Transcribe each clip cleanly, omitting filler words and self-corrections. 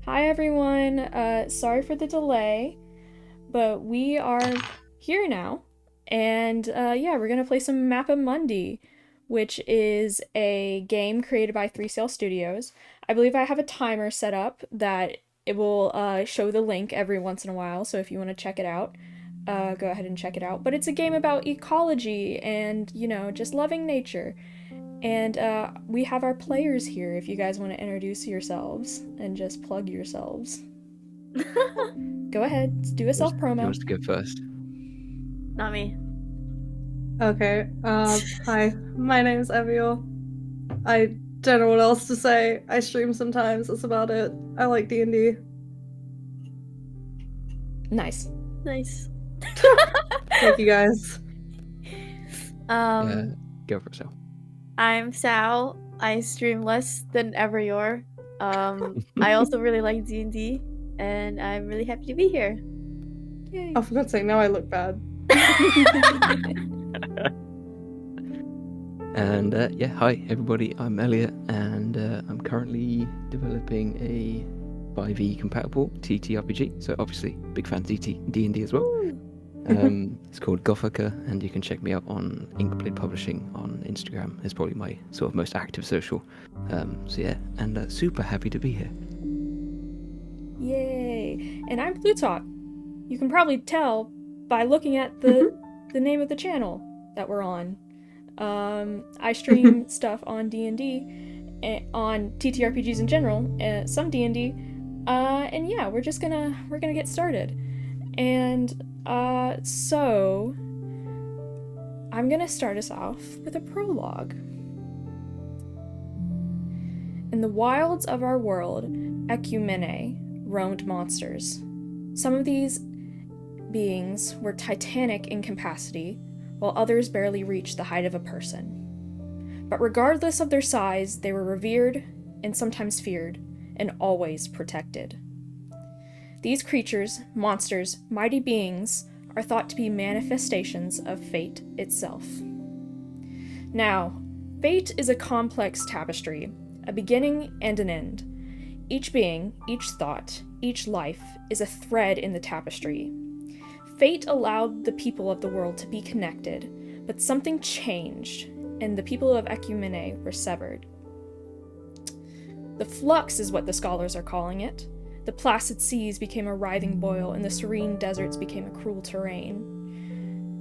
Hi everyone, sorry for the delay, but we are here now, and yeah, we're gonna play some Mappa Mundi, which is a game created by 3 Sail Studios. I believe I have a timer set up that it will show the link every once in a while, so if you want to check it out, go ahead and check it out. But it's a game about ecology and, just loving nature. And we have our players here if you guys want to introduce yourselves and just plug yourselves. Go ahead, do a self Who promo. wants to go first? Not me. Okay. Hi, my name's Everyor. I don't know what else to say. I stream sometimes. That's about it. I like D&D. Nice. Nice. Thank you guys. Go for it, Sal. I'm Sal. I stream less than Everyor. I also really like D&D, and I'm really happy to be here. Yay. Oh, for God's sake, now I look bad. And hi everybody, I'm Elliot, and I'm currently developing a 5e compatible TTRPG, so obviously big fan of D&D as well. It's called Gothica, and you can check me out on InkBladePublishing on Instagram. It's probably my sort of most active social. And super happy to be here. Yay. And I'm Plutach. You can probably tell by looking at the name of the channel that we're on. I stream stuff on D&D, on TTRPGs in general, some D&D, and yeah, we're gonna get started. And so I'm gonna start us off with a prologue. In the wilds of our world, Ecumene roamed monsters. Some of these beings were titanic in capacity, while others barely reached the height of a person. But regardless of their size, they were revered and sometimes feared, and always protected. These creatures, monsters, mighty beings, are thought to be manifestations of fate itself. Now, fate is a complex tapestry, a beginning and an end. Each being, each thought, each life is a thread in the tapestry. Fate allowed the people of the world to be connected, but something changed, and the people of Ecumene were severed. The flux is what the scholars are calling it. The placid seas became a writhing boil, and the serene deserts became a cruel terrain.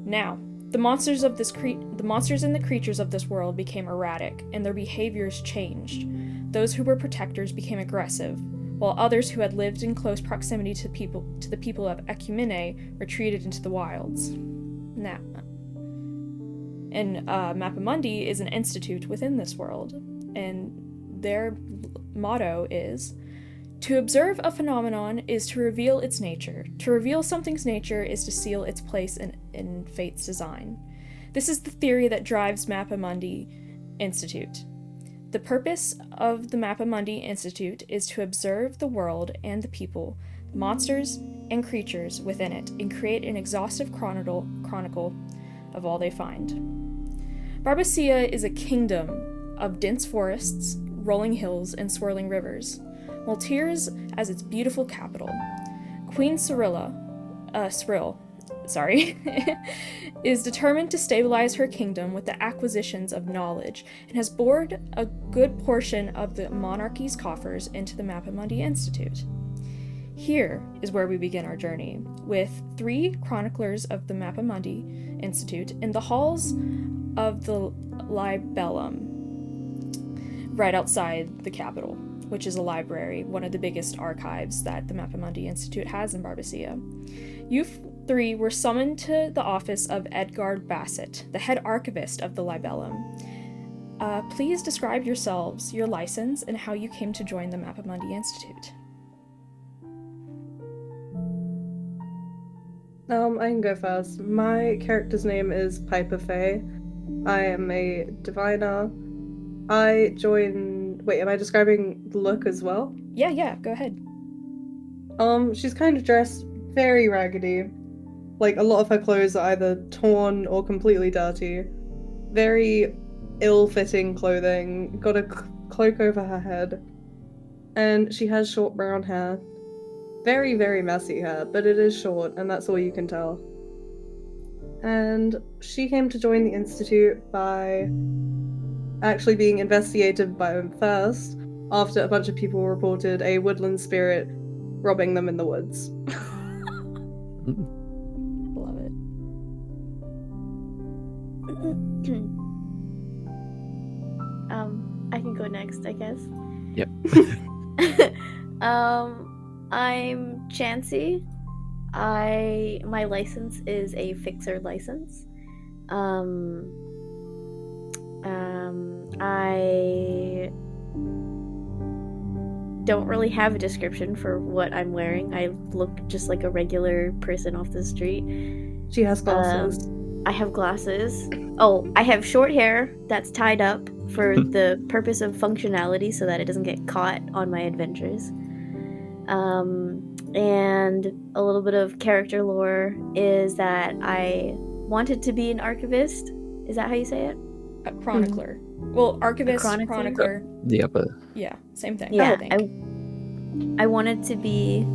Now, the monsters and the creatures of this world became erratic, and their behaviors changed. Those who were protectors became aggressive, while others who had lived in close proximity to the people of Ecumene retreated into the wilds. Now, and Mappa Mundi is an institute within this world, and their motto is, to observe a phenomenon is to reveal its nature. To reveal something's nature is to seal its place in fate's design. This is the theory that drives Mappa Mundi Institute. The purpose of the Mappa Mundi Institute is to observe the world and the people, monsters, and creatures within it, and create an exhaustive chronicle of all they find. Barbacia is a kingdom of dense forests, rolling hills, and swirling rivers. Maltiers as its beautiful capital. Queen Cyril, is determined to stabilize her kingdom with the acquisitions of knowledge, and has poured a good portion of the monarchy's coffers into the Mappa Mundi Institute. Here is where we begin our journey, with 3 chroniclers of the Mappa Mundi Institute in the halls of the Libellum, right outside the capital, which is a library, one of the biggest archives that the Mappa Mundi Institute has in Barbacia. You 3 were summoned to the office of Edgard Bassett, the head archivist of the Libellum. Please describe yourselves, your license, and how you came to join the Mappa Mundi Institute. I can go first. My character's name is Piper Faye. I am a diviner. I join... Wait, am I describing the look as well? Yeah, go ahead. She's kind of dressed very raggedy. Like, a lot of her clothes are either torn or completely dirty. Very ill-fitting clothing. Got a cloak over her head. and she has short brown hair. Very, very messy hair, but it is short, and that's all you can tell. And she came to join the Institute by actually being investigated by them first, after a bunch of people reported a woodland spirit robbing them in the woods. Love it. I can go next, I guess. Yep. I'm Chancey. My license is a fixer license. I don't really have a description for what I'm wearing. I look just like a regular person off the street. She has glasses. I have glasses. Oh, I have short hair that's tied up for the purpose of functionality so that it doesn't get caught on my adventures. And a little bit of character lore is that I wanted to be an archivist. Is that how you say it? A chronicler. Well, archivist, chronicler. The other. Yeah, same thing. Yeah, I think. I wanted to be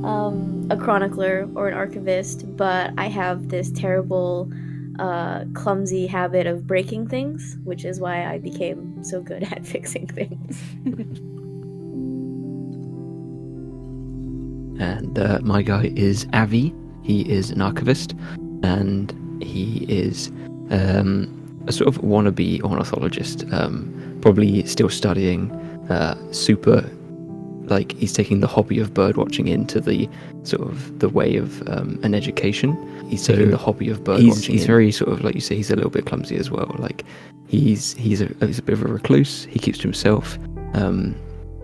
a chronicler or an archivist, but I have this terrible, clumsy habit of breaking things, which is why I became so good at fixing things. And my guy is Avi. He is an archivist, and he is a sort of wannabe ornithologist, probably still studying super, like he's taking the hobby of bird watching into the sort of the way of an education. He's taking the hobby of bird watching. He's very sort of, like you say, he's a little bit clumsy as well. Like he's a bit of a recluse. He keeps to himself,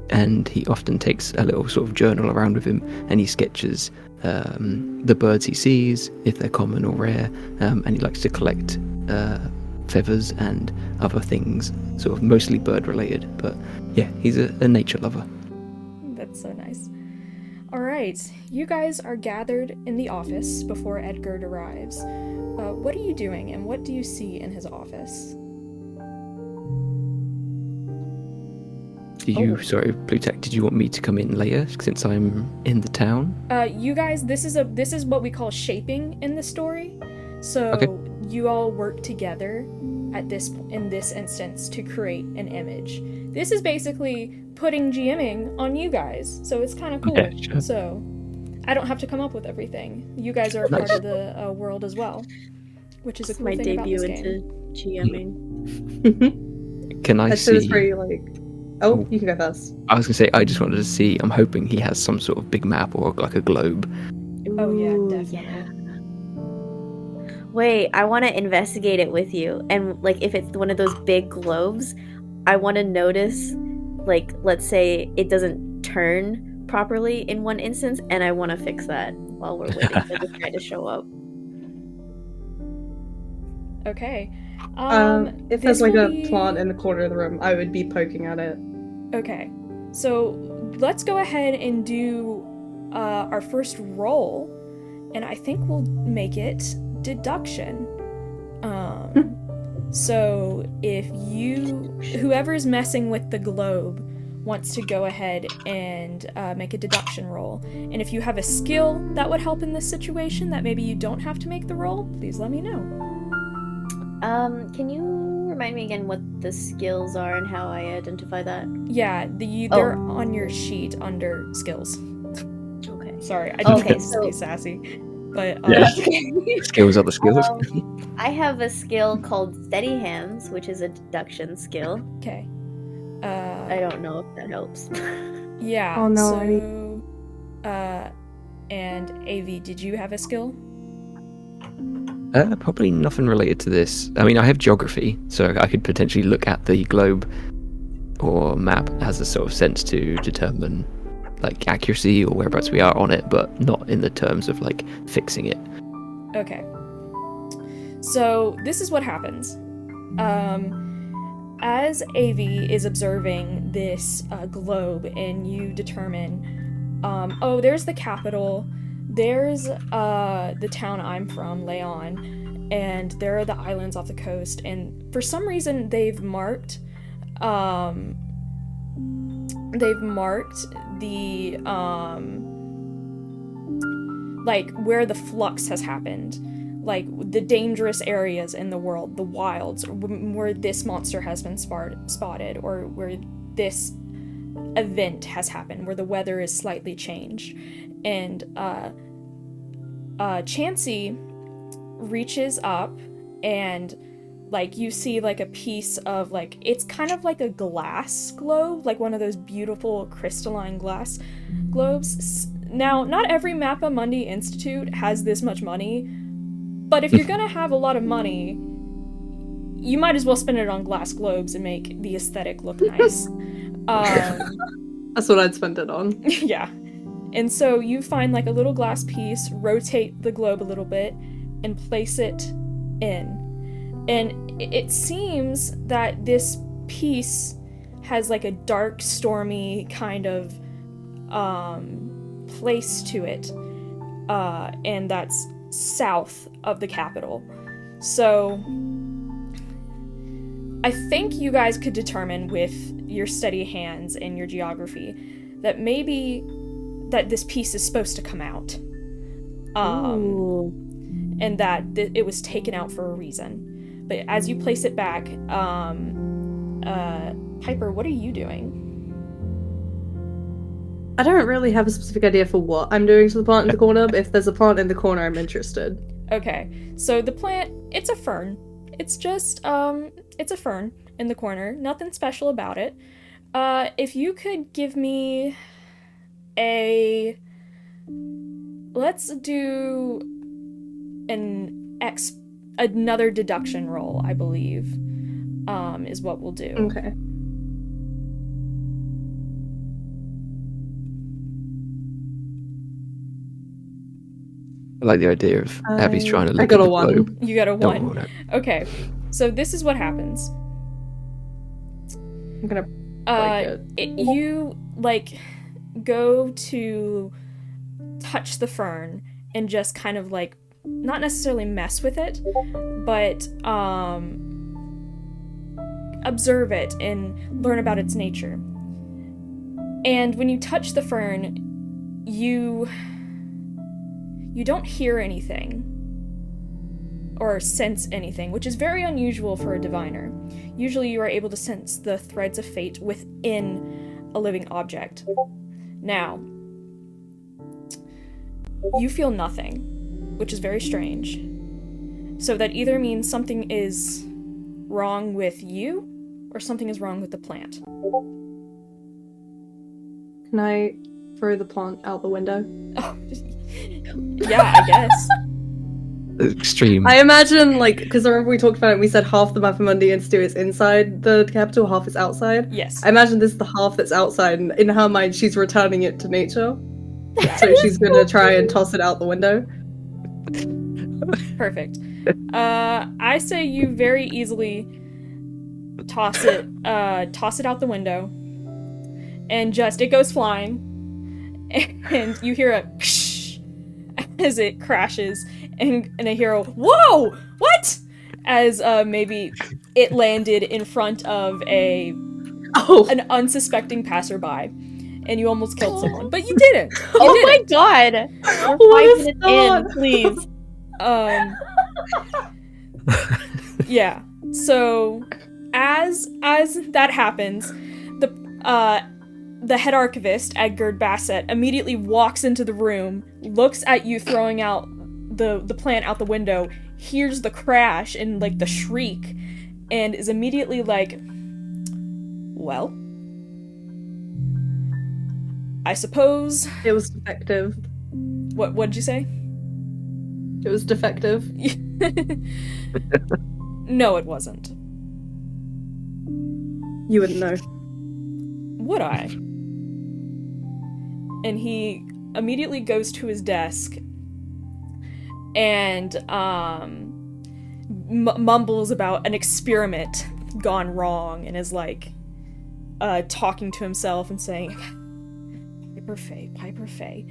and he often takes a little sort of journal around with him, and he sketches the birds he sees, if they're common or rare, and he likes to collect feathers and other things, sort of mostly bird related. But yeah, he's a nature lover. That's so nice. All right, you guys are gathered in the office before Edgar arrives. What are you doing, and what do you see in his office? Sorry, Plutach, did you want me to come in later since I'm in the town? You guys, this is what we call shaping in the story. So Okay. You all work together in this instance to create an image. This is basically putting GMing on you guys, so it's kind of cool. Okay, sure. So I don't have to come up with everything. You guys are a part of the world as well, which is a cool My thing about debut this game. into GMing. Can I That shit is see? pretty like. Oh, you can go first. I was gonna say, I just wanted to see. I'm hoping he has some sort of big map or like a globe. Oh yeah, Ooh, definitely. yeah. Wait, I want to investigate it with you, and like if it's one of those big globes, I want to notice, like let's say it doesn't turn properly in one instance, and I want to fix that while we're waiting for this guy to show up. Okay. If there's like a plant in the corner of the room, I would be poking at it. Okay, so let's go ahead and do our first roll, and I think we'll make it deduction. So if whoever's messing with the globe wants to go ahead and make a deduction roll, and if you have a skill that would help in this situation that maybe you don't have to make the roll, please let me know. Can you remind me again what the skills are and how I identify that? Yeah, they're on your sheet under skills. Okay. Sorry, I didn't Okay, mean to be sassy, but Yeah. Skills are the skills. I have a skill called Steady Hands, which is a deduction skill. okay. I don't know if that helps. Yeah. Oh, no, So, and Avi, did you have a skill? Probably nothing related to this. I mean, I have geography, so I could potentially look at the globe or map as a sort of sense to determine like accuracy or whereabouts we are on it, but not in the terms of like fixing it. Okay. So this is what happens. As Avi is observing this globe, and you determine, there's the capital. There's the town I'm from, Leon, and there are the islands off the coast, and for some reason they've marked they've marked the like where the flux has happened, like the dangerous areas in the world, the wilds, where this monster has been spotted, or where this event has happened, where the weather is slightly changed. And Chancey reaches up, and like you see like a piece of, like, it's kind of like a glass globe, like one of those beautiful crystalline glass globes. Now, not every Mappa Mundi Institute has this much money, but if you're gonna have a lot of money, you might as well spend it on glass globes and make the aesthetic look nice. That's what I'd spend it on. Yeah. And so you find like a little glass piece, rotate the globe a little bit, and place it in. And it seems that this piece has like a dark, stormy kind of place to it. And that's south of the capital. So I think you guys could determine with your steady hands and your geography that maybe that this piece is supposed to come out. And that it was taken out for a reason. But as you place it back, Piper, what are you doing? I don't really have a specific idea for what I'm doing to the plant in the corner, but if there's a plant in the corner, I'm interested. Okay, so the plant, it's a fern. It's just, it's a fern in the corner. Nothing special about it. If you could give me let's do another deduction roll, I believe, is what we'll do. Okay. I like the idea of Avi's trying to look I got at a the 1. globe. You got a 1. Oh, no. Okay, so this is what happens. I'm gonna break it. You, like, go to touch the fern and just kind of, like, not necessarily mess with it, but observe it and learn about its nature. And when you touch the fern, you don't hear anything or sense anything, which is very unusual for a diviner. Usually you are able to sense the threads of fate within a living object. Now, you feel nothing, which is very strange. So that either means something is wrong with you or something is wrong with the plant. Can I throw the plant out the window? Oh, yeah, I guess. Extreme. I imagine, like, because I remember we talked about it, we said half the Mappa Mundi Institute is inside the capital, half is outside. Yes. I imagine this is the half that's outside, and in her mind, she's returning it to nature. So she's gonna try and toss it out the window. Perfect. I say you very easily toss it out the window, and just it goes flying, and you hear a psh as it crashes, and I hear a whoa, what? As maybe it landed in front of an unsuspecting passerby. And you almost killed someone, but you didn't. Oh my god! We're 5 minutes in, please. Yeah. So, as that happens, the head archivist, Gaurd Bassett, immediately walks into the room, looks at you throwing out the plant out the window, hears the crash and like the shriek, and is immediately like, well, I suppose It was defective. What'd you say? It was defective. No, it wasn't. You wouldn't know. Would I? And he immediately goes to his desk and mumbles about an experiment gone wrong and is like talking to himself and saying, Piper Faye,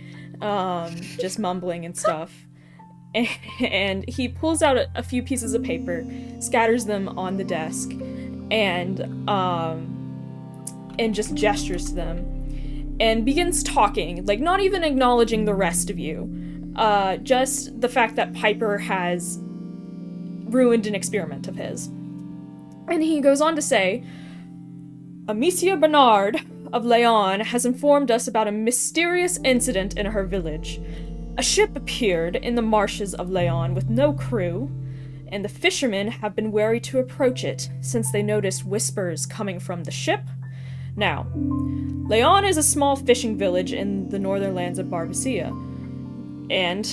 just mumbling and stuff. And he pulls out a few pieces of paper, scatters them on the desk, and just gestures to them. and begins talking, like not even acknowledging the rest of you. Just the fact that Piper has ruined an experiment of his. And he goes on to say, Amicia Bernard of Leon has informed us about a mysterious incident in her village. A ship appeared in the marshes of Leon with no crew, and the fishermen have been wary to approach it since they noticed whispers coming from the ship. Now, Leon is a small fishing village in the northern lands of Barbacia, and,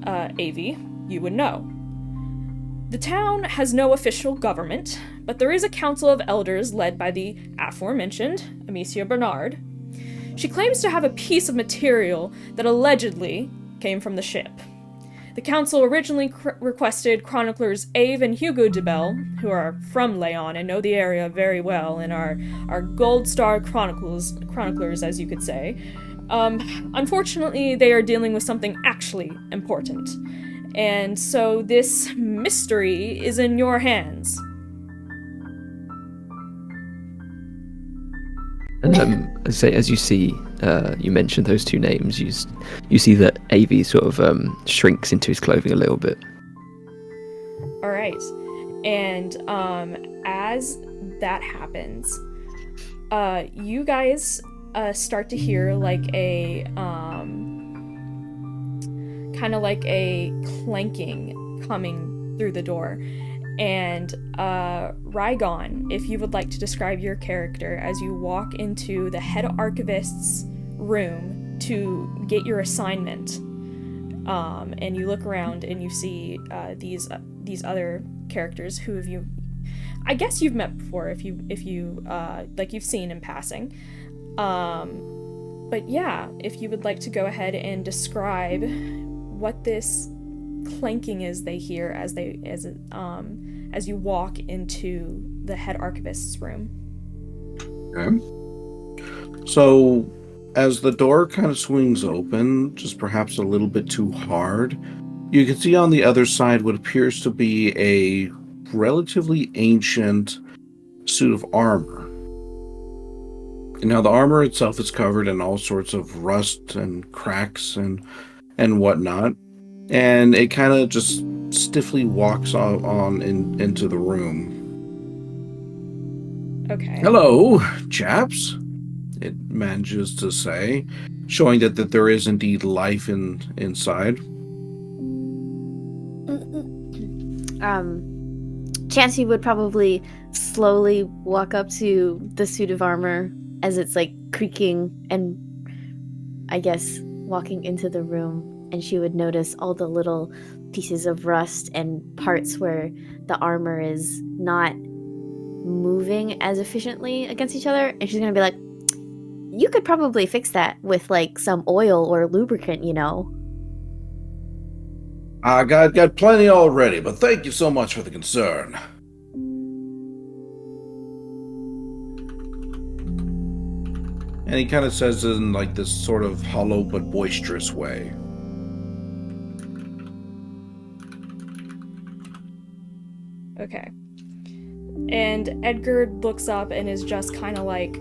Avi, you would know. The town has no official government, but there is a council of elders led by the aforementioned Amicia Bernard. She claims to have a piece of material that allegedly came from the ship. The council originally requested Chroniclers Ave and Hugo de Bell, who are from Leon and know the area very well and are Gold Star Chroniclers, as you could say. Unfortunately, they are dealing with something actually important. And so this mystery is in your hands. As you see, you mentioned those two names. You see that Avi sort of shrinks into his clothing a little bit. All right, and as that happens, you guys start to hear like a kind of like a clanking coming through the door. And Rygon, if you would like to describe your character as you walk into the head archivist's room to get your assignment, and you look around and you see these other characters who have you, I guess you've met before if you like you've seen in passing, but yeah, if you would like to go ahead and describe what this clanking is they hear as you walk into the head archivist's room. Okay. So, as the door kind of swings open, just perhaps a little bit too hard, you can see on the other side what appears to be a relatively ancient suit of armor. And now the armor itself is covered in all sorts of rust and cracks and whatnot. And it kind of just stiffly walks on into the room. Okay. Hello, chaps, it manages to say, showing that there is indeed life inside. Chancey would probably slowly walk up to the suit of armor as it's like creaking and I guess walking into the room. And she would notice all the little pieces of rust and parts where the armor is not moving as efficiently against each other. And she's going to be like, you could probably fix that with like some oil or lubricant, you know. I got plenty already, but thank you so much for the concern. And he kind of says it in like this sort of hollow but boisterous way. Okay. And Edgar looks up and is just kind of like,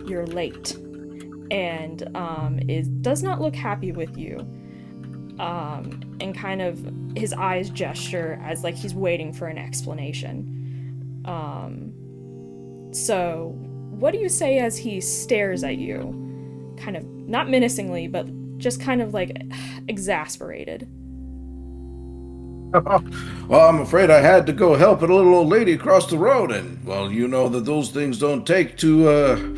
you're late. And does not look happy with you. And kind of his eyes gesture as like he's waiting for an explanation. So what do you say as he stares at you? Kind of, not menacingly, but just kind of like exasperated. Well, I'm afraid I had to go help a little old lady across the road, and, well, you know that those things don't take to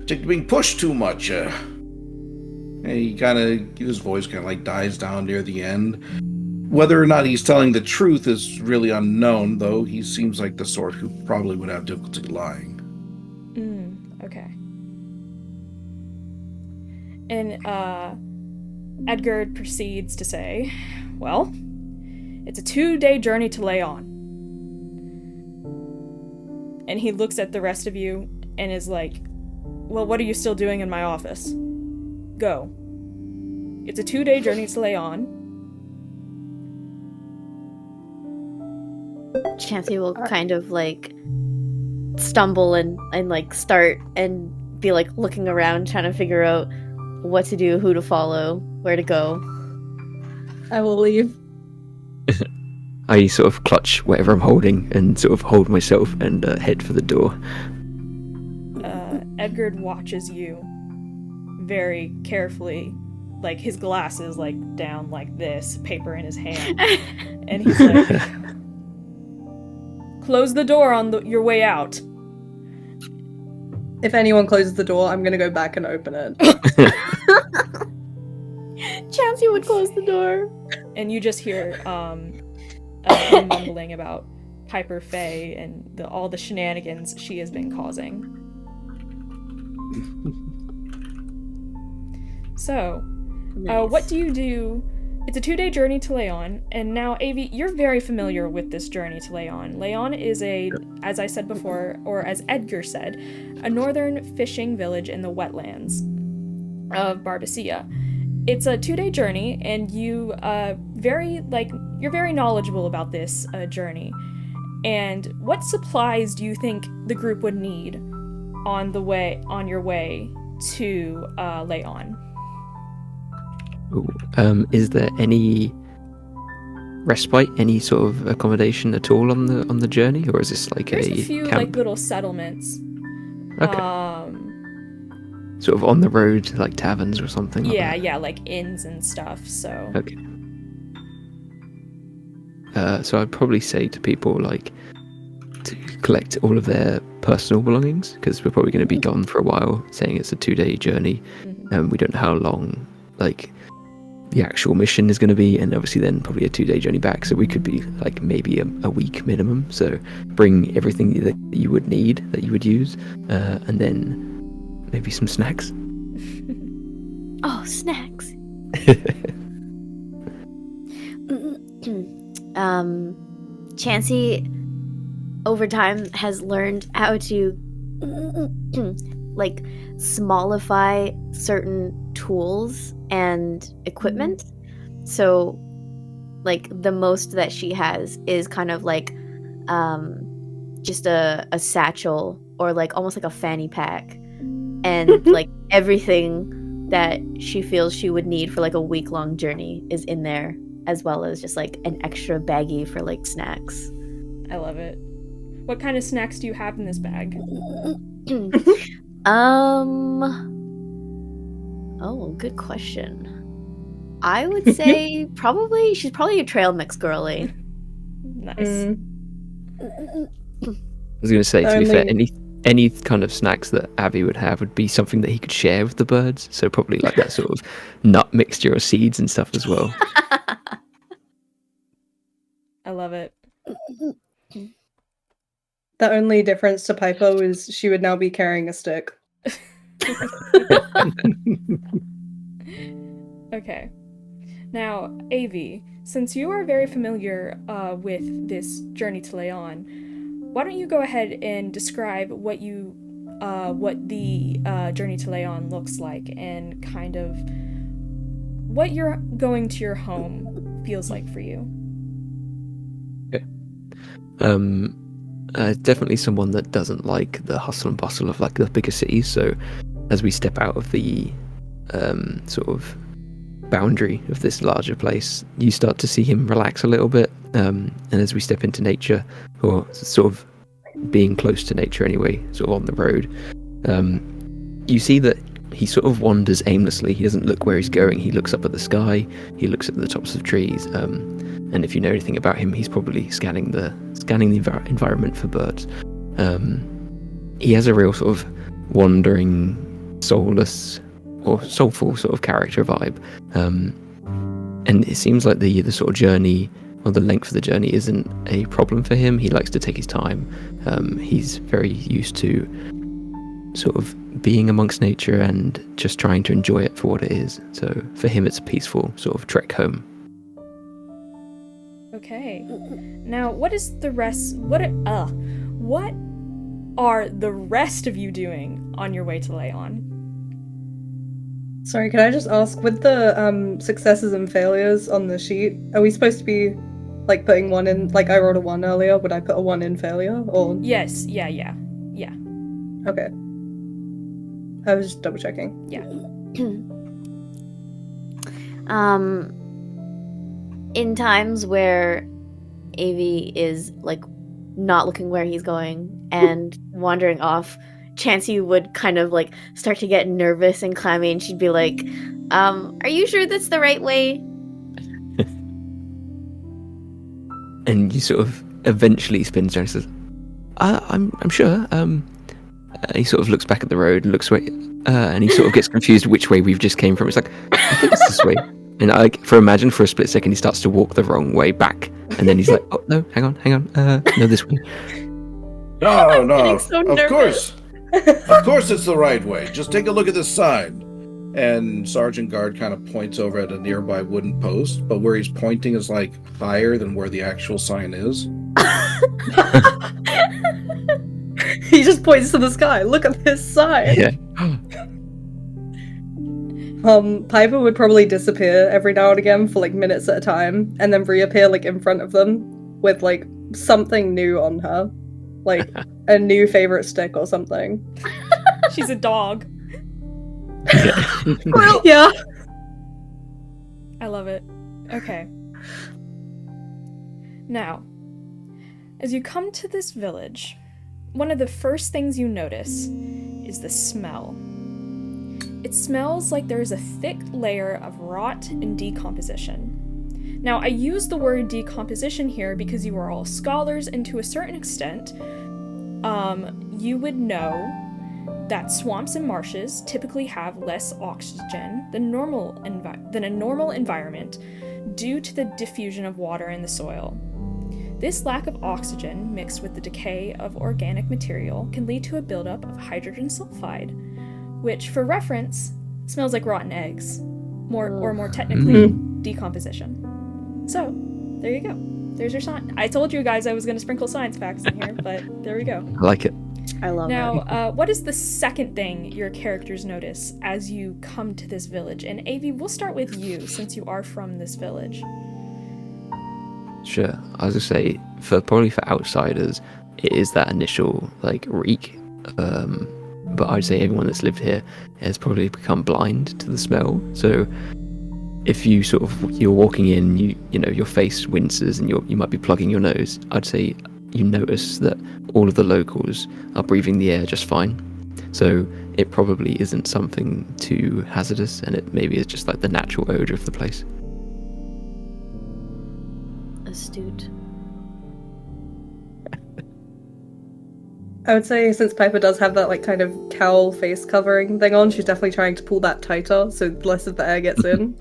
being pushed too much. And he kind of, his voice kind of like dies down near the end. Whether or not he's telling the truth is really unknown, though he seems like the sort who probably would have difficulty lying. Okay. And Edgar proceeds to say, well, it's a 2-day journey to Leon. And he looks at the rest of you and is like, well, what are you still doing in my office? Go. It's a 2-day journey to Leon. Chancey will kind of like stumble and like start and be like looking around, trying to figure out what to do, who to follow, where to go. I will leave. I sort of clutch whatever I'm holding and sort of hold myself and head for the door. Edgar watches you very carefully, like his glasses like down like this, paper in his hand, and he's like, "Close the door on your way out." If anyone closes the door, I'm gonna go back and open it. Chancey would close the door. And you just hear him mumbling about Piper Faye and all the shenanigans she has been causing. So, what do you do? It's a 2-day journey to Leon, and now, Avi, you're very familiar with this journey to Leon. Leon is as I said before, or as Edgar said, a northern fishing village in the wetlands of Barbacia. It's a 2-day journey, and you're very knowledgeable about this journey. And what supplies do you think the group would need on your way to Leon? Ooh, is there any respite, any sort of accommodation at all on the journey, or is this like There's a few camp? like little settlements. Okay. Sort of on the road, like taverns or something. Yeah, like inns and stuff. So. Okay. So I'd probably say to people like to collect all of their personal belongings, because we're probably going to be gone for a while. Saying it's a 2-day journey, and we don't know how long like the actual mission is going to be, and obviously then probably a 2-day journey back. So we could be like maybe a week minimum. So bring everything that you would need, that you would use, and then maybe some snacks. Oh, snacks. Chancey over time has learned how to like smallify certain tools and equipment. So like the most that she has is kind of like just a satchel, or like almost like a fanny pack, and like everything that she feels she would need for like a week-long journey is in there, as well as just like an extra baggie for like snacks. I love it. What kind of snacks do you have in this bag? Oh, good question. I would say she's probably a trail mix girly. Nice. I was going to say, to be fair, any kind of snacks that Avi would have would be something that he could share with the birds. So probably like that sort of nut mixture or seeds and stuff as well. I love it. The only difference to Piper is she would now be carrying a stick. Okay. Now, Avi, since you are very familiar with this journey to Leon, why don't you go ahead and describe what the journey to Leon looks like, and kind of what your going to your home feels like for you. Okay. Definitely someone that doesn't like the hustle and bustle of like the bigger cities. So as we step out of the sort of boundary of this larger place, you start to see him relax a little bit. And as we step into nature, or sort of being close to nature anyway, sort of on the road, you see that he sort of wanders aimlessly. He doesn't look where he's going. He looks up at the sky. He looks at the tops of trees. And if you know anything about him, he's probably scanning the environment for birds. He has a real sort of wandering, soulless or soulful sort of character vibe. And it seems like the sort of journey, or the length of the journey, isn't a problem for him. He likes to take his time. He's very used to sort of being amongst nature and just trying to enjoy it for what it is. So for him, it's a peaceful sort of trek home. Okay. Now, what is the rest? What are the rest of you doing on your way to Leon? Sorry, can I just ask, with the successes and failures on the sheet, are we supposed to be like putting one in? Like I wrote a 1 earlier. Would I put a 1 in failure? Or Yes. Yeah. okay. I was just double checking. In times where Avi is like not looking where he's going and wandering off, Chancey would kind of like start to get nervous and clammy, and she'd be like, are you sure that's the right way? And you sort of eventually spins around and says, I'm sure. He sort of looks back at the road and looks away, and he sort of gets confused which way we've just came from. It's like, I think it's this way. And for a split second, he starts to walk the wrong way back, and then he's like, oh no, hang on, no, this way. No, so of nervous. course it's the right way. Just take a look at this sign. And Sergeant Gaurd kind of points over at a nearby wooden post, but where he's pointing is like higher than where the actual sign is. He just points to the sky. Look at this sign. Yeah. Piper would probably disappear every now and again for like minutes at a time, and then reappear like in front of them with like something new on her, like a new favorite stick or something. She's a dog. Yeah. I love it. Okay. Now, as you come to this village, one of the first things you notice is the smell. It smells like there is a thick layer of rot and decomposition. Now, I use the word decomposition here because you are all scholars, and to a certain extent, you would know that swamps and marshes typically have less oxygen than a normal environment due to the diffusion of water in the soil. This lack of oxygen, mixed with the decay of organic material, can lead to a buildup of hydrogen sulfide, which, for reference, smells like rotten eggs, more technically, decomposition. So, there you go. There's your science. I told you guys I was going to sprinkle science facts in here, but there we go. I like it. I love Now, what is the second thing your characters notice as you come to this village? And Avi, we'll start with you, since you are from this village. Sure. I was gonna say, probably for outsiders, it is that initial like reek. But I'd say everyone that's lived here has probably become blind to the smell. So if you're walking in, you know your face winces and you might be plugging your nose. I'd say you notice that all of the locals are breathing the air just fine. So it probably isn't something too hazardous, and it maybe is just like the natural odor of the place. Astute. I would say since Piper does have that like kind of cowl face covering thing on, she's definitely trying to pull that tighter so less of the air gets in.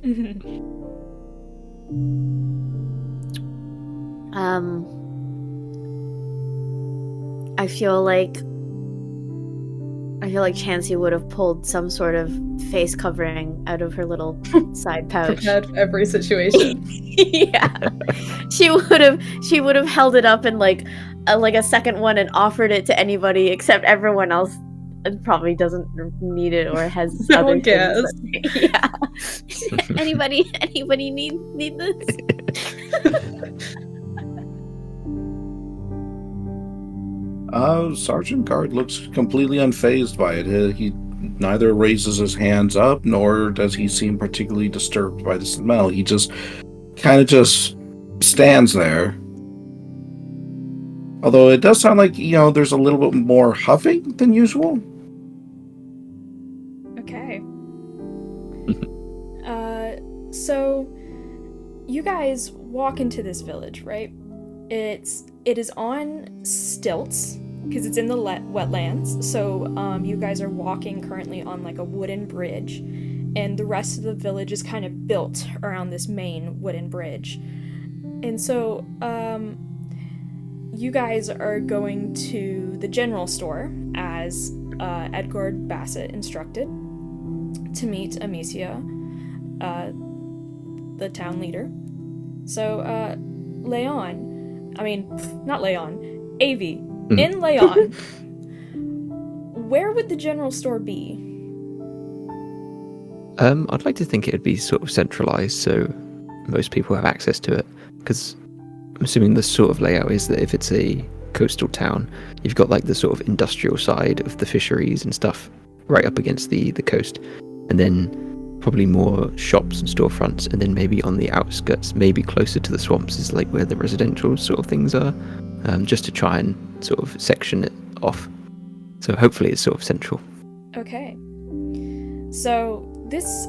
I feel like Chancey would have pulled some sort of face covering out of her little side pouch. Prepared for every situation. Yeah. She would have held it up in like a second one and offered it to anybody except everyone else probably doesn't need it or has No other one cares. things. Yeah. Anybody need this? Sergeant Gaurd looks completely unfazed by it. He neither raises his hands up, nor does he seem particularly disturbed by the smell. He just kind of just stands there. Although it does sound like, there's a little bit more huffing than usual. Okay. So you guys walk into this village, right? It is on stilts because it's in the wetlands. So you guys are walking currently on like a wooden bridge, and the rest of the village is kind of built around this main wooden bridge. And so you guys are going to the general store as Edgar Bassett instructed to meet Amicia, the town leader. So Avi, in Leon, where would the general store be? I'd like to think it'd be sort of centralized, so most people have access to it, because I'm assuming the sort of layout is that if it's a coastal town, you've got like the sort of industrial side of the fisheries and stuff right up against the coast, and then probably more shops and storefronts, and then maybe on the outskirts, maybe closer to the swamps, is like where the residential sort of things are, just to try and sort of section it off. So hopefully it's sort of central. Okay. So this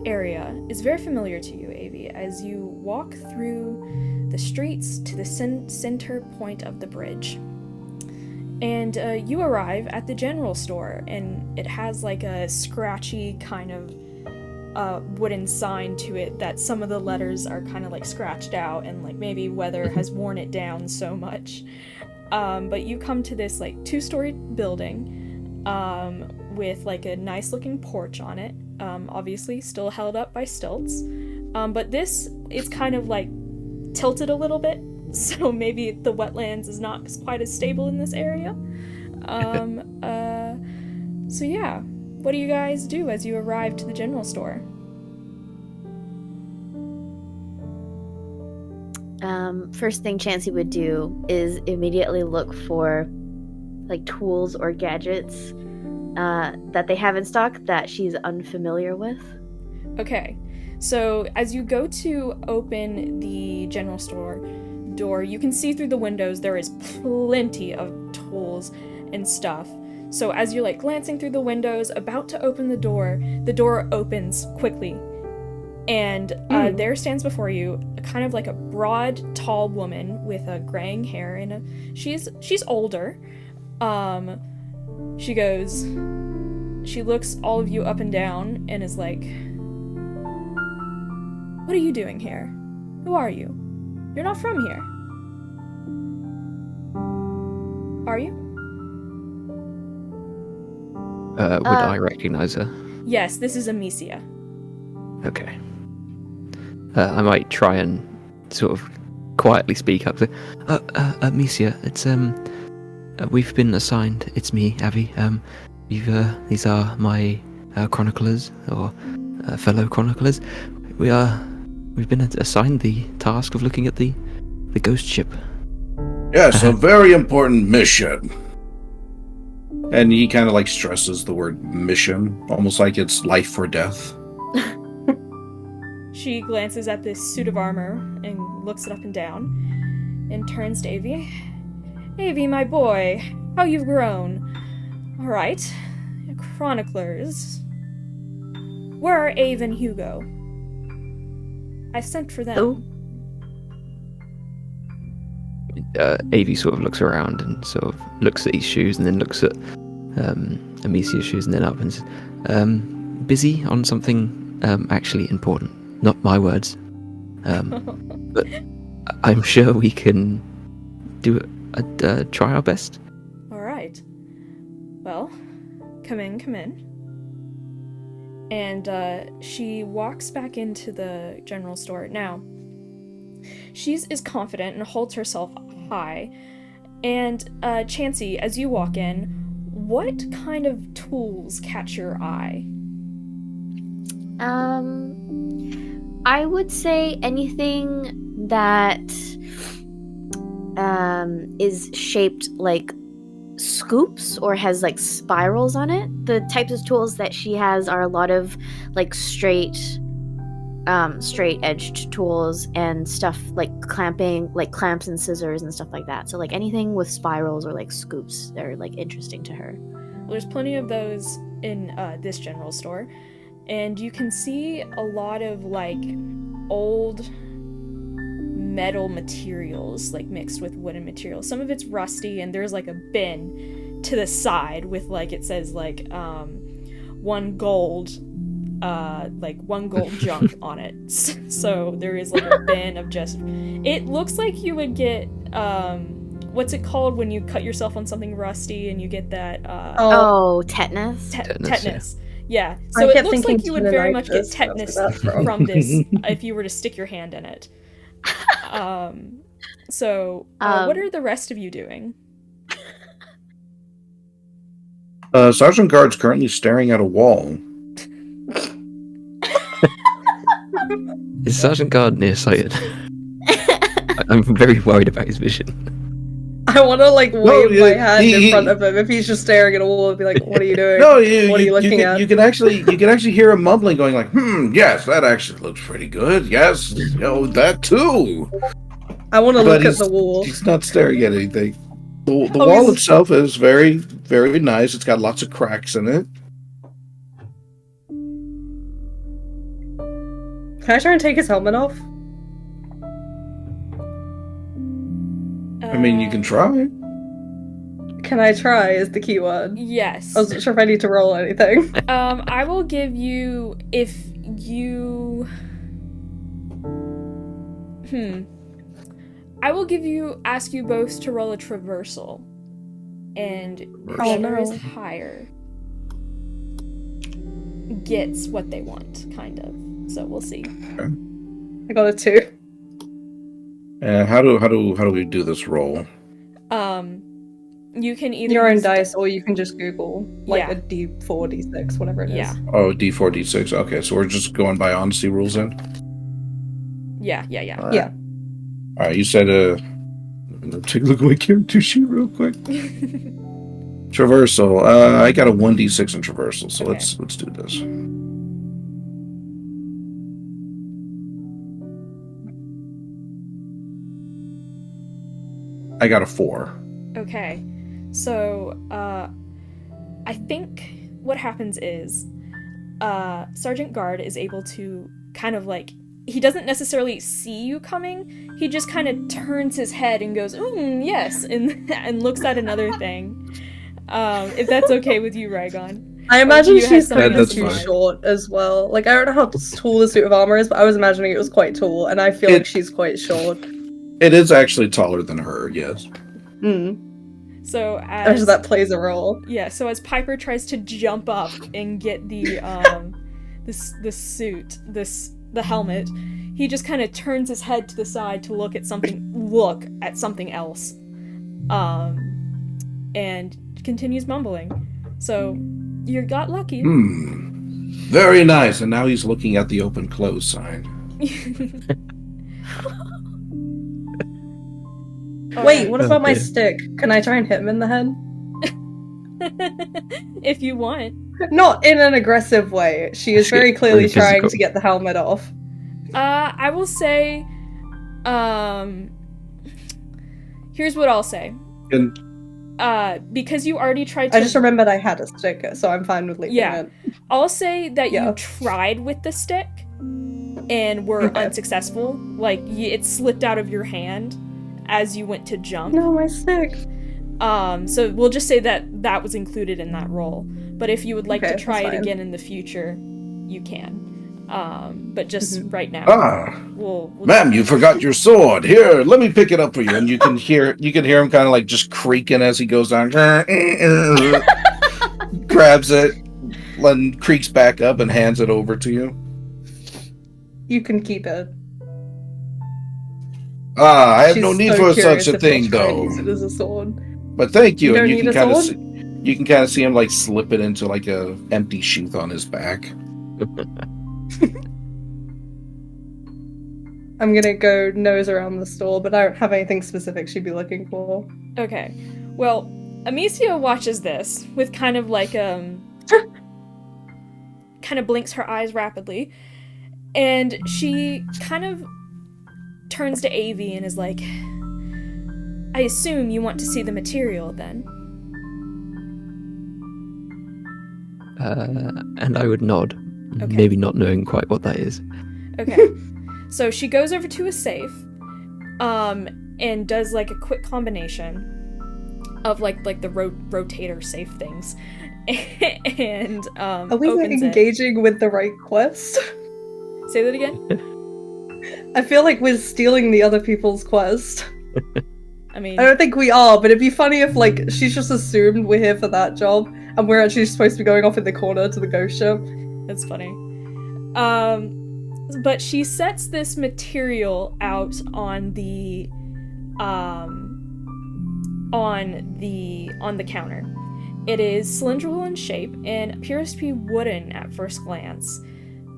area is very familiar to you, Avi, as you walk through the streets to the center point of the bridge. And you arrive at the general store, and it has like a scratchy kind of wooden sign to it that some of the letters are kind of like scratched out, and like maybe weather has worn it down so much. But you come to this like 2-story building with like a nice looking porch on it, obviously still held up by stilts. But this is kind of like tilted a little bit, so maybe the wetlands is not quite as stable in this area. So yeah, what do you guys do as you arrive to the general store? First thing Chancey would do is immediately look for like tools or gadgets that they have in stock that she's unfamiliar with. Okay, so as you go to open the general store door, you can see through the windows there is plenty of tools and stuff. So as you're like glancing through the windows, about to open the door opens quickly, and there stands before you kind of like a broad, tall woman with a graying hair, and she's older. She looks all of you up and down and is like, "What are you doing here? Who are you? You're not from here. Are you?" Would I recognize her? Yes, this is Amicia. Okay. I might try and sort of quietly speak up. Amicia, it's we've been assigned. It's me, Avi. These are my chroniclers or fellow chroniclers. We've been assigned the task of looking at the ghost ship. Yes, a very important mission. And he kind of like stresses the word mission, almost like it's life or death. She glances at this suit of armor and looks it up and down, and turns to Avi. "Avi, my boy, how you've grown. All right, Chroniclers. Where are Ave and Hugo? I sent for them." Avi sort of looks around and sort of looks at these shoes and then looks at Amicia's shoes and then up and says, busy on something actually important. Not my words. But I'm sure we can try our best. All right. Well, come in. And she walks back into the general store. Now, she is confident and holds herself high. And Chancey, as you walk in, what kind of tools catch your eye? I would say anything that is shaped like scoops or has like spirals on it. The types of tools that she has are a lot of like straight edged tools and stuff like clamping, like clamps and scissors and stuff like that. So like anything with spirals or like scoops, they're like interesting to her. Well, there's plenty of those in this general store, and you can see a lot of like old metal materials like mixed with wooden materials. Some of it's rusty, and there's like a bin to the side with like it says like one gold junk on it. So there is like a bin of just, it looks like you would get what's it called when you cut yourself on something rusty and you get that tetanus. Tetanus. Yeah. So it looks like you would very much get tetanus from this if you were to stick your hand in it. What are the rest of you doing? Sergeant Gaurd's currently staring at a wall. Is Sergeant Gaurd nearsighted? I'm very worried about his vision. I want to like wave No, my hand in he- front of him if he's just staring at a wall and be like, "What are you doing? No, What are you looking at?" You can actually hear him mumbling, going like, yes, that actually looks pretty good. Yes, that too. I want to But look at the wall. he's not staring at anything. The Oh, wall he's- itself is very, very nice. It's got lots of cracks in it. Can I try and take his helmet off? I mean, you can try. Can I try? Is the key word. Yes. I wasn't sure if I need to roll anything. I will give you if you. I will ask you both to roll a traversal, and whoever is higher gets what they want, kind of. So we'll see. I got a 2. And how do we do this roll? You can either Your own use dice, or you can just Google like Yeah. a D4, D6, whatever it is. Yeah. Oh, D4, D6. Okay, so we're just going by honesty rules then. Yeah. All right. Yeah. All right. You said take a look at my character sheet real quick. Traversal. I got a 1d6 in traversal, so Okay. let's do this. I got a 4. Okay, so I think what happens is Sergeant Gaurd is able to kind of like, he doesn't necessarily see you coming, he just kind of turns his head and goes, yes, and looks at another thing. If that's okay with you, Rygon. I imagine you had she's something kind of that's too fine. short as well. Like, I don't know how tall the suit of armor is, but I was imagining it was quite tall, and I feel like she's quite short. It is actually taller than her, yes. So As that plays a role. Yeah, so as Piper tries to jump up and get the suit, the helmet, he just kind of turns his head to the side to look at something else, and continues mumbling. So you got lucky. Very nice. And now he's looking at the open close sign. Wait, what about my dear. stick? Can I try and hit him in the head? If you want. Not in an aggressive way. She is Actually, very clearly very trying physical. to get the helmet off. I will say, here's what I'll say. And Because you already tried to. I just remembered I had a stick, so I'm fine with leaving Yeah. it. I'll say that Yeah. you tried with the stick and were Okay. unsuccessful. Like, it slipped out of your hand as you went to jump. No, my stick. So we'll just say that was included in that roll. But if you would like Okay, to try that's it fine. again in the future, you can. But just right now, we'll ma'am, you forgot your sword. Here, let me pick it up for you. And you can hear him kind of like just creaking as he goes down. Grabs it, then creaks back up and hands it over to you. You can keep it. I have She's no need so for curious such a if he'll thing, try and though. use it as a sword. But thank you. You And don't you need can a kind of sword? you can kind of see him like slip it into like a empty sheath on his back. I'm gonna go nose around the store, but I don't have anything specific she'd be looking for. Okay. Well, Amicia watches this with kind of like kind of blinks her eyes rapidly, and she kind of turns to Avi and is like, I assume you want to see the material then. And I would nod, Okay. maybe not knowing quite what that is. Okay. So she goes over to a safe, and does like a quick combination of like the rotator safe things, and Are we like, opens it. engaging with the right quest? Say that again. I feel like we're stealing the other people's quest. I mean, I don't think we are, but it'd be funny if like she's just assumed we're here for that job, and we're actually supposed to be going off in the corner to the ghost ship. that's funny. But she sets this material out on the counter. It is cylindrical in shape and appears to be wooden at first glance,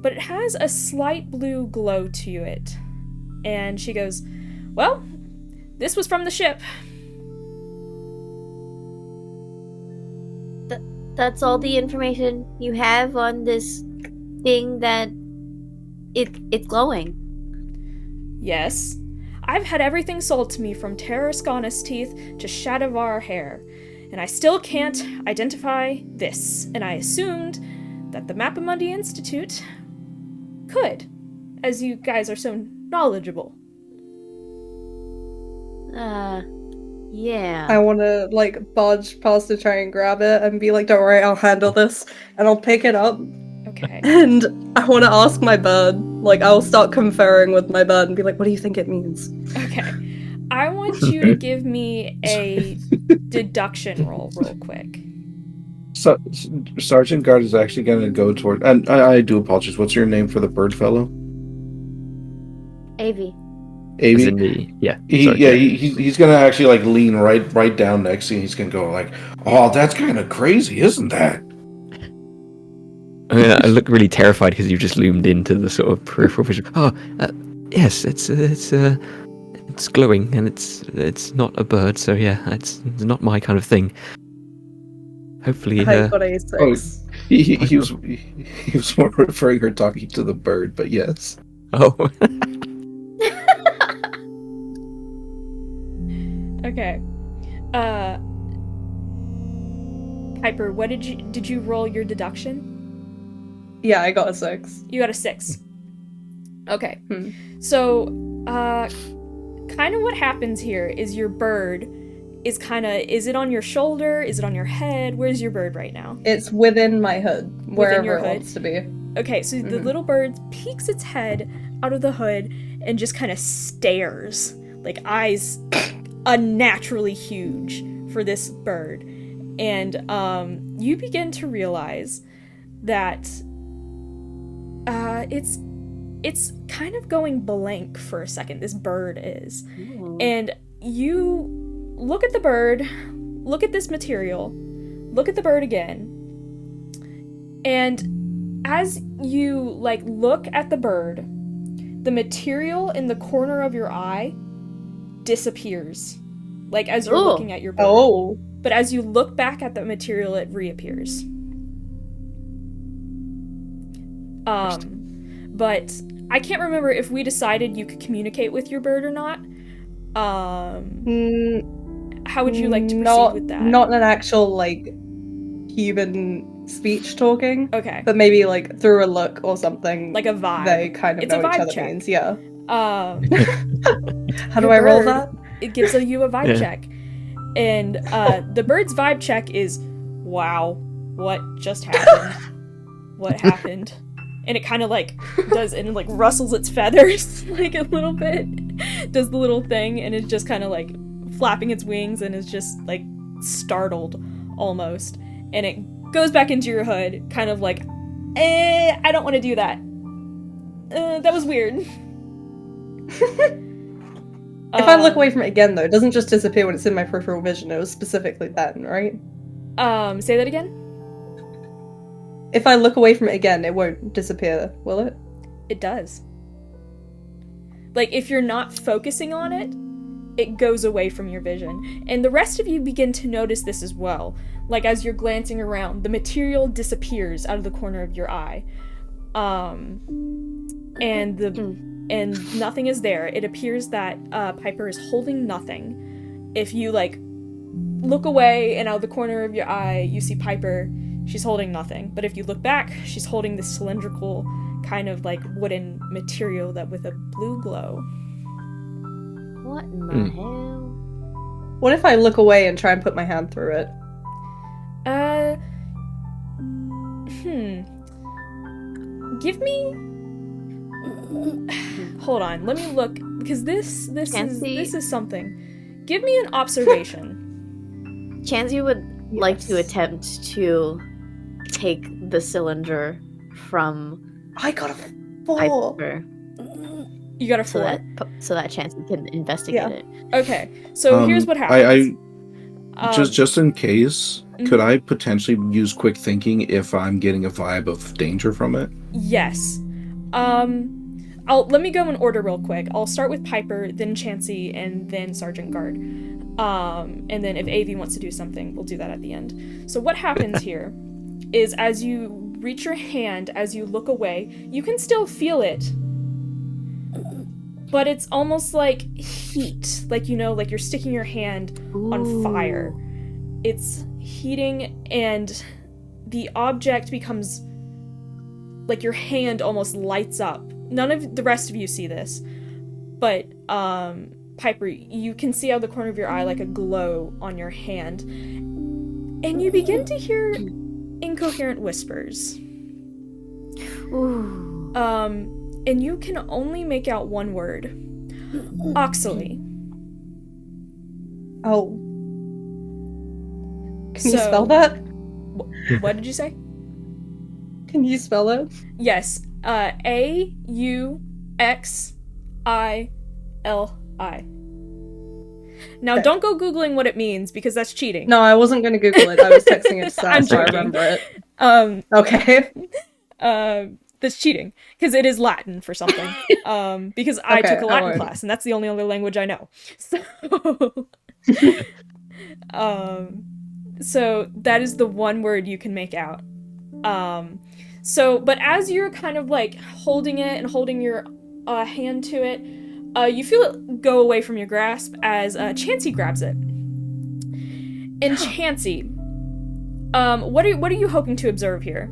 but it has a slight blue glow to it. And she goes, "Well, this was from the ship." That's all the information you have on this thing that it's glowing. Yes. I've had everything sold to me from Tarascana's teeth to Shadavar hair, and I still can't identify this, and I assumed that the Mappa Mundi Institute could, as you guys are so knowledgeable. Yeah. I want to, like, barge past to try and grab it and be like, don't worry, I'll handle this. And I'll pick it up. Okay. And I want to ask my bird. Like, I'll start conferring with my bird and be like, what do you think it means? Okay. I want you to give me a deduction roll real quick. So, Sergeant Guard is actually going to go toward... And I do apologize. What's your name for the bird fellow? Avi. Avi? Is it me? Yeah. He's going to actually like lean right down next to you. He's going to go like, oh, that's kind of crazy, isn't that? I look really terrified because you've just loomed into the sort of peripheral vision. Oh, yes, it's glowing and it's not a bird, so yeah, it's not my kind of thing. Hopefully, I got a 6. He was more referring her talking to the bird, but yes. Oh. Okay. Piper, what did you roll your deduction? Yeah, I got a 6. You got a 6. Okay. So, kind of what happens here is your bird is is it on your shoulder? Is it on your head? Where's your bird right now? It's within my hood, wherever your it hood? wants to be. Okay, so the little bird peeks its head out of the hood and just kind of stares, like eyes unnaturally huge for this bird. And you begin to realize that it's kind of going blank for a second, this bird is. Ooh. And you look at the bird, look at this material, look at the bird again, and as you look at the bird, the material in the corner of your eye disappears, as you're looking at your bird. Oh. But as you look back at the material, it reappears. But I can't remember if we decided you could communicate with your bird or not. How would you like to proceed with that? Not an actual, human speech talking. Okay. But maybe, through a look or something. Like a vibe. They kind of It's know a what each vibe other check. means, yeah. How do Your I roll bird, that? It gives you a vibe Yeah. check. And the bird's vibe check is, wow, what just happened? What happened? And it kind of does, and it rustles its feathers a little bit, does the little thing, and is just kind of flapping its wings and is just startled almost. And it goes back into your hood, kind of I don't want to do that. That was weird. If I look away from it again, though, it doesn't just disappear when it's in my peripheral vision. It was specifically then, right? Say that again? If I look away from it again, it won't disappear, will it? It does. If you're not focusing on it, it goes away from your vision. And the rest of you begin to notice this as well. As you're glancing around, the material disappears out of the corner of your eye. And nothing is there. It appears that Piper is holding nothing. If you look away and out of the corner of your eye, you see Piper. She's holding nothing. But if you look back, she's holding this cylindrical kind of wooden material that with a blue glow. What in the hell? What if I look away and try and put my hand through it? Give me. Hold on. Let me look, because this is something. Give me an observation. Chancey would like to attempt to take the cylinder from I got a 4. Piper You got a 4. so that Chancey can investigate it. Okay, so here's what happens. Just in case, could I potentially use quick thinking if I'm getting a vibe of danger from it? Yes. Let me go in order real quick. I'll start with Piper, then Chancey, and then Sergeant Guard. And then if Avi wants to do something, we'll do that at the end. So what happens here is as you reach your hand, as you look away, you can still feel it. But it's almost like heat. Like, like you're sticking your hand on fire. It's heating, and the object becomes like your hand almost lights up. None of the rest of you see this, but Piper, you can see out of the corner of your eye like a glow on your hand, and you begin to hear incoherent whispers. Ooh. And you can only make out one word. Oxley. Oh. Can you spell that? What did you say? Can you spell it? Yes. AUXILI. Now, Okay. don't go Googling what it means, because that's cheating. No, I wasn't going to Google it. I was texting it to Sam, I'm so I joking. remember it. Okay. That's cheating, because it is Latin for something. Because I Okay, took a I Latin won't. class, and that's the only other language I know. So that is the one word you can make out. But as you're kind of like holding it and holding your hand to it, you feel it go away from your grasp as Chancey grabs it. And Chancey, what are you hoping to observe here?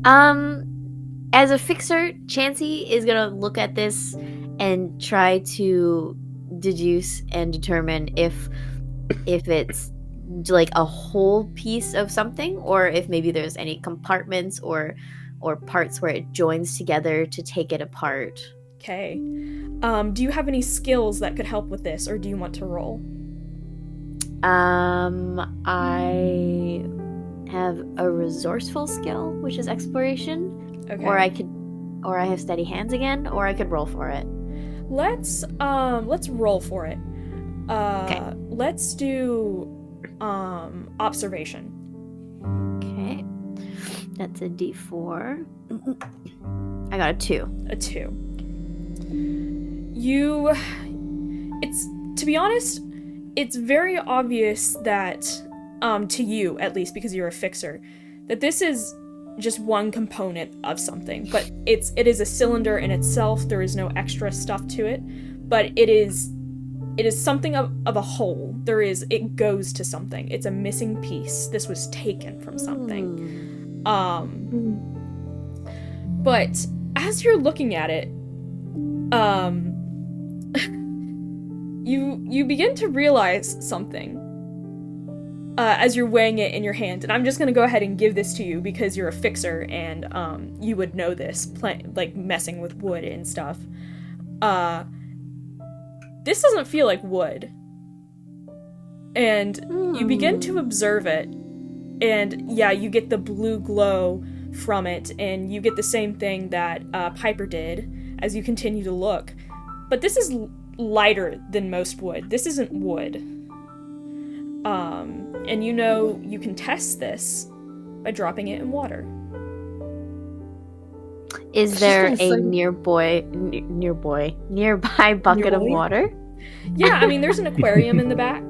As a fixer, Chancey is gonna look at this and try to deduce and determine if it's like a whole piece of something, or if maybe there's any compartments or parts where it joins together to take it apart. Okay. Do you have any skills that could help with this, or do you want to roll? I have a resourceful skill, which is exploration. Okay. Or I have steady hands again, or I could roll for it. Let's roll for it. Okay. Let's do observation. Okay. That's a D4. I got a 2. A 2. To be honest, it's very obvious that, to you at least, because you're a fixer, that this is just one component of something, but it is a cylinder in itself. There is no extra stuff to it, but it is something of a whole. It goes to something. It's a missing piece. This was taken from something. But as you're looking at it, you begin to realize something as you're weighing it in your hand. And I'm just gonna go ahead and give this to you because you're a fixer and you would know this, like messing with wood and stuff. This doesn't feel like wood. And you begin to observe it, and yeah, you get the blue glow from it, and you get the same thing that Piper did as you continue to look. But this is lighter than most wood. This isn't wood. And you can test this by dropping it in water. Is there a say- nearby bucket of Nearby? water? Yeah, I mean, there's an aquarium in the back.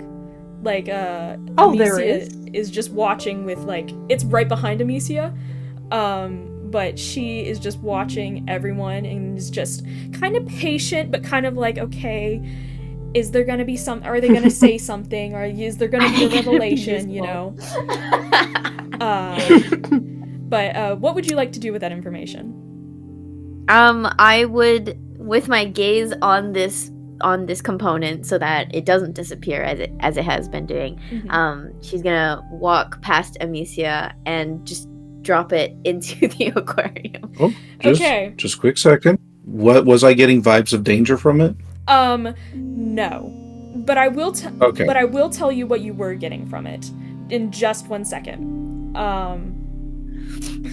Like, Oh, there Amicia is just watching with, like, it's right behind Amicia. But she is just watching everyone and is just kind of patient, but kind of like, okay, is there gonna be are they gonna say something? Or is there gonna be a revelation, you know? But what would you like to do with that information? I would, with my gaze on this component so that it doesn't disappear as it has been doing, she's gonna walk past Amicia and just drop it into the aquarium. Oh, Okay. Just quick second. What was I getting vibes of danger from it? No. But I will Okay. But I will tell you what you were getting from it in just 1 second.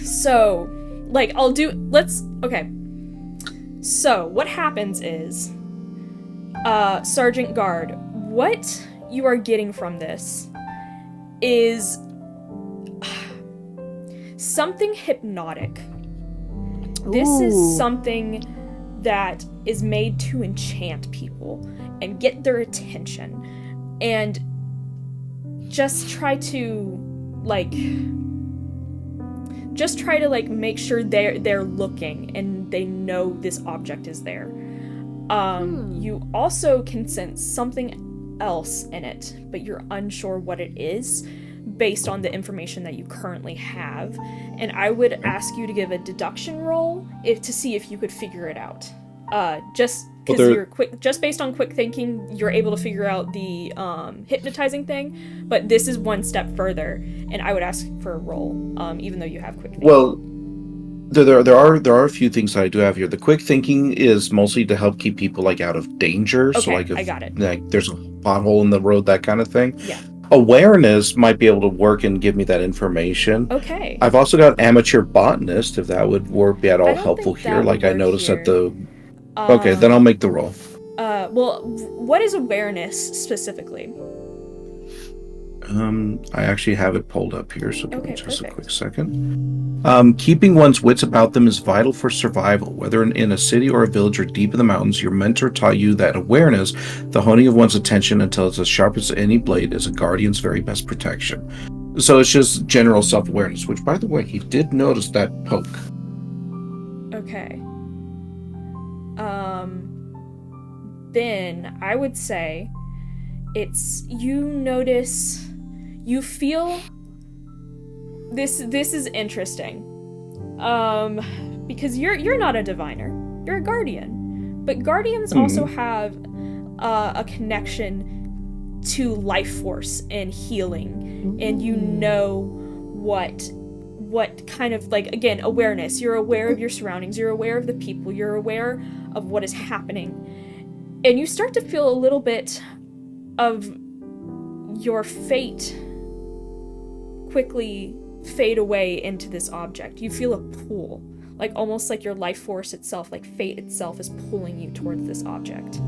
So, like, okay. So, what happens is, Sergeant Gaurd, what you are getting from this is something hypnotic. This is something that is made to enchant people and get their attention and just try to, like, just try to like make sure they're looking and they know this object is there. You also can sense something else in it, but you're unsure what it is based on the information that you currently have. And I would ask you to give a deduction roll to see if you could figure it out. Just because you're quick, just based on quick thinking, you're able to figure out the hypnotizing thing. But this is one step further, and I would ask for a roll, even though you have quick thinking. Well, there are a few things that I do have here. The quick thinking is mostly to help keep people like out of danger. Okay, so like if I got it. Like there's a pothole in the road, that kind of thing. Yeah. Awareness might be able to work and give me that information. Okay. I've also got amateur botanist, if that would be at all helpful think that here. would Like I work noticed here. at the. Okay, then I'll make the roll. Well, what is awareness specifically? I actually have it pulled up here, so give me Okay, just perfect. a quick second. Keeping one's wits about them is vital for survival. Whether in a city or a village or deep in the mountains, your mentor taught you that awareness, the honing of one's attention until it's as sharp as any blade, is a guardian's very best protection. So it's just general self-awareness, which, by the way, he did notice that poke. Okay. Then I would say it's you feel this is interesting. Because you're not a diviner. You're a guardian. But guardians also have a connection to life force and healing, and you know what kind of, like, again, awareness. You're aware of your surroundings, you're aware of the people, you're aware of what is happening. And you start to feel a little bit of your fate quickly fade away into this object. You feel a pull, like almost like your life force itself, like fate itself is pulling you towards this object.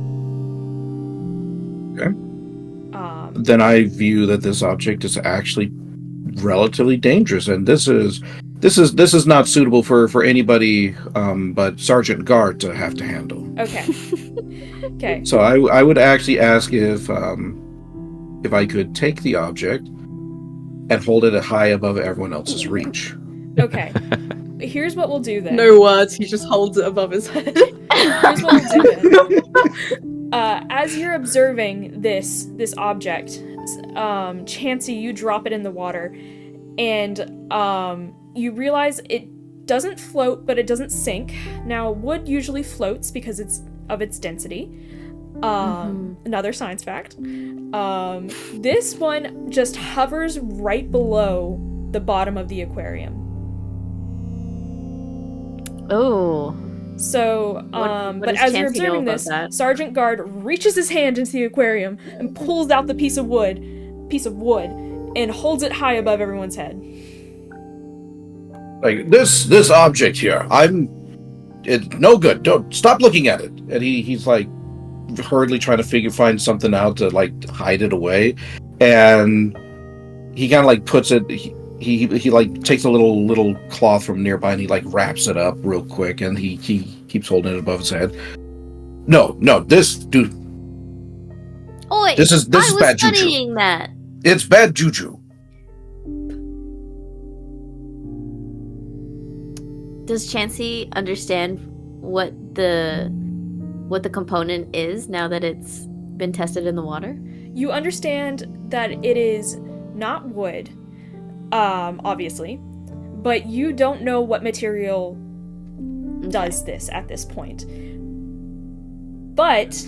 Okay. Then I view that this object is actually relatively dangerous, and this is not suitable for anybody but Sergeant Gaurd to have to handle. Okay. Okay. So I would actually ask if I could take the object and hold it high above everyone else's reach. Okay. Here's what we'll do then. No words, he just holds it above his head. Here's what we'll do then. As you're observing this object, Chancey, you drop it in the water, and you realize it doesn't float, but it doesn't sink. Now, wood usually floats because of its density. Another science fact. This one just hovers right below the bottom of the aquarium. Oh. So, What but does as you're Chancey know observing about this, that? Sergeant Gaurd reaches his hand into the aquarium and pulls out the piece of wood, and holds it high above everyone's head. Like this object here, it's no good. Don't stop looking at it. And he's like hurriedly trying to find something out to like hide it away, and he kind of like puts it. He like takes a little cloth from nearby and he like wraps it up real quick, and he keeps holding it above his head. No, this dude. Oi, This is I was bad juju. studying that. It's bad juju. Does Chancey understand what the component is now that it's been tested in the water? You understand that it is not wood, obviously, but you don't know what material does this at this point. But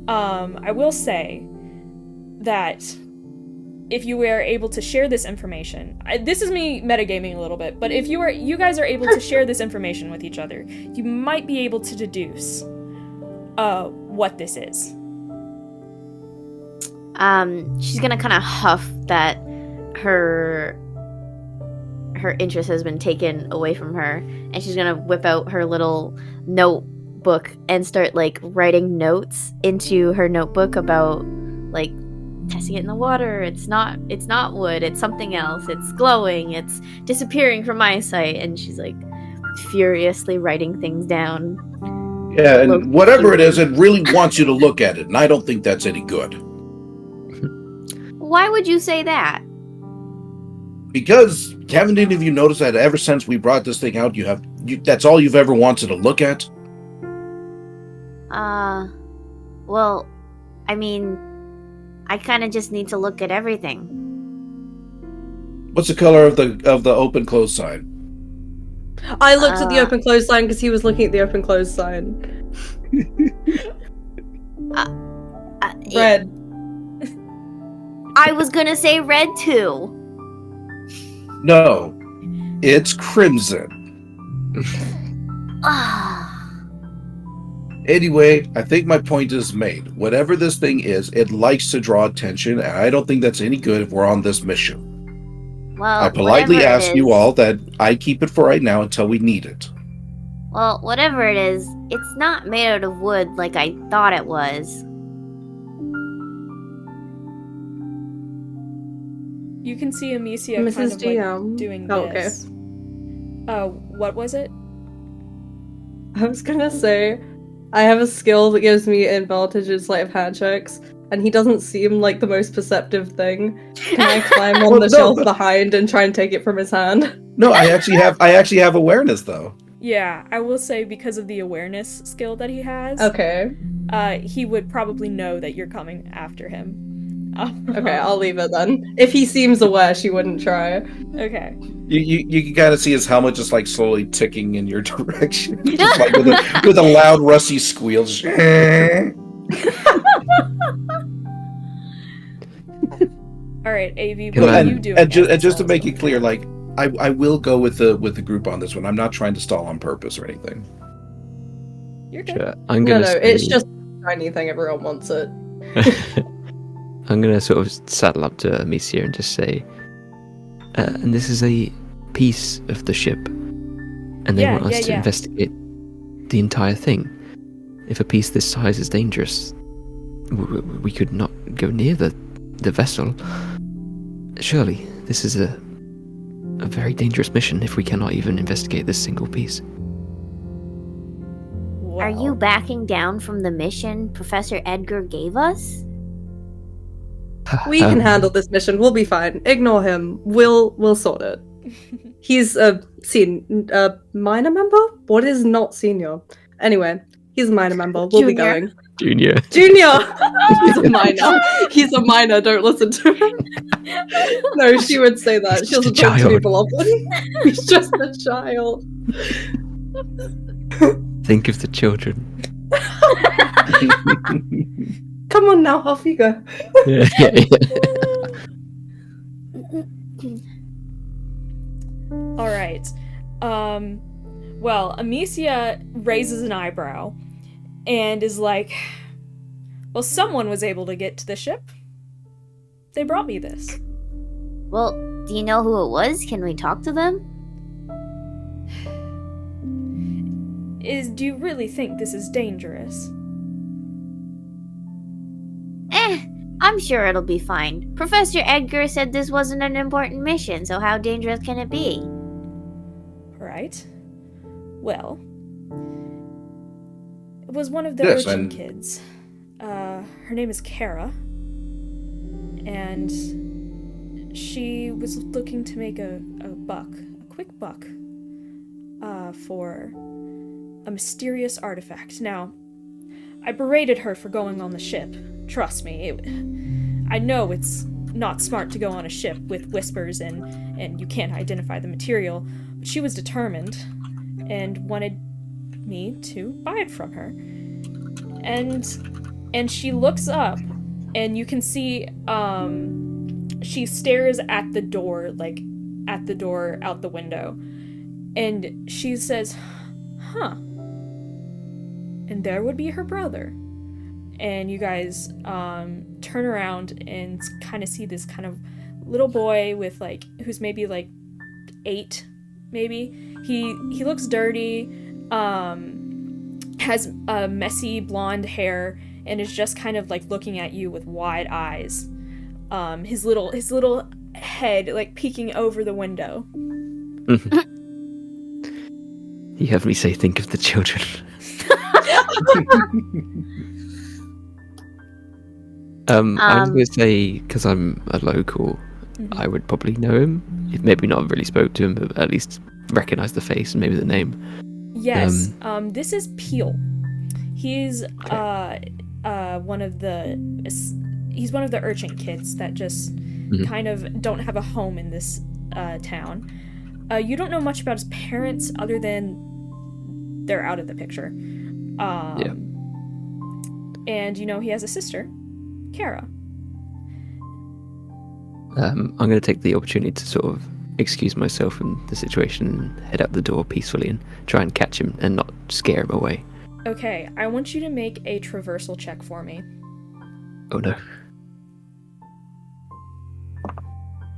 I will say that if you were able to share this information, this is me metagaming a little bit, but if you guys are able to share this information with each other, you might be able to deduce what this is. She's gonna kind of huff that her interest has been taken away from her, and she's gonna whip out her little notebook and start like writing notes into her notebook about like testing it in the water. It's not wood, it's something else, it's glowing, it's disappearing from my sight, and she's like furiously writing things down. Yeah, and whatever it is, it really wants you to look at it, and I don't think that's any good. Why would you say that? Because haven't any of you noticed that ever since we brought this thing out, that's all you've ever wanted to look at? Well, I mean, I kind of just need to look at everything. What's the color of the open closed sign? I looked at the open closed sign because he was looking at the open closed sign. Red. I was gonna say red too. No, it's crimson. Anyway, I think my point is made. Whatever this thing is, it likes to draw attention, and I don't think that's any good if we're on this mission. Well, I politely ask you all that I keep it for right now until we need it. Well, whatever it is, it's not made out of wood like I thought it was. You can see Amicia Mrs. kind of DM. like doing Oh, this. What was it? I was gonna say, I have a skill that gives me advantage in sleight of hand checks, and he doesn't seem like the most perceptive thing. Can I climb on the shelf behind and try and take it from his hand? No, I actually have awareness though. Yeah, I will say because of the awareness skill that he has. Okay. He would probably know that you're coming after him. Okay, I'll leave it then. If he seems aware, she wouldn't try. Okay. You can kind of see his helmet just like slowly ticking in your direction, just like with a loud rusty squeal. Just, All right, Avi, what are you doing? And just to make it clear, like I will go with the group on this one. I'm not trying to stall on purpose or anything. You're good. Sure. I'm gonna it's just a tiny thing. Everyone wants it. I'm going to sort of saddle up to Amicia and just say, and this is a piece of the ship, and they want us to investigate the entire thing. If a piece this size is dangerous, we could not go near the vessel. Surely, this is a very dangerous mission if we cannot even investigate this single piece. Are you backing down from the mission Professor Edgar gave us? We can handle this mission. We'll be fine. Ignore him. We'll sort it. He's a minor member? What is not senior? Anyway, he's a minor member. We'll be going. Junior. He's a minor. He's a minor. Don't listen to him. No, she would say that. She doesn't talk to people often. He's just a child. Think of the children. Come on now, off you go. Yeah. All right. Well, Amicia raises an eyebrow and is like, well, someone was able to get to the ship. They brought me this. Well, do you know who it was? Can we talk to them? Do you really think this is dangerous? I'm sure it'll be fine. Professor Edgar said this wasn't an important mission, so how dangerous can it be? Right. Well, it was one of the urchin kids. Her name is Kara. And she was looking to make a quick buck, for a mysterious artifact. Now, I berated her for going on the ship. Trust me, I know it's not smart to go on a ship with whispers and you can't identify the material, but she was determined and wanted me to buy it from her. And she looks up, and you can see she stares at the door, out the window, and she says, "Huh." And there would be her brother. And you guys turn around and kind of see this kind of little boy with who's maybe 8, maybe. He looks dirty, has messy blonde hair, and is just kind of looking at you with wide eyes. His little head peeking over the window. You have me say, think of the children. I was going to say, because I'm a local, I would probably know him. If maybe not really spoke to him, but at least recognize the face and maybe the name. Yes. This is Peel. He's one of the urchin kids that just kind of don't have a home in this town. You don't know much about his parents other than they're out of the picture. And you know he has a sister, Kara. I'm going to take the opportunity to sort of excuse myself from the situation and head out the door peacefully and try and catch him and not scare him away. Okay, I want you to make a traversal check for me. Oh no.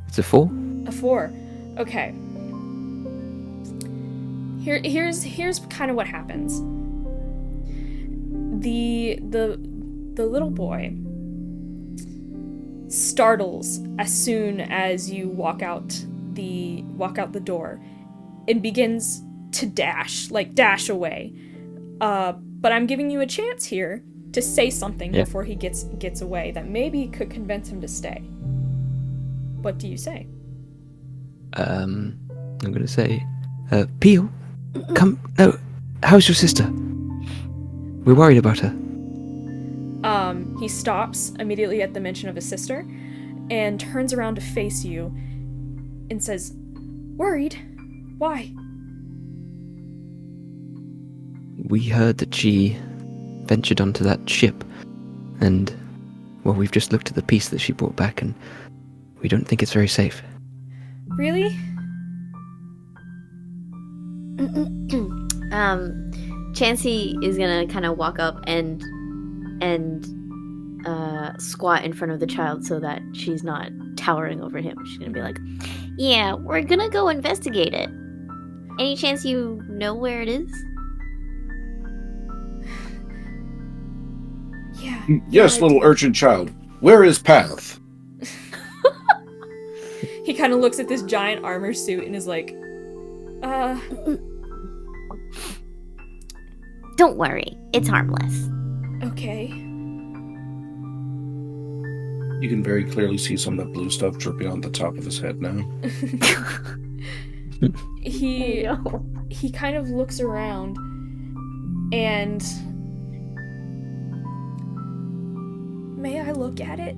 It's a 4? A 4. Okay. Here's kind of what happens. The little boy startles as soon as you walk out the door and begins to dash away. But I'm giving you a chance here to say something before he gets away that maybe could convince him to stay. What do you say? I'm going to say, Peel, come. No, how's your sister? We're worried about her. He stops immediately at the mention of his sister and turns around to face you and says, "Worried? Why?" We heard that she ventured onto that ship, and, well, we've just looked at the piece that she brought back, and we don't think it's very safe. Really? Chancey is gonna kind of walk up and squat in front of the child so that she's not towering over him. She's gonna be like, "Yeah, we're gonna go investigate it. Any chance you know where it is?" Yeah. Yes, little urchin child. Where is Path? He kind of looks at this giant armor suit and is like, Don't worry, it's harmless. Okay. You can very clearly see some of that blue stuff dripping on the top of his head now. He kind of looks around and... May I look at it?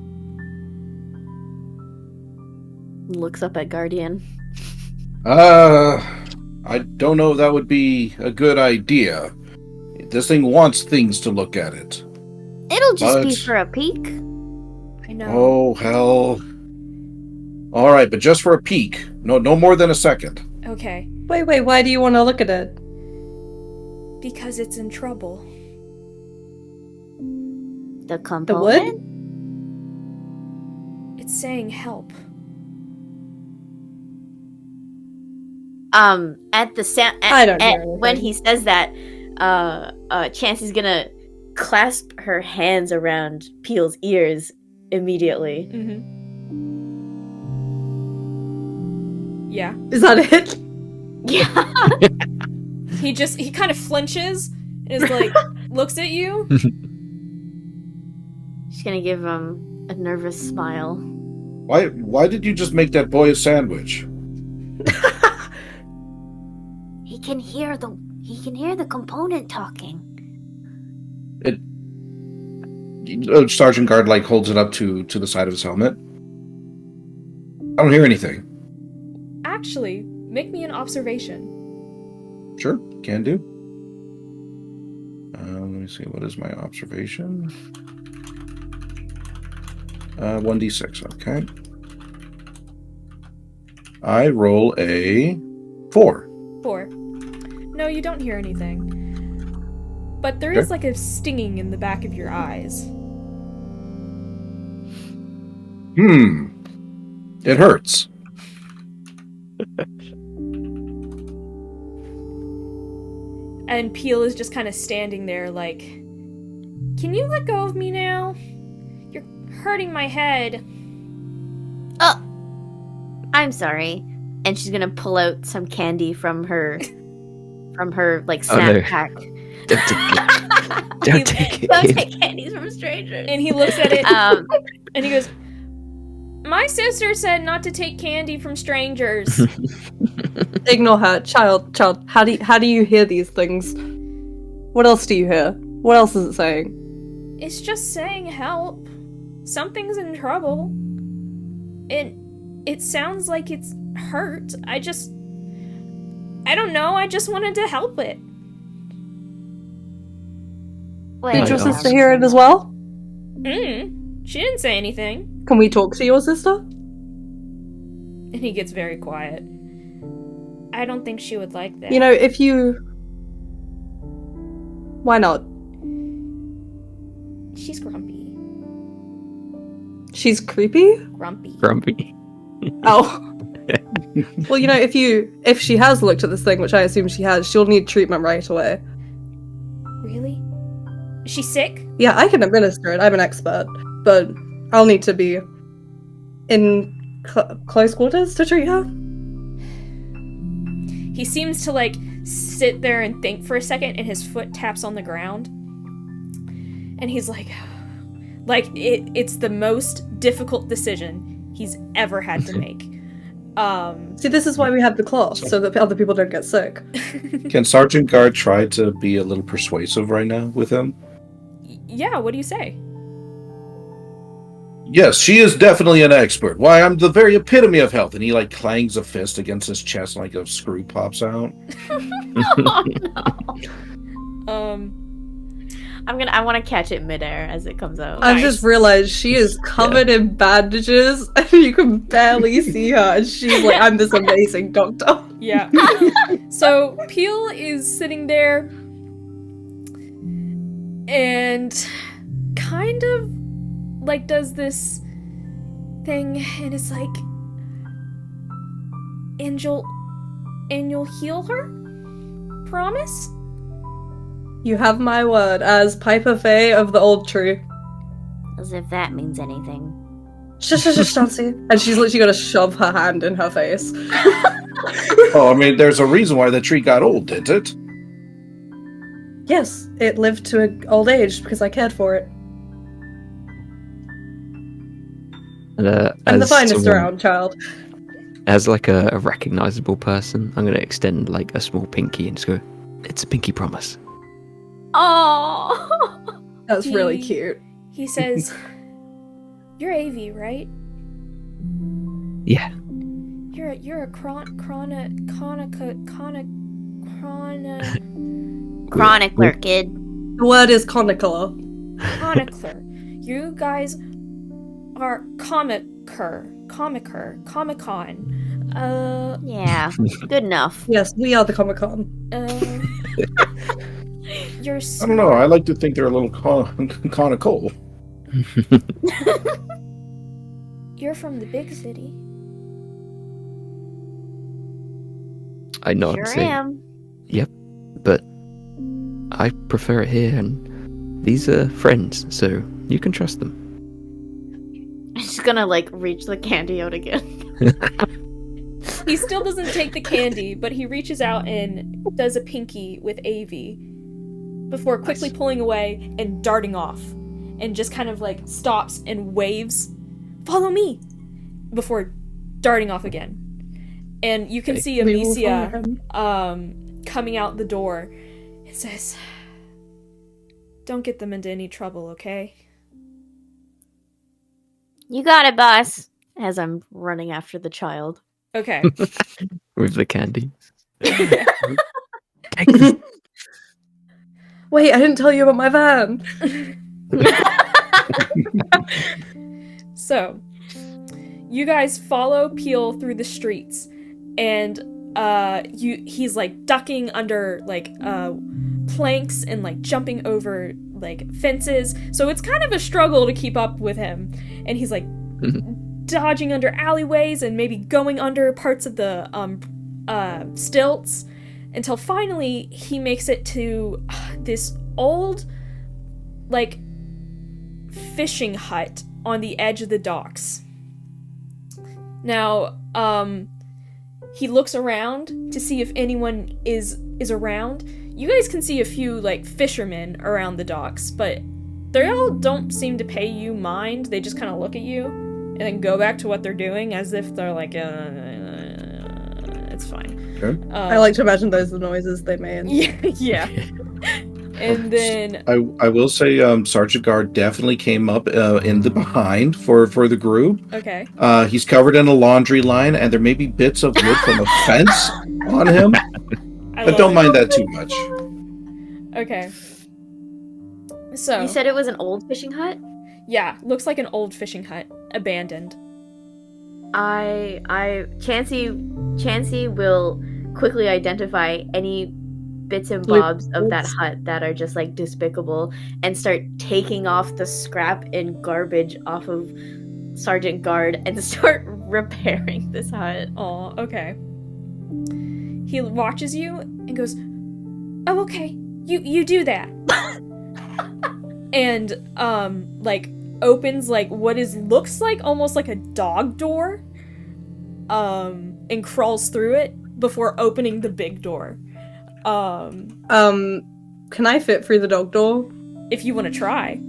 Looks up at Guardian. I don't know if that would be a good idea. This thing wants things to look at it. It'll just be for a peek. I know. Oh, hell. All right, but just for a peek. No more than a second. Okay. Wait, why do you want to look at it? Because it's in trouble. The component? The wood? It's saying help. At the sound, I don't hear anything. when he says that, Chancey's gonna clasp her hands around Peel's ears immediately. Mm-hmm. Yeah. Is that it? Yeah. He kind of flinches and is like, looks at you. She's gonna give him a nervous smile. Why did you just make that boy a sandwich? He can hear the component talking. Sergeant Guard holds it up to the side of his helmet. I don't hear anything. Actually, make me an observation. Sure, can do. Let me see, what is my observation? 1d6, okay. I roll a 4. 4. No, you don't hear anything. But there is a stinging in the back of your eyes. It hurts. And Peel is just kind of standing there like, can you let go of me now? You're hurting my head. Oh, I'm sorry. And she's gonna pull out some candy from her snack pack. Don't take it. Don't take candies from strangers. And he looks at it and he goes, My sister said not to take candy from strangers. Ignore her. Child, how do you hear these things? What else do you hear? What else is it saying? It's just saying help. Something's in trouble. It sounds like it's hurt. I don't know, I just wanted to help it. Did your sister hear it as well? She didn't say anything. Can we talk to your sister? And he gets very quiet. I don't think she would like that. You know, if you... Why not? She's grumpy. She's creepy? Grumpy. Oh. Well, you know, if she has looked at this thing, which I assume she has, she'll need treatment right away. Really? Is she sick? Yeah, I can administer it. I'm an expert. But I'll need to be in close quarters to treat her. He seems to, like, sit there and think for a second, and his foot taps on the ground. And he's like it's the most difficult decision he's ever had to make. See, this is why we have the cloth, so that other people don't get sick. Can Sergeant Gaurd try to be a little persuasive right now with him? Yeah, what do you say? Yes, she is definitely an expert. Why, I'm the very epitome of health. And he, like, clangs a fist against his chest like a screw pops out. Oh, no. I want to catch it midair as it comes out. I've just realized she is covered in bandages, and you can barely see her, and she's like, I'm this amazing doctor. Yeah. So, Peel is sitting there, and kind of, like, does this thing, and it's like, and you'll heal her? Promise? You have my word as Piper Faye of the Old Tree. As if that means anything. Shush, Chancey. And she's literally gonna shove her hand in her face. Oh, I mean, there's a reason why the tree got old, didn't it? Yes, it lived to an old age because I cared for it. And, I'm the finest around, child. As like a recognizable person, I'm going to extend like a small pinky and just go, it's a pinky promise. Oh, That's really cute. He says, "You're Avi, right? Yeah. You're a chronicler, kid. The word is chronicler. chronicler. You guys are Comic-Con. Yeah, good enough. Yes, we are the Comic-Con. You're I smart. don't know. I like to think they're a little conical. You're from the big city. I nod Sure and say, am. yep, but I prefer it here, and these are friends, so you can trust them. I'm just gonna like reach the candy out again. He still doesn't take the candy, but he reaches out and does a pinky with Avi before quickly pulling away and darting off, and just kind of like stops and waves, "Follow me," before darting off again. And you can see We will follow Amicia him. coming out the door. It says, "Don't get them into any trouble, okay?" You got it, boss. As I'm running after the child. Okay. With the candy. Wait, I didn't tell you about my van. So, you guys follow Peel through the streets, and he's like ducking under like planks and like jumping over like fences. So it's kind of a struggle to keep up with him, and he's like dodging under alleyways and maybe going under parts of the stilts until finally he makes it to this old like fishing hut on the edge of the docks. Now, he looks around to see if anyone is around. You guys can see a few like fishermen around the docks, but they all don't seem to pay you mind. They just kind of look at you. and then go back to what they're doing as if they're like, it's fine. Okay. I like to imagine those are the noises they made. Yeah. And then I will say Sergeant Gaurd definitely came up in the behind for the group. okay. He's covered in a laundry line, and there may be bits of wood from a fence on him. But don't mind that too much. Okay. So You said it was an old fishing hut? yeah, looks like an old fishing hut, abandoned. Chancey will quickly identify any bits and bobs of that hut that are just like despicable and start taking off the scrap and garbage off of Sergeant Gaurd and start repairing this hut. Oh, okay. He watches you and goes, "Oh, okay. You do that." And like opens like what looks like almost like a dog door, and crawls through it before opening the big door. Can I fit through the dog door? If you want to try.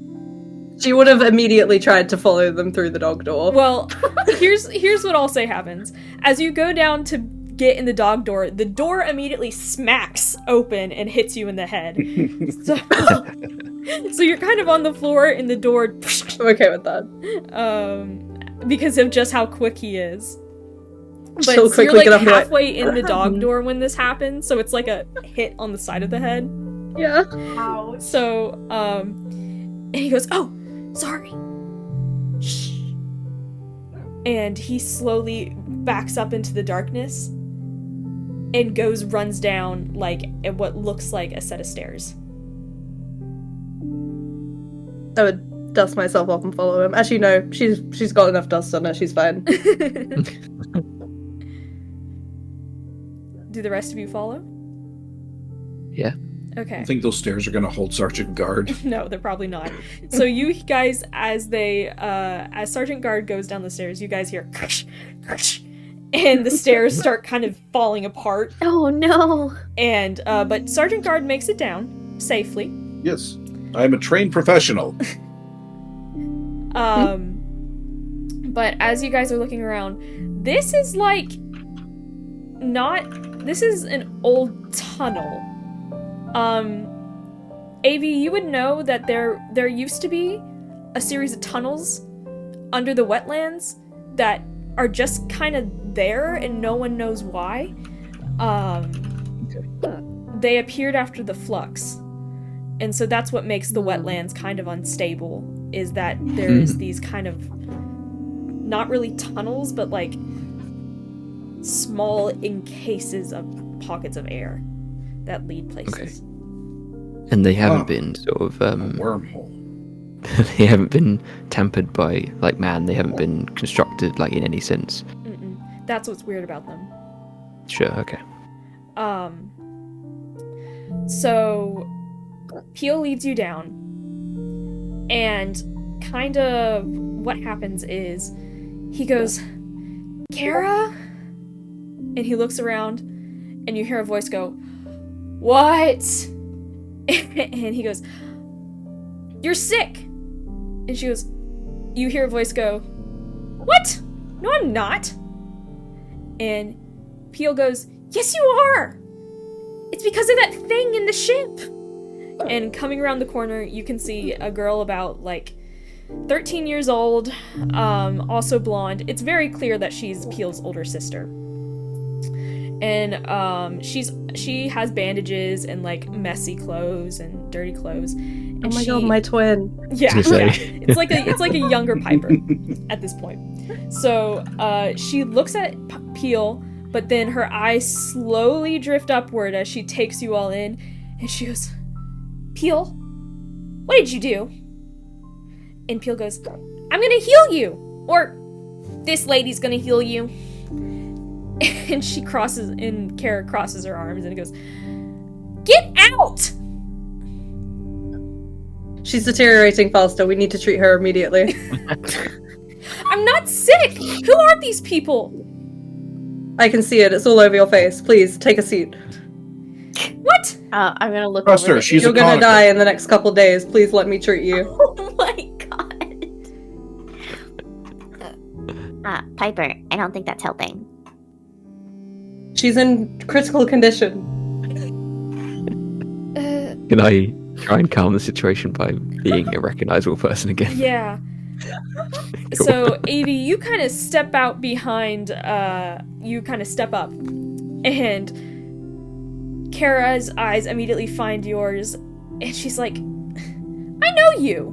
She would have immediately tried to follow them through the dog door. Well, here's what I'll say happens. As you go down to get in the door immediately smacks open and hits you in the head. So you're kind of on the floor in the door. I'm okay with that. Because of just how quick he is. But She'll so you're quickly like get up and be like, halfway in the dog door when this happens, so it's like a hit on the side of the head. Yeah. Ouch. So, and he goes, "Oh, sorry." Shh. And he slowly backs up into the darkness and runs down like at what looks like a set of stairs. I would dust myself off and follow him. Actually, no, she's got enough dust on her. She's fine. Do the rest of you follow? Yeah. Okay. I think those stairs are going to hold Sergeant Gaurd. No, they're probably not. So you guys, as Sergeant Gaurd goes down the stairs, you guys hear and the stairs start kind of falling apart. Oh no. And but Sergeant Gaurd makes it down safely. Yes, I'm a trained professional. But as you guys are looking around, this is an old tunnel. Avi, you would know that there used to be a series of tunnels under the wetlands that are just kind of there and no one knows why. They appeared after the flux. And so that's what makes the wetlands kind of unstable, is that there's these kind of, not really tunnels, but like small encases of pockets of air that lead places. Okay. And they haven't been sort of A wormhole. they haven't been tampered by like man. They haven't been constructed like in any sense. Mm-mm. That's what's weird about them. Sure. Okay. So Peel leads you down, and kind of what happens is he goes, "Kara?" And he looks around, and you hear a voice go, "What?" And he goes, "You're sick." And she goes, you hear a voice go, "What? No, I'm not." And Peel goes, "Yes, you are. It's because of that thing in the ship." And coming around the corner, you can see a girl about, 13 years old, also blonde. It's very clear that she's Peel's older sister. And, she has bandages and, messy clothes and dirty clothes. And oh my god, my twin. Yeah, I was gonna yeah. say. It's like a younger Piper at this point. So, she looks at Peel, but then her eyes slowly drift upward as she takes you all in, and she goes, "Peel, what did you do?" And Peel goes, "I'm gonna heal you! Or, this lady's gonna heal you." And Kara crosses her arms and goes, "Get out!" She's deteriorating faster. We need to treat her immediately. "I'm not sick! Who are these people?" I can see it. It's all over your face. Please, take a seat. "What?" I'm gonna look Trust over. her, she's You're a gonna Chronicle. die in the next couple days. Please let me treat you. Oh my god. Piper, I don't think that's helping. She's in critical condition. Can I try and calm the situation by being a recognizable person again? Yeah. Cool. So, Avi, you kind of step out behind, you kind of step up, and Kara's eyes immediately find yours, and she's like, I know you!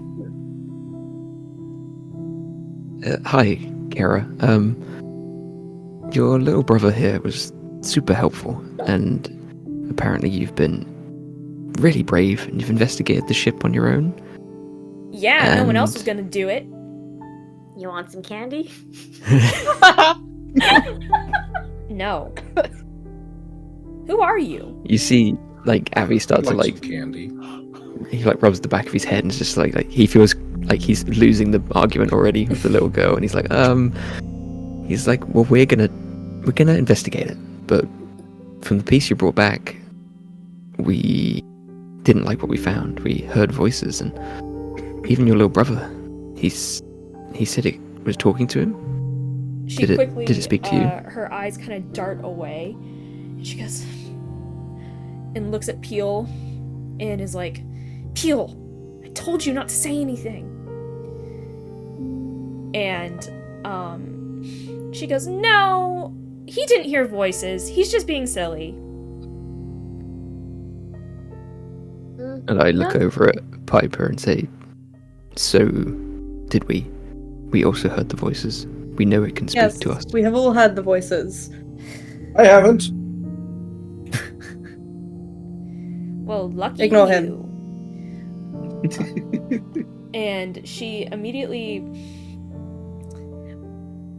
Hi, Kara. Your little brother here was super helpful, and apparently you've been really brave, and you've investigated the ship on your own. Yeah, no one else And- was gonna do it. You want some candy? No. Who are you? You see, like, Avi starts to, Like like, some candy. he, like, rubs the back of his head, and it's just like he feels like he's losing the argument already with the little girl, and he's like, well, we're gonna investigate it, but from the piece you brought back, we didn't like what we found. We heard voices, and even your little brother, he said it was talking to him. She Did it- quickly, did it speak to you? Her eyes kind of dart away, and she goes, and looks at Peel, and is like, Peel, I told you not to say anything. And, she goes, no, he didn't hear voices, he's just being silly. And I look over at Piper and say, so, did we? We also heard the voices. We know it can speak Yes, to us. we have all heard the voices. I haven't. Well, lucky Ignore you. And she immediately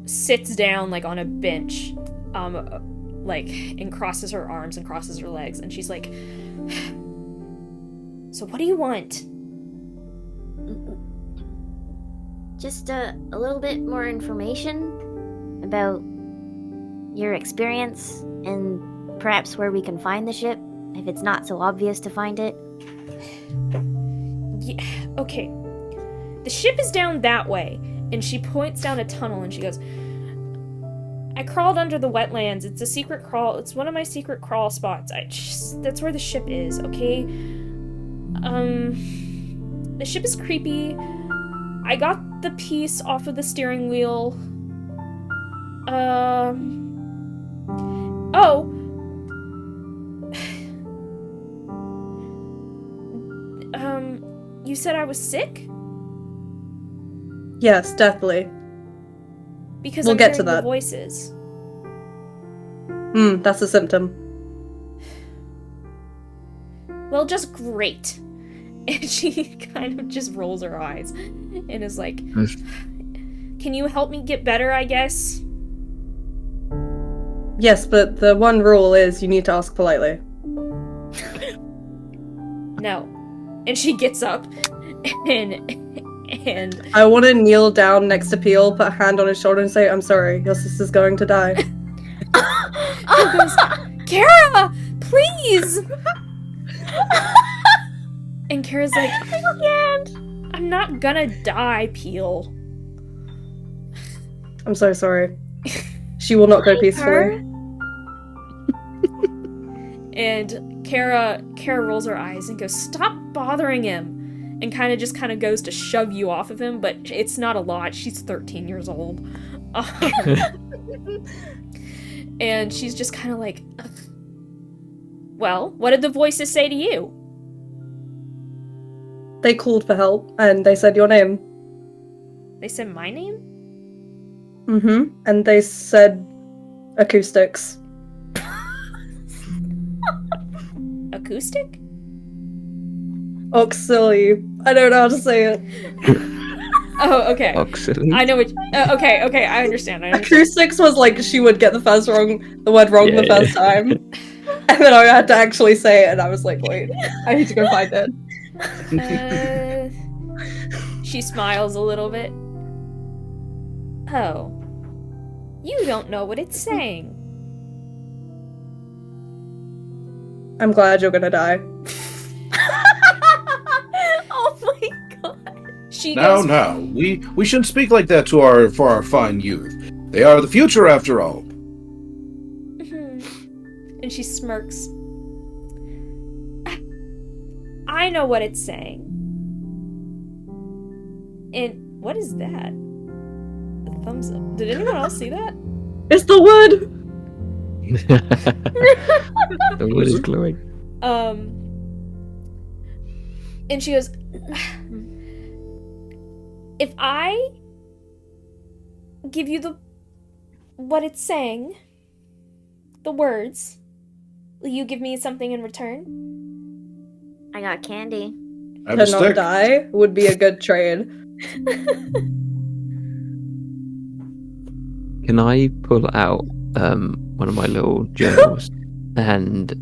sits down, like, on a bench, like, and crosses her arms and crosses her legs, and she's like, so what do you want? Just a little bit more information about your experience and perhaps where we can find the ship, if it's not so obvious to find it. Yeah, okay. The ship is down that way, and she points down a tunnel, and she goes, I crawled under the wetlands. It's a secret crawl. It's one of my secret crawl spots. That's where the ship is, okay? The ship is creepy. I got the piece off of the steering wheel. You said I was sick? Yes, deathly. Because We'll I'm get to hearing the that. voices. That's a symptom. Well, just great. And she kind of just rolls her eyes and is like, can you help me get better, I guess? Yes, but the one rule is you need to ask politely. No. And she gets up and I want to kneel down next to Peel, put a hand on his shoulder and say, I'm sorry, your sister's going to die. he goes, Kara, please! And Kara's like, I can't. I'm not gonna die, Peel. I'm so sorry. She will not go peacefully. And Kara rolls her eyes and goes, stop bothering him. And kind of goes to shove you off of him, but it's not a lot. She's 13 years old. And she's just kind of like, ugh. Well, what did the voices say to you? They called for help, and they said your name. They said my name? And they said acoustics. Acoustic? Auxiliary. I don't know how to say it. Oh, okay. Auxiliary. I know what. Okay, I understand. Acoustics was like she would get the word wrong Yeah, the first time. And then I had to actually say it, and I was like, wait, I need to go find it. She smiles a little bit. Oh. You don't know what it's saying. I'm glad you're gonna die. Oh my god. She No, goes, no. We shouldn't speak like that for our fine youth. They are the future, after all. And she smirks. I know what it's saying. And what is that? A thumbs up. Did anyone else see that? It's the wood! The wood is glowing. And she goes, if I give you what it's saying, the words, will you give me something in return? I got candy. I have To a not stick. die would be a good trade. Can I pull out one of my little journals and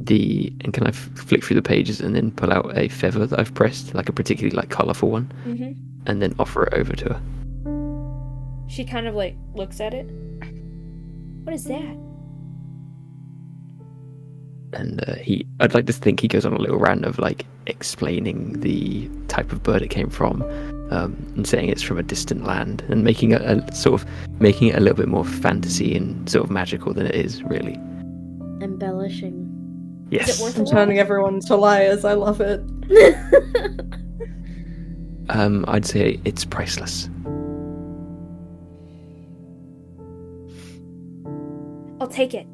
can I flick through the pages and then pull out a feather that I've pressed, like a particularly colourful one, and then offer it over to her? She kind of looks at it. What is that? And I'd like to think he goes on a little rant of explaining the type of bird it came from, and saying it's from a distant land, and making it a little bit more fantasy and sort of magical than it is really. Embellishing. Yes. Is it worth I'm turning everyone to liars. I love it. I'd say it's priceless. I'll take it.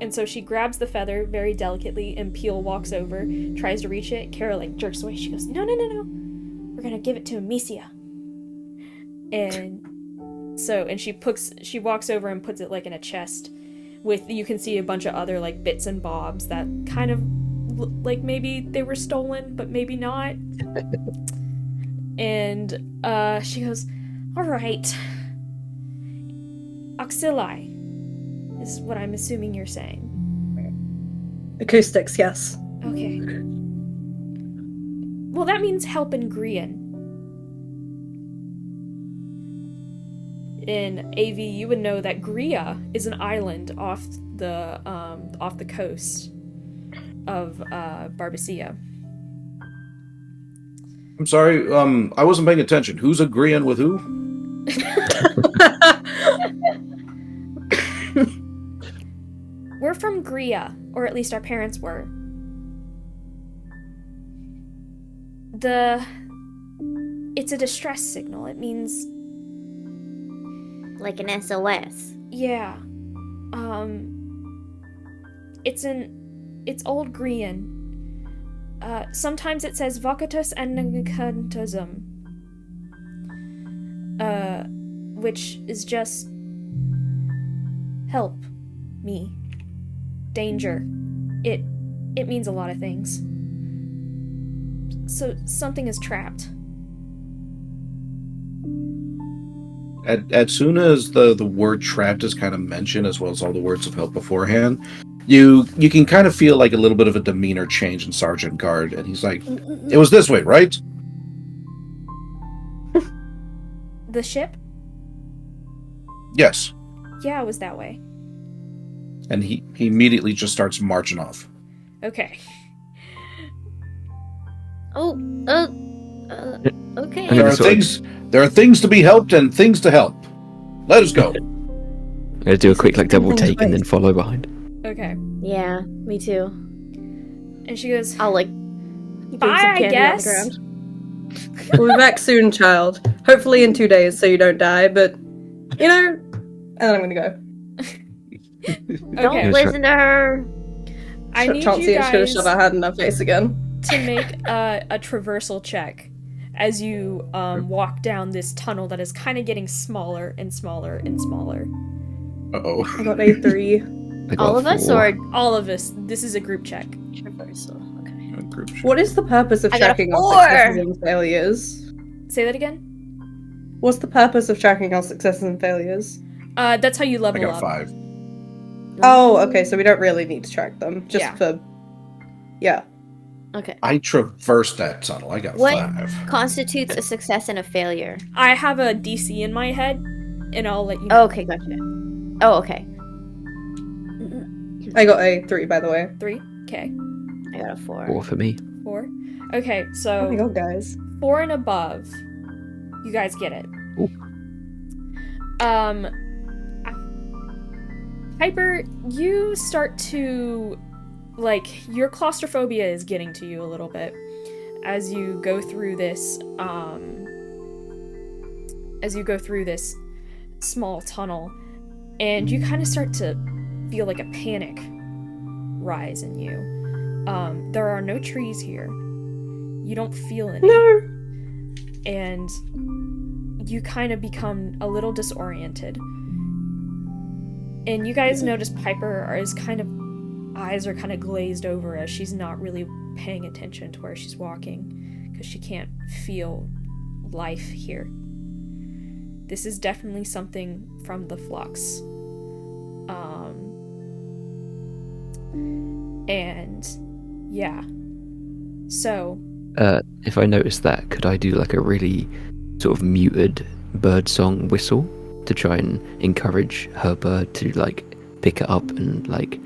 And so she grabs the feather very delicately, and Peel walks over, tries to reach it. Kara jerks away. She goes, no. We're gonna give it to Amicia. And she walks over and puts it in a chest with, you can see a bunch of other bits and bobs that kind of maybe they were stolen, but maybe not. And she goes, all right. Auxili is what I'm assuming you're saying. Acoustics, yes. Okay. Well, that means help in Grian. In AV, you would know that Gria is an island off the coast of Barbacia. I'm sorry, I wasn't paying attention. Who's agreeing with who? We're from Gria, or at least our parents were. It's a distress signal. It means... Like an SOS. Yeah. It's Old Grian. Sometimes it says Vocatus and Negantusum. Which is just... help me. Danger. It means a lot of things. So something is trapped. As soon as the word trapped is kind of mentioned, as well as all the words of help beforehand, you can kind of feel a little bit of a demeanor change in Sergeant Gaurd, and he's like, it was this way, right? The ship? Yes. Yeah, it was that way. And he immediately just starts marching off. Okay. Okay. There are things to be helped and things to help. Let us go. I'm gonna do a quick double take and then follow behind. Okay. Yeah, me too. And she goes, I'll bye, I guess. We'll be back soon, child. Hopefully in 2 days, so you don't die, but, and then I'm gonna go. Don't Okay. listen to her. I need Chancey you is gonna guys shove her hand in her face again. to make a traversal check as you walk down this tunnel that is kind of getting smaller and smaller and smaller. Uh-oh. I got a 3. I got All of us 4. or All of us. This is a group check. traversal? Okay. What is the purpose of I got a tracking our 4. successes and failures? Say that again? What's the purpose of tracking our successes and failures? That's how you I level got up. 5. Oh, okay, so we don't really need to track them. Just Yeah. for... Yeah. Okay. I traversed that tunnel. I got What 5. constitutes a success and a failure? I have a DC in my head, and I'll let you know. Oh, okay, gotcha. Oh, okay. I got a 3, by the way. 3? Okay. I got a 4. 4 for me. 4? Okay, Oh so my god, guys. 4 and above, you guys get it. Ooh. Piper, you start to, like, your claustrophobia is getting to you a little bit as you go through this, small tunnel, and you kind of start to feel like a panic rise in you. There are no trees here. You don't feel any. No. And you kind of become a little disoriented. And you guys notice Piper is eyes are kind of glazed over as she's not really paying attention to where she's walking because she can't feel life here. This is definitely something from the flux. And yeah. So if I notice that, could I do like a really sort of muted bird song whistle to try and encourage her bird to like pick it up and like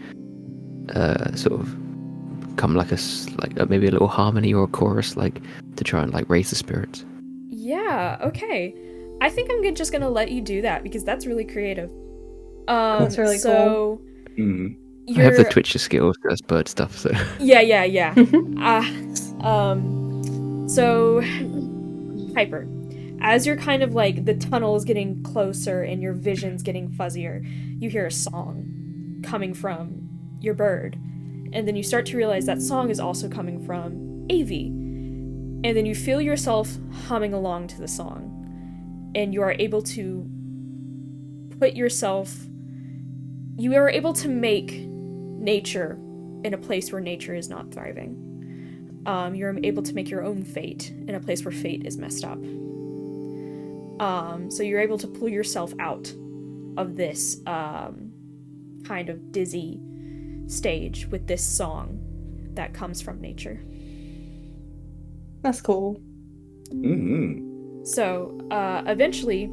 sort of come like maybe a little harmony or a chorus, like to try and like raise the spirits? Yeah, okay. I think I'm just gonna let you do that because that's really creative. That's really cool. I have the Twitcher skills for this bird stuff, so Yeah. So Piper, as you're kind of like the tunnel is getting closer and your vision's getting fuzzier, you hear a song coming from your bird, and then you start to realize that song is also coming from Avi, and then you feel yourself humming along to the song, and you are able to make nature in a place where nature is not thriving. You're able to make your own fate in a place where fate is messed up. So you're able to pull yourself out of this kind of dizzy stage with this song that comes from nature. That's cool. Mm-hmm. So eventually,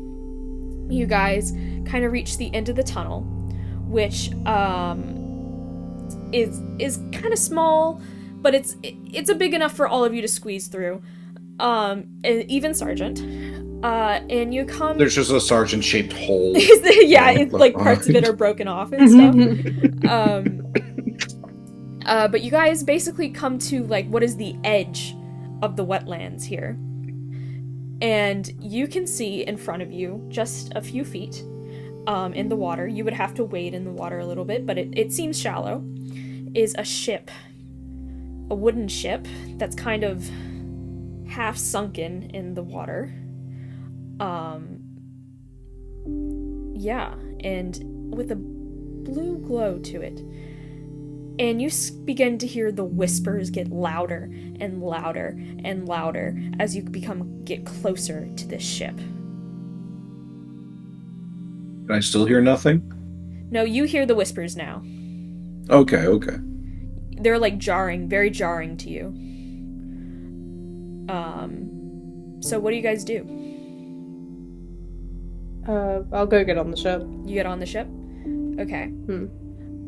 you guys kind of reach the end of the tunnel, which is kind of small, but it's a big enough for all of you to squeeze through. Even Sergeant. And you come. There's just a sergeant-shaped hole. Yeah, it's like parts of it are broken off and stuff. But you guys basically come to like what is the edge of the wetlands here, and you can see in front of you, just a few feet, in the water. You would have to wade in the water a little bit, but it seems shallow. Is a ship, a wooden ship that's kind of half sunken in the water. Yeah, and with a blue glow to it. And you begin to hear the whispers get louder and louder and louder as you get closer to this ship. Can I still hear nothing? No, you hear the whispers now. Okay. They're like jarring, very jarring to you. So what do you guys do? I'll go get on the ship. You get on the ship? Okay.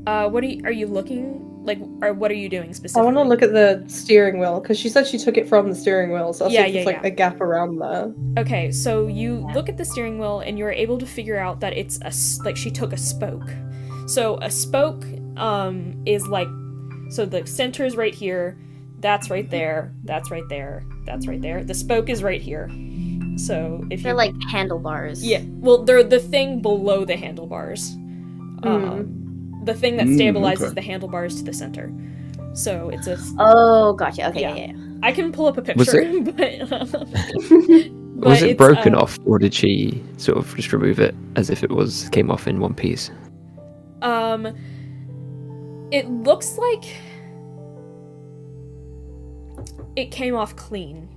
What are you looking like, or what are you doing specifically? I want to look at the steering wheel because she said she took it from the steering wheel, so I'll see if there's like a gap around there. Okay, so you look at the steering wheel and you're able to figure out that it's she took a spoke. So a spoke is like, so the center's right here, that's right there, that's right there, that's right there. The spoke is right here. So if they're like handlebars. Yeah, well, they're the thing below the handlebars. The thing that stabilizes the handlebars to the center. So it's a... Oh, gotcha. Okay, yeah. I can pull up a picture, Was it broken off, or did she sort of just remove it as if it came off in one piece? It looks like it came off clean.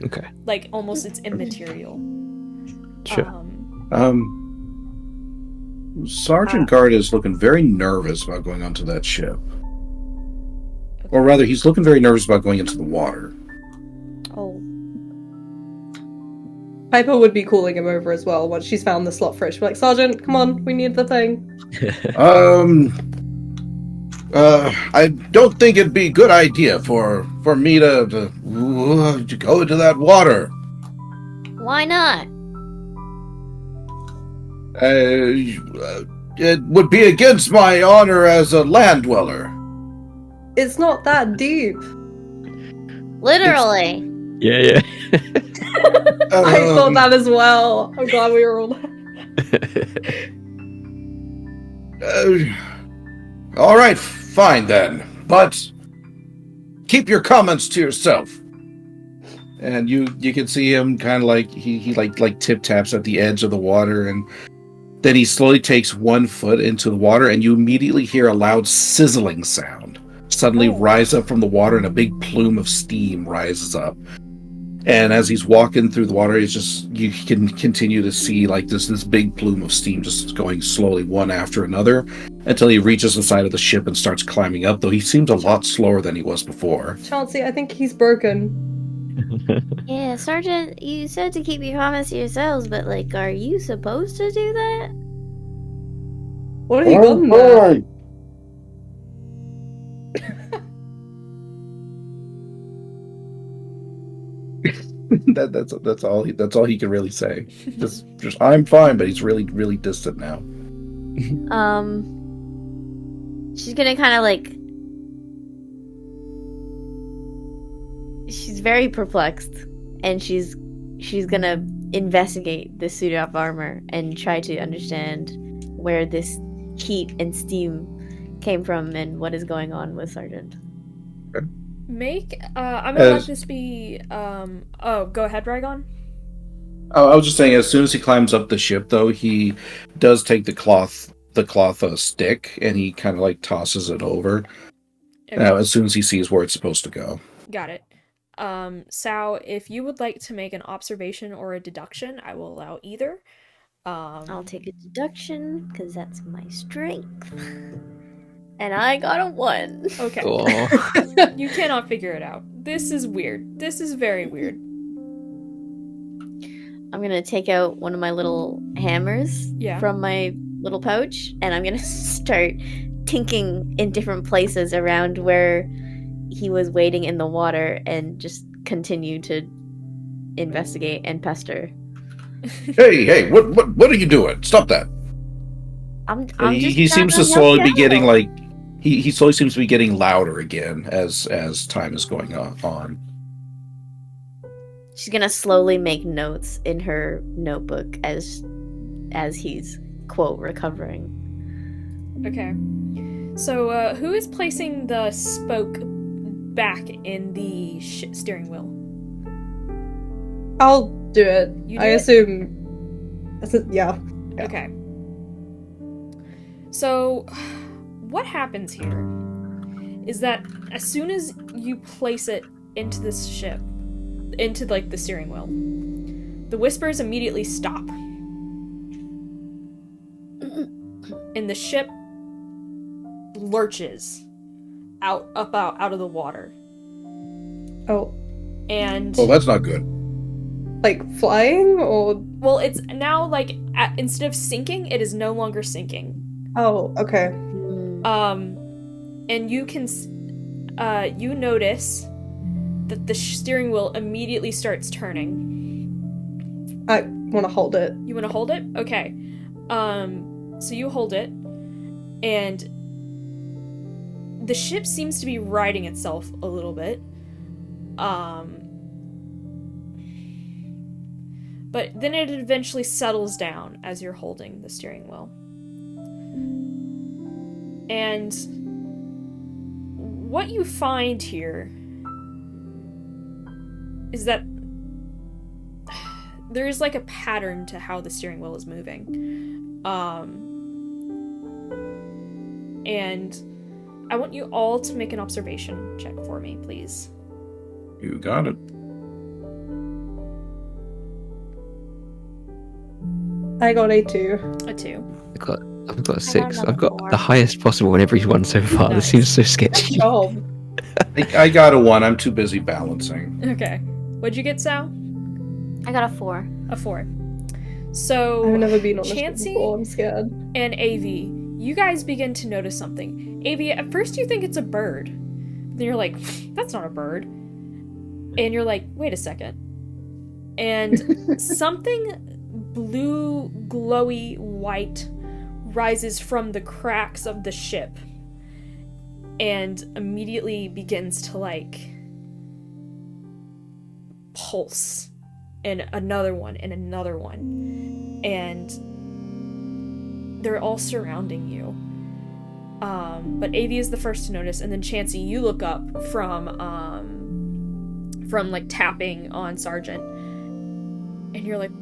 Okay. Like almost it's immaterial. Sure. Sergeant Gaurd is looking very nervous about going onto that ship. Or rather, he's looking very nervous about going into the water. Oh. Piper would be calling him over as well once she's found the slot fish. We're like, Sergeant, come on, we need the thing. I don't think it'd be a good idea for me to go into that water. Why not? It would be against my honor as a land dweller. It's not that deep. Literally. Yeah. I thought that as well. I'm glad we were all all right, fine then. But keep your comments to yourself. And you can see him kind of like he tip taps at the edge of the water, and then he slowly takes 1 foot into the water, and you immediately hear a loud sizzling sound suddenly rise up from the water, and a big plume of steam rises up. And as he's walking through the water, you can continue to see like this big plume of steam just going slowly one after another until he reaches the side of the ship and starts climbing up, though he seems a lot slower than he was before. Chancey, I think he's broken. Yeah, Sergeant, you said to keep your comments to yourselves, but like, are you supposed to do that? What have you gotten there? That's all he can really say. Just I'm fine, but he's really, really distant now. She's gonna kind of like. She's very perplexed, and she's gonna investigate the suit of armor and try to understand where this heat and steam came from and what is going on with Sergeant. Okay. I'm gonna let this be. Go ahead, Rygon. Oh, I was just saying, as soon as he climbs up the ship, though, he does take the cloth stick, and he kind of like tosses it over. Okay. As soon as he sees where it's supposed to go. Got it. Sao, if you would like to make an observation or a deduction, I will allow either. I'll take a deduction, because that's my strength. And I got a 1. Okay. You cannot figure it out. This is weird. This is very weird. I'm gonna take out one of my little hammers from my little pouch, and I'm gonna start tinking in different places around where he was waiting in the water and just continue to investigate and pester. Hey, what are you doing? Stop that. He seems to slowly be getting like he slowly seems to be getting louder again as time is going on. She's gonna slowly make notes in her notebook as he's quote recovering. Okay. So who is placing the spoke back in the steering wheel? I'll do it. I assume. Yeah. Okay. So, what happens here is that as soon as you place it into this ship, into like the steering wheel, the whispers immediately stop. And the ship lurches out of the water. Oh. And that's not good. Like flying, or well, it's now like instead of sinking, it is no longer sinking. Oh, okay. And you can you notice that the steering wheel immediately starts turning. I want to hold it. You want to hold it? Okay. So you hold it, and the ship seems to be righting itself a little bit. But then it eventually settles down as you're holding the steering wheel. And what you find here is that there's like a pattern to how the steering wheel is moving. And I want you all to make an observation check for me, please. You got it. I got a 2. A 2. I've got a 6. I've got the highest possible in every one so far. Nice. This seems so sketchy. Oh. I got a 1. I'm too busy balancing. Okay. What'd you get, Sal? I got a 4. A 4. So I've never been on this Chancey before. I'm scared. and Avi, you guys begin to notice something. Avi, at first you think it's a bird. Then you're like, that's not a bird. And you're like, wait a second. And something blue, glowy, white rises from the cracks of the ship and immediately begins to, like, pulse. And another one, and another one. And they're all surrounding you. But Avi is the first to notice, and then Chancey, you look up from like tapping on Sergeant, and you're like,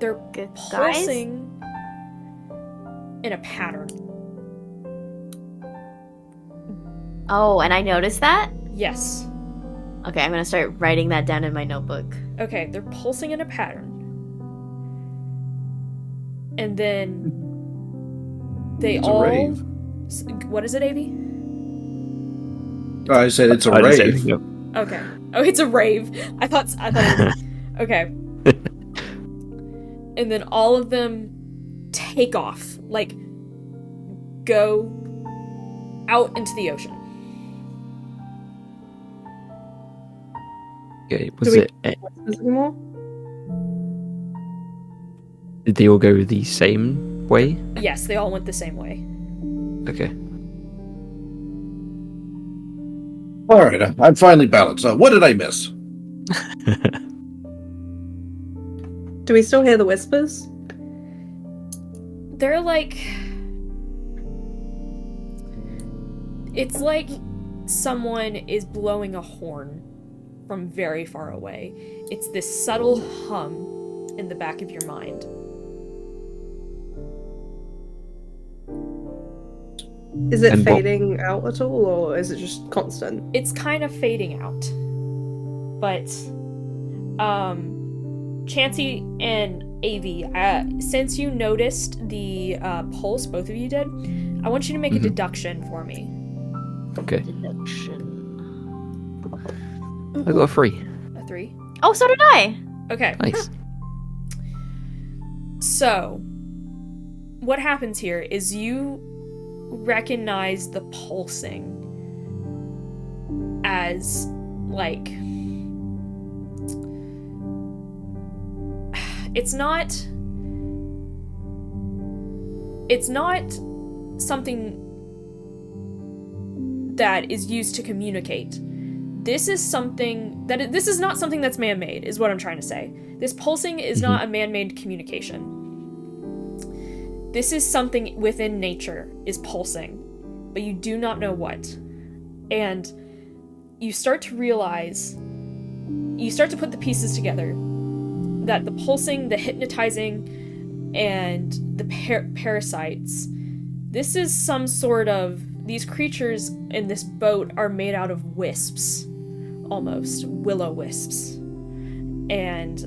they're pulsing in a pattern. Oh, and I noticed that? Yes. Okay, I'm gonna start writing that down in my notebook. Okay, they're pulsing in a pattern. And then they It's all... a rave. What is it, Avi? I said it's a I didn't say rave. anything, no. Okay. Oh, it's a rave. I thought it was... Okay. And then all of them take off. Like, go out into the ocean. Okay, Do we whispers anymore? did they all go the same way? Yes, they all went the same way. Okay. All right, I'm finally balanced. What did I miss? Do we still hear the whispers? They're like... It's like someone is blowing a horn from very far away. It's this subtle hum in the back of your mind. Is it And what- fading out at all, or is it just constant? It's kind of fading out. But, Chancey and Avi, since you noticed the pulse, both of you did, I want you to make a deduction for me. Okay. Deduction. I got a 3. A 3? Oh, so did I! Okay. Nice. So, what happens here is you recognize the pulsing as, like... It's not something that is used to communicate. This is not something that's man-made, is what I'm trying to say. This pulsing is not a man-made communication. This is something within nature is pulsing, but you do not know what. And you start to realize, you start to put the pieces together, that the pulsing, the hypnotizing, and the parasites, this is some sort of... These creatures in this boat are made out of wisps, almost willow wisps, and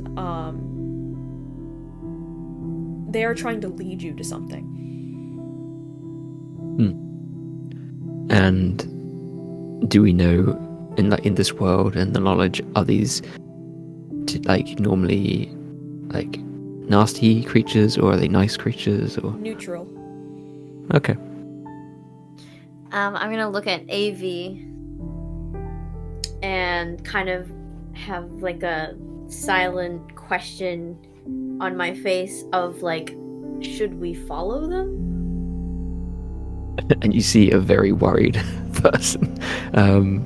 they are trying to lead you to something. And do we know in this world and the knowledge, are these normally like nasty creatures, or are they nice creatures, or Neutral. okay? I'm gonna look at AV and kind of have like a silent question on my face of like, should we follow them? And you see a very worried person. And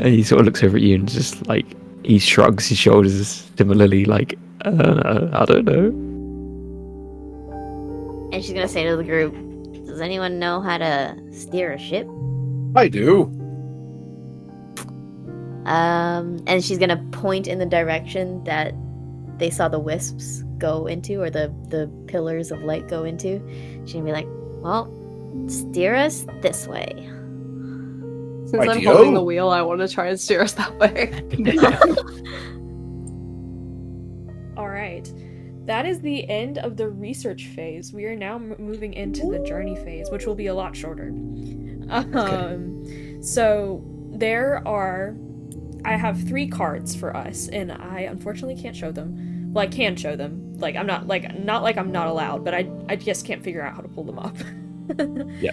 he sort of looks over at you and just like, he shrugs his shoulders similarly, like, I don't know. And she's gonna say to the group, does anyone know how to steer a ship? I do. And she's gonna point in the direction that they saw the wisps go into, or the pillars of light go into. She's gonna be like, well, steer us this way. Since I'm Rightio. holding the wheel, I want to try and steer us that way. All right. That is the end of the research phase. We are now moving into the journey phase, which will be a lot shorter. So I have 3 cards for us, and I unfortunately can't show them. Well, I can show them. Like, I'm not like I'm not allowed, but I just can't figure out how to pull them up. Yeah.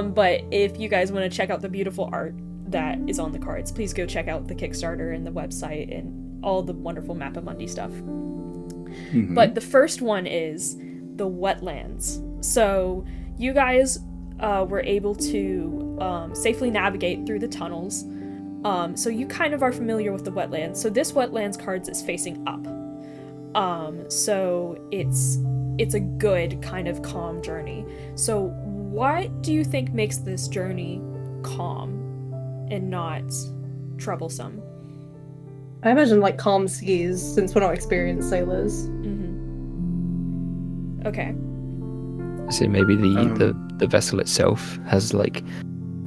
But if you guys want to check out the beautiful art that is on the cards, please go check out the Kickstarter and the website and all the wonderful Mappa Mundi stuff. Mhm. But the first one is the wetlands. So you guys were able to safely navigate through the tunnels. So you kind of are familiar with the wetlands. So this wetlands card is facing up. So it's a good kind of calm journey. So what do you think makes this journey calm and not troublesome? I imagine like calm seas, since we're not experienced sailors. Mm-hmm. Okay. So maybe the vessel itself has like,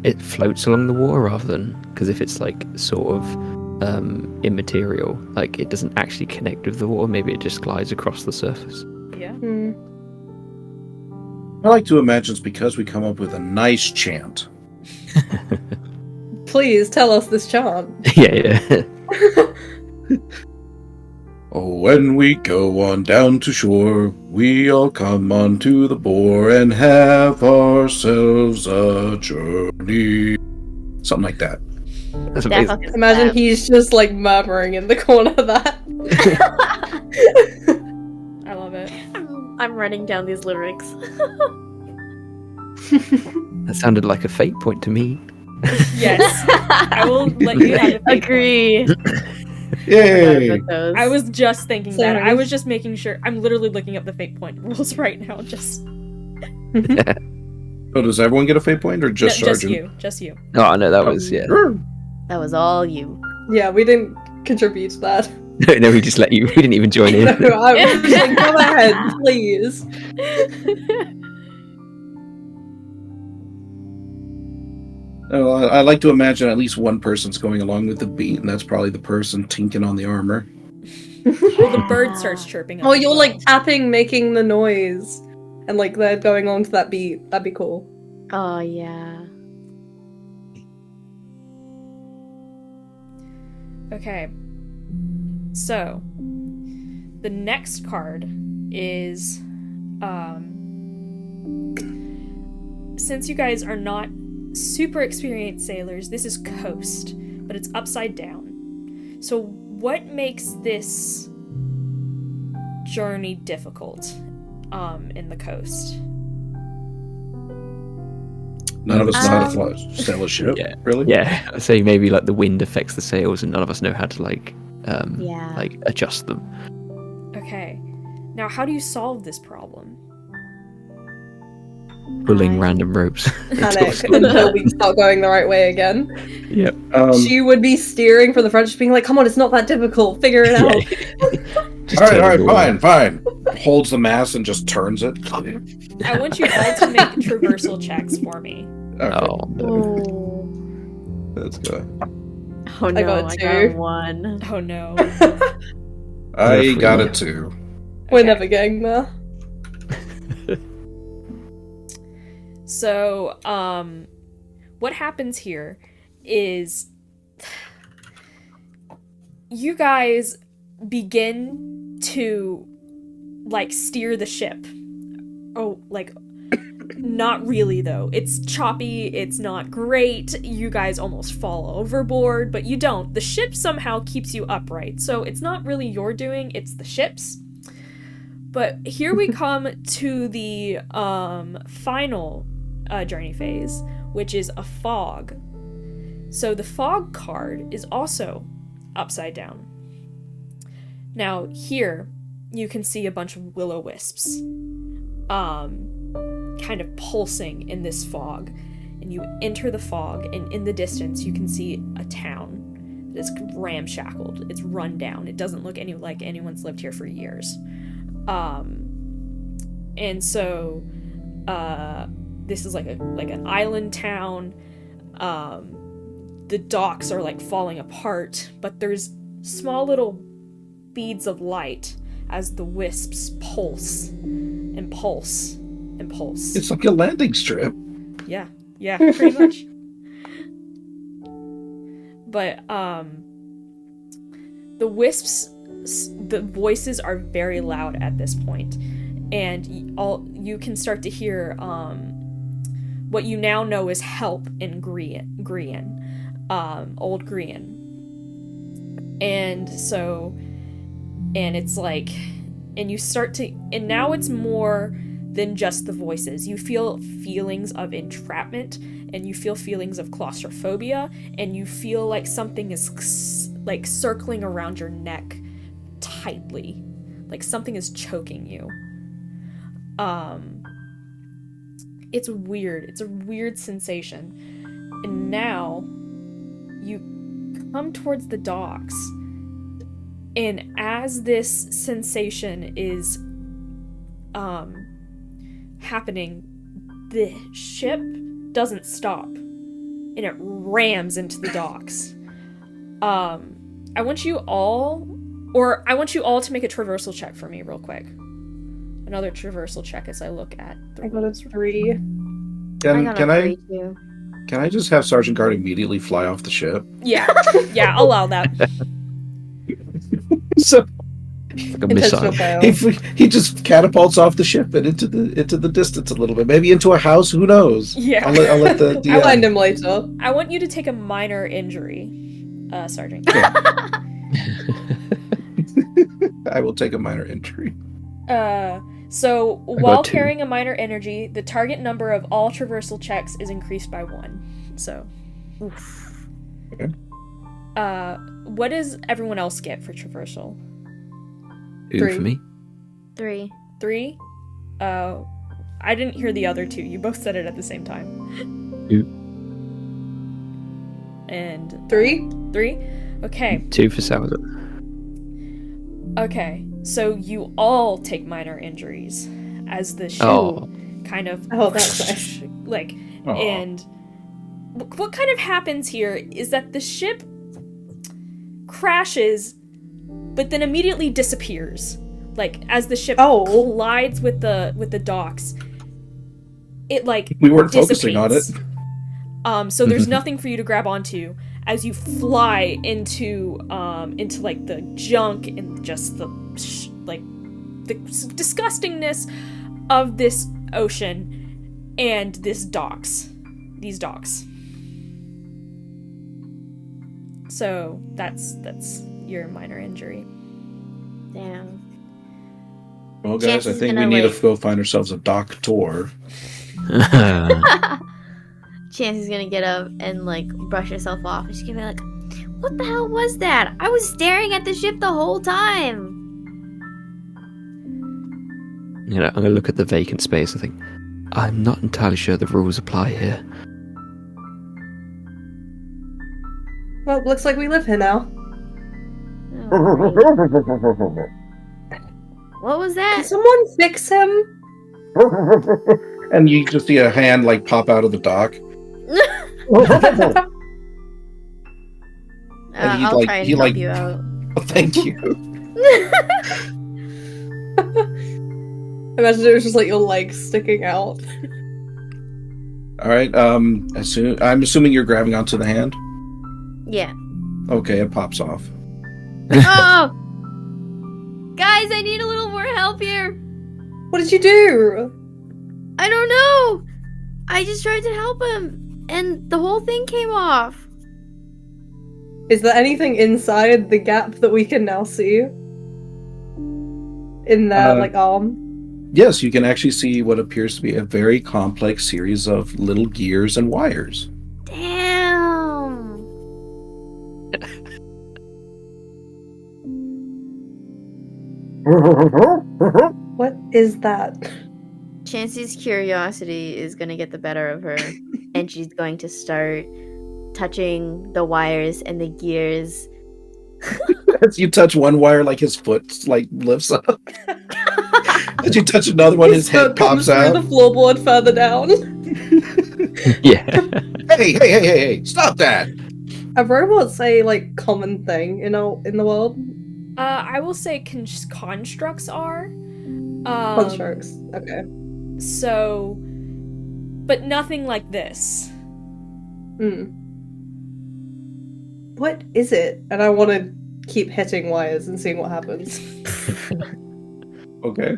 it floats along the water rather than, because if it's like sort of immaterial, like it doesn't actually connect with the water, maybe it just glides across the surface. Yeah. I like to imagine it's because we come up with a nice chant. Please tell us this chant. Yeah. Oh, when we go on down to shore, we all come onto the bore and have ourselves a journey. Something like that. That's That amazing. fucking Imagine slap. he's just like murmuring in the corner of that. I love it. I'm writing down these lyrics. That sounded like a fate point to me. Yes. I will let you have a fate point. Agree. Yay! I was just thinking that. Sorry. I was just making sure. I'm literally looking up the fate point rules right now. Just So does everyone get a fate point or just no, Sergeant? just you. Oh no, that was That was all you. Yeah, we didn't contribute to that. no, we just let you. We didn't even join in. No, I was just like, go ahead, please. Oh, I like to imagine at least one person's going along with the beat, and that's probably the person tinking on the armor. Well, the bird starts chirping. Oh, as you're well. like tapping, making the noise, and like they're going on to that beat. That'd be cool. Oh yeah. Okay. So, the next card is, since you guys are not super experienced sailors, this is coast, but it's upside down. So, what makes this journey difficult, in the coast? None of us know how to sail a ship, Yeah. really? Yeah, I'd say maybe like the wind affects the sails, and none of us know how to like adjust them. Okay. Now, how do you solve this problem? Pulling random ropes. Panic until we start going the right way again. Yep. She would be steering for the front, just being like, "Come on, it's not that difficult. Figure it out." Just All turn it right, all fine. Holds the mast and just turns it. I want you all to make traversal checks for me. Okay, Oh, no. Oh. that's good. Oh no, got I two. got one. Oh no. I got Yeah. it too. We're Okay. never getting there. So, what happens here is you guys begin to, like, steer the ship. Oh, like, not really, though. It's choppy, it's not great, you guys almost fall overboard, but you don't. The ship somehow keeps you upright, so it's not really your doing, it's the ship's. But here we come to the final journey phase, which is a fog. So the fog card is also upside down. Now here you can see a bunch of will-o-wisps kind of pulsing in this fog, and you enter the fog, and in the distance you can see a town that is ramshackled. It's run down. It doesn't look like anyone's lived here for years. And so this is like an island town. The docks are like falling apart, but there's small little beads of light as the wisps pulse and pulse and pulse. It's like a landing strip. Yeah, pretty much. But the wisps, the voices are very loud at this point, and you can start to hear what you now know is help in Grian, Old Grian. And so, and it's like and you start to, and now it's more than just the voices. You feel feelings of entrapment, and you feel feelings of claustrophobia, and you feel like something is like circling around your neck tightly, like something is choking you. It's weird. It's a weird sensation. And now you come towards the docks, and as this sensation is happening, the ship doesn't stop, and it rams into the docks. I want you all to make a traversal check for me real quick. Another traversal check as I look at the I got a 3. Can I just have Sergeant Guard immediately fly off the ship? Yeah, I'll allow that. So Like a missile. Intentional fail. he just catapults off the ship and into the distance a little bit, maybe into a house. Who knows? Yeah. I'll let the DM. I'll find him later. I want you to take a minor injury, Sergeant. I will take a minor injury. So while 2. carrying a minor energy, the target number of all traversal checks is increased by 1. So, Oof. Okay. What does everyone else get for traversal? 2 3. for me. 3. 3? I didn't hear the other 2. You both said it at the same time. 2. And 3? 3? Okay. 2 for Salazar. Okay. So you all take minor injuries as the ship kind of that's nice. like Aw. and what kind of happens here is that the ship crashes but then immediately disappears. Like as the ship collides with the docks, it like We weren't focusing on it. dissipates. So there's nothing for you to grab onto as you fly into like the junk and just the the disgustingness of this ocean and these docks. So that's your minor injury. Damn. Well, guys, Chancey's I think we gonna, need to like- go find ourselves a doctor. Chancey's gonna get up and like brush herself off, and she's gonna be like, "What the hell was that? I was staring at the ship the whole time." You know, I'm gonna look at the vacant space and think, I'm not entirely sure the rules apply here. Well, looks like we live here now. Oh, great. What was Can that? someone fix him? And you just see a hand like pop out of the dock. And I'll try and help you out. Oh, thank you. Imagine it was just like your legs sticking out. All right. I'm assuming you're grabbing onto the hand. Yeah. Okay, it pops off. Oh! Guys, I need a little more help here. What did you do? I don't know. I just tried to help him, and the whole thing came off. Is there anything inside the gap that we can now see? In that, arm? Yes, you can actually see what appears to be a very complex series of little gears and wires. Damn. What is that? Chancey's curiosity is going to get the better of her, and she's going to start touching the wires and the gears. As you touch one wire, like his foot like lifts up. As you touch another one, his head comes pops out. through the floorboard further down. Yeah. Hey! Stop that! Are robots a common thing in the world? I will say constructs are. Constructs. Okay. So, but nothing like this. What is it? And I want to keep hitting wires and seeing what happens. Okay.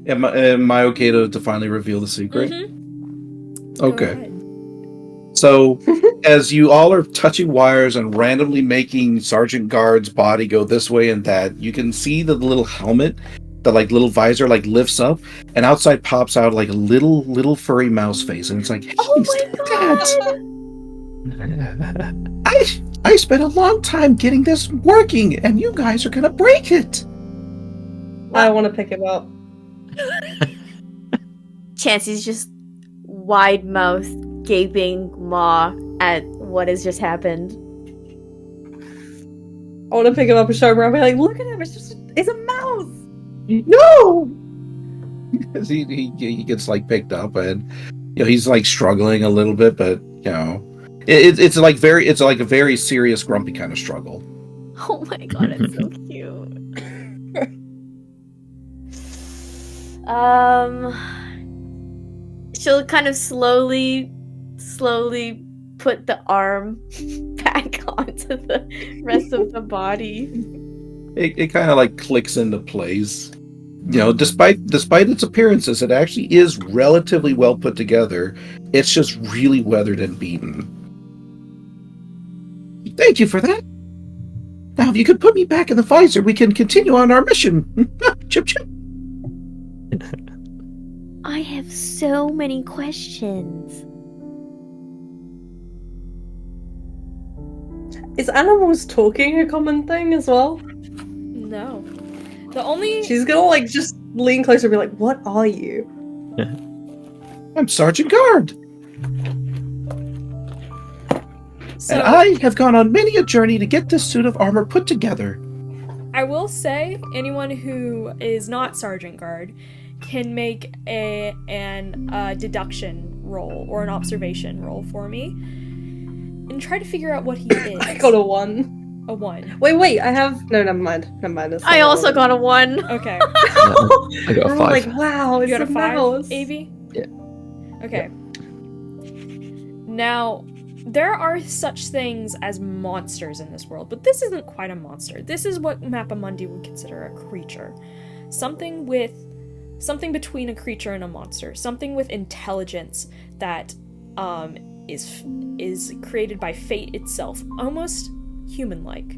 Am I okay to finally reveal the secret? Mm-hmm. Okay. So, as you all are touching wires and randomly making Sergeant Guard's body go this way and that, you can see the little helmet, the like little visor like lifts up, and outside pops out like a little furry mouse face, and it's like, hey, Oh look my at that! I spent a long time getting this working, and you guys are gonna break it. I want to pick him up. Chancey's just wide mouth, gaping maw at what has just happened. I want to pick him up and show him around. Be like, look at him! It's a mouse. No. As he gets like picked up, and he's like struggling a little bit, but it's like a very serious grumpy kind of struggle. Oh my god, it's so cute. She'll kind of slowly put the arm back onto the rest of the body. It kind of like clicks into place. Despite its appearances, it actually is relatively well put together. It's just really weathered and beaten. Thank you for that. Now, if you could put me back in the visor, we can continue on our mission. Chip chip. I have so many questions. Is animals talking a common thing as well? No. The only... She's gonna like just lean closer and be like, what are you? I'm Sergeant Guard. So, and I have gone on many a journey to get this suit of armor put together. I will say, anyone who is not Sergeant Guard can make an deduction roll or an observation roll for me and try to figure out what he is. I got a 1. A 1. Wait, I have... No, never mind. I also got a 1. Okay. I got a I'm 5. like, wow, it's You got a 5, mouse. Avi? Yeah. Okay. Now, there are such things as monsters in this world, but this isn't quite a monster. This is what Mappa Mundi would consider a creature. Something between a creature and a monster. Something with intelligence that is created by fate itself. Almost human-like.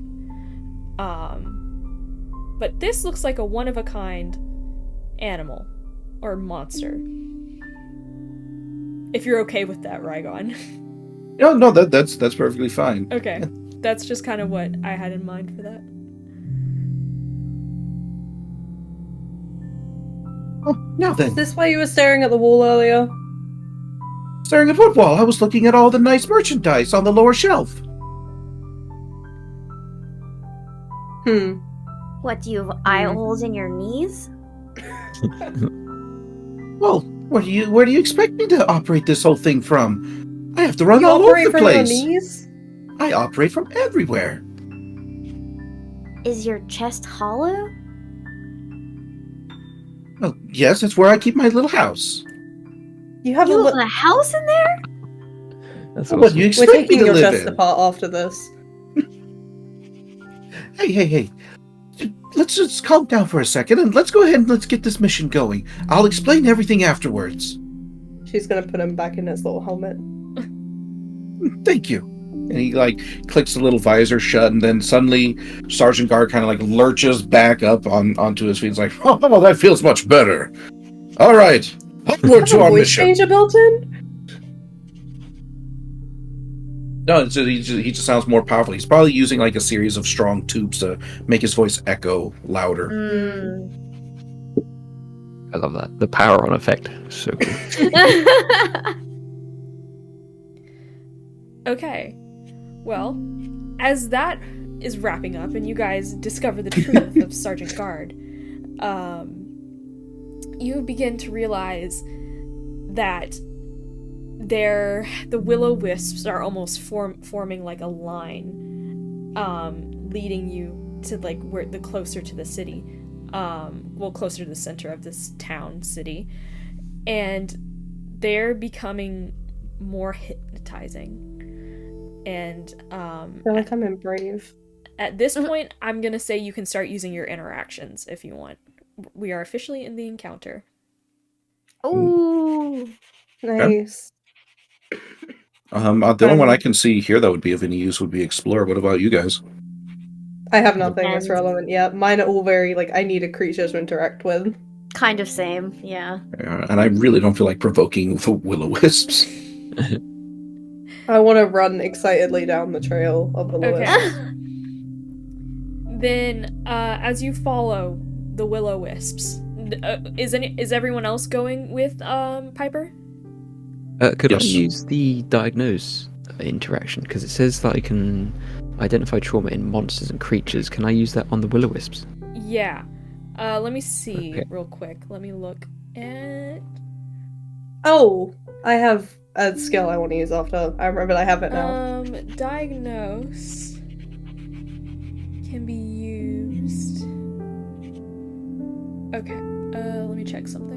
But this looks like a one-of-a-kind animal. Or monster. If you're okay with that, Rygon. No, that's perfectly fine. Okay. That's just kind of what I had in mind for that. Oh, now then. Is this why you were staring at the wall earlier? Staring at what wall? I was looking at all the nice merchandise on the lower shelf. What, do you have eye holes in your knees? Well, where do you expect me to operate this whole thing from? I have to run You all over operate the from place. your knees? I operate from everywhere. Is your chest hollow? Well, yes, that's where I keep my little house. You have You a have a house in there? That's What do you awesome. We're expect me taking to your live chest in? apart after this. Hey. Let's just calm down for a second and let's go ahead and let's get this mission going. I'll explain everything afterwards. She's gonna put him back in his little helmet. Thank you. And he like clicks the little visor shut, and then suddenly Sergeant Guard kind of like lurches back up onto his feet. He's like, "Oh, that feels much better. All right, onward to Have a our voice mission." changer built in? No, he just sounds more powerful. He's probably using like a series of strong tubes to make his voice echo louder. I love that. The power on effect. So cool. Okay. Well, as that is wrapping up and you guys discover the truth of Sergeant Guard, you begin to realize that the will-o-wisps are almost forming like a line, leading you to like where the closer to the city, closer to the center of this town city, and they're becoming more hypnotizing. And I feel like I'm in Brave. at this point, I'm gonna say you can start using your interactions if you want. We are officially in the encounter. Ooh. Nice. The only one I can see here that would be of any use would be Explore. What about you guys? I have nothing that's And- relevant yet. Mine are all very, like, I need a creature to interact with. Kind of same, yeah. And I really don't feel like provoking the will-o-wisps. I want to run excitedly down the trail of the Okay. list. Then, as you follow the will-o-wisps, is everyone else going with Piper? Could Yes. I use the diagnose interaction? Because it says that I can identify trauma in monsters and creatures. Can I use that on the will-o-wisps? Yeah. Let me see Okay. real quick. Let me look at. Oh, I have a skill I want to use after. I remember I have it now. Diagnose can be used. Okay. Let me check something.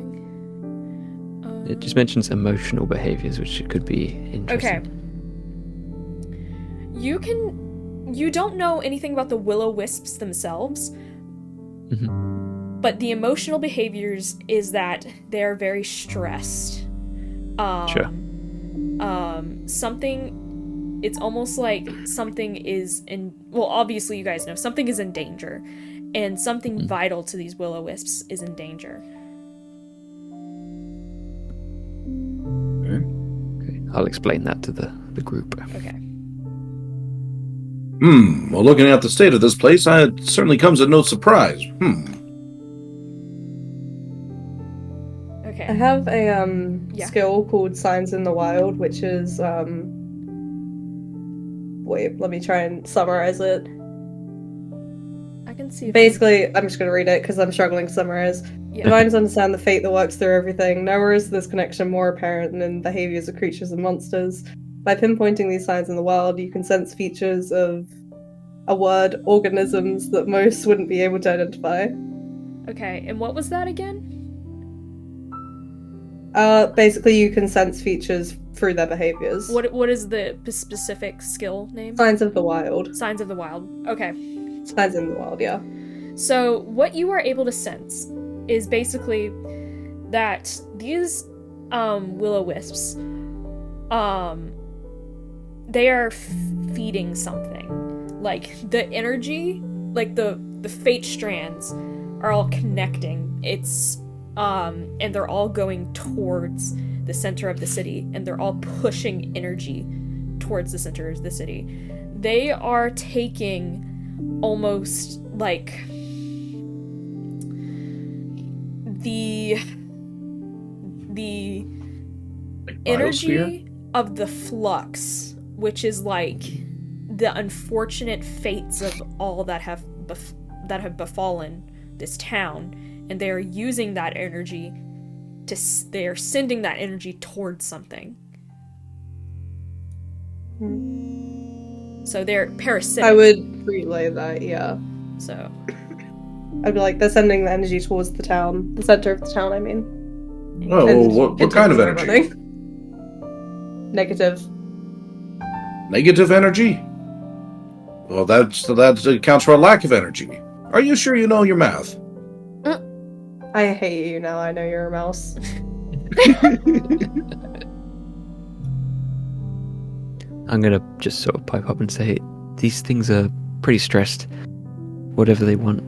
It just mentions emotional behaviors, which could be interesting. Okay. You don't know anything about the will-o-wisps themselves, but the emotional behaviors is that they're very stressed. Sure. It's almost like something is in, well, obviously you guys know something is in danger, and something vital to these will-o-wisps is in danger. Okay. I'll explain that to the group. Okay. Well, looking at the state of this place, it certainly comes as no surprise. Okay. I have a Yeah. skill called Signs in the Wild, which is wait, let me try and summarize it. I can see. Basically, I'm just gonna read it because I'm struggling to summarize. Yeah. Divines understand the fate that works through everything. Nowhere is this connection more apparent than in behaviors of creatures and monsters. By pinpointing these signs in the wild, you can sense features of a word, organisms that most wouldn't be able to identify. Okay. And what was that again? Basically, you can sense features through their behaviors. What is the specific skill name? Signs of the Wild. Signs of the Wild. Okay. Signs in the Wild, yeah. So what you are able to sense is basically that these will-o-wisps, they are feeding something. Like the energy, like the fate strands are all connecting. It's and they're all going towards the center of the city, and they're all pushing energy towards the center of the city. They are taking almost like the Like energy biosphere? of the flux, which is like the unfortunate fates of all that have befallen this town, and they are using that energy they are sending that energy towards something. So they're parasitic. I would relay that, yeah. So I'd be like, they're sending the energy towards the town. The center of the town, I mean. Oh, And what kind of continue energy? running. Negative. Negative energy? Well, that accounts for a lack of energy. Are you sure you know your math? I hate you now, I know you're a mouse. I'm gonna just sort of pipe up and say these things are pretty stressed. Whatever they want,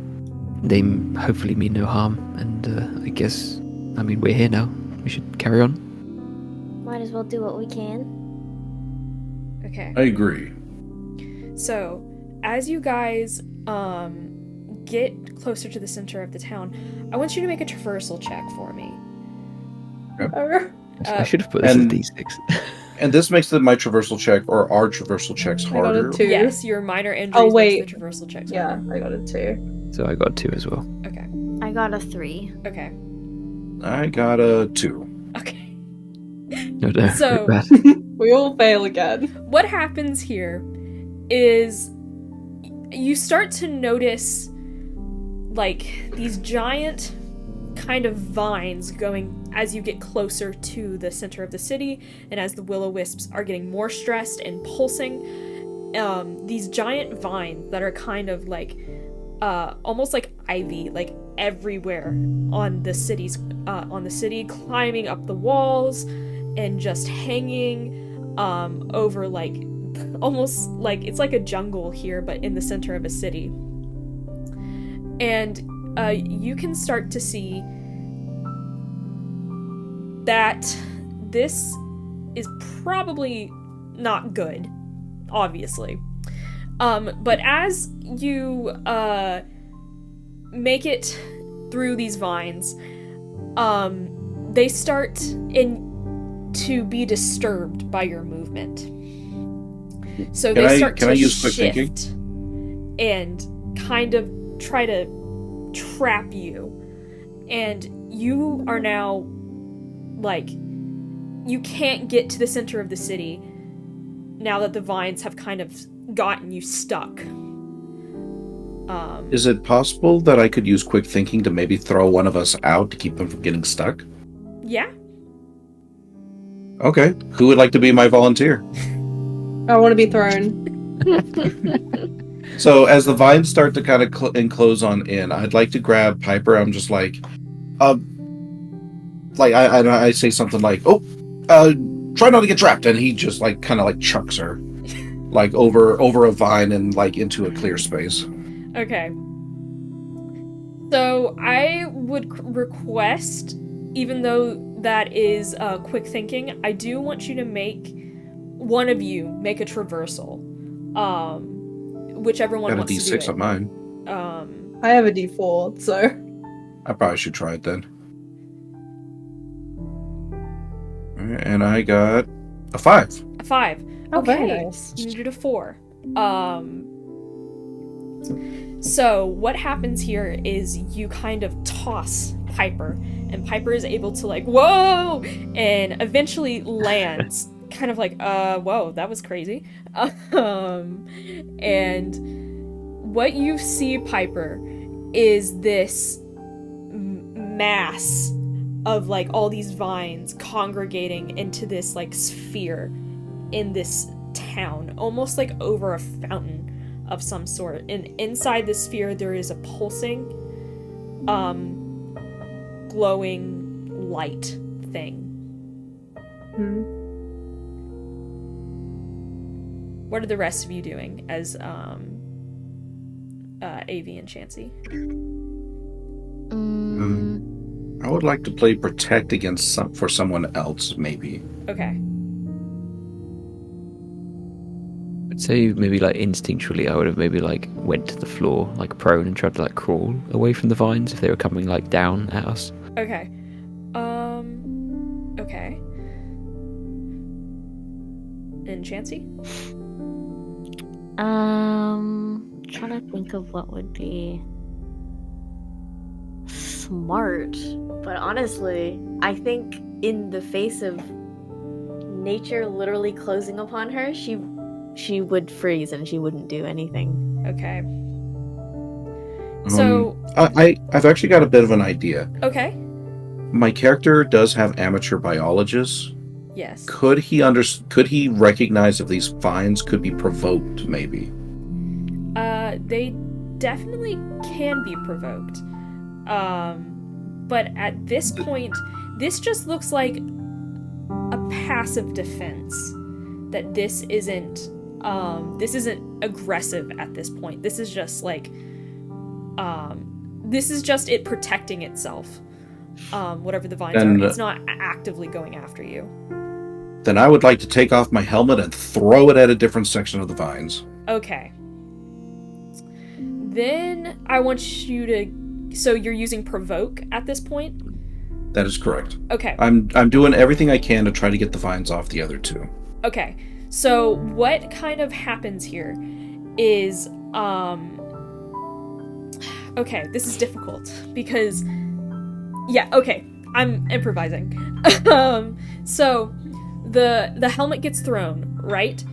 they hopefully mean no harm. And I guess, I mean, we're here now. We should carry on. Might as well do what we can. okay. I agree. So as you guys get closer to the center of the town, I want you to make a traversal check for me. I should have put this as and- D6. And this makes my traversal check, or our traversal checks, I got a harder. 2. Yes, your minor injuries Oh, wait. makes the traversal checks. Yeah, I got a 2. So I got 2 as well. Okay. I got a 3. Okay. I got a 2. Okay. No, no, So- bad. We all fail again. What happens here is you start to notice like these giant kind of vines going as you get closer to the center of the city, and as the will-o-wisps are getting more stressed and pulsing, these giant vines that are kind of like almost like ivy, like everywhere on the city, climbing up the walls and just hanging over like almost like it's like a jungle here, but in the center of a city. And you can start to see that this is probably not good, obviously. But as you make it through these vines, they start to be disturbed by your movement. So they start to use quick shift thinking? and kind of try to trap you. And you are now, like, you can't get to the center of the city now that the vines have kind of gotten you stuck. Is it possible that I could use quick thinking to maybe throw one of us out to keep them from getting stuck? Yeah. Okay. Who would like to be my volunteer? I want to be thrown. So as the vines start to kind of enclose on in, I'd like to grab Piper. I'm just like, I say something like, try not to get trapped, and he just like kind of like chucks her, like over a vine and like into a clear space. Okay. So I would request, even though that is quick thinking, I do want you to make one of you make a traversal. Whichever one Got a wants to do D6 it. on mine. I have a D4, so I probably should try it then. Alright, and I got a 5. A 5. Oh, Okay. very nice. You did a 4. So what happens here is you kind of toss Piper, and Piper is able to like, whoa, and eventually lands kind of like, whoa, that was crazy. And what you see, Piper, is this mass of like all these vines congregating into this like sphere in this town, almost like over a fountain of some sort. And inside the sphere there is a pulsing, glowing light thing. What are the rest of you doing as Avi and Chancey? I would like to play protect against for someone else, maybe. Okay. I'd say maybe like instinctually I would have maybe like went to the floor like prone and tried to like crawl away from the vines if they were coming like down at us. Okay. Okay. And Chancey? Trying to think of what would be smart, but honestly, I think in the face of nature literally closing upon her, she would freeze and she wouldn't do anything. Okay. So I've actually got a bit of an idea. okay. My character does have amateur biologists. Yes. Could he recognize if these vines could be provoked, maybe? They definitely can be provoked. But at this point, this just looks like a passive defense. That this isn't aggressive at this point. This is just like, this is just it protecting itself. Whatever the vines are, it's not actively going after you. Then I would like to take off my helmet and throw it at a different section of the vines. Okay. Then I want you to... So you're using provoke at this point? That is correct. Okay. I'm doing everything I can to try to get the vines off the other two. Okay. So what kind of happens here is... Okay, this is difficult because... Yeah, okay. I'm improvising. So the helmet gets thrown, right?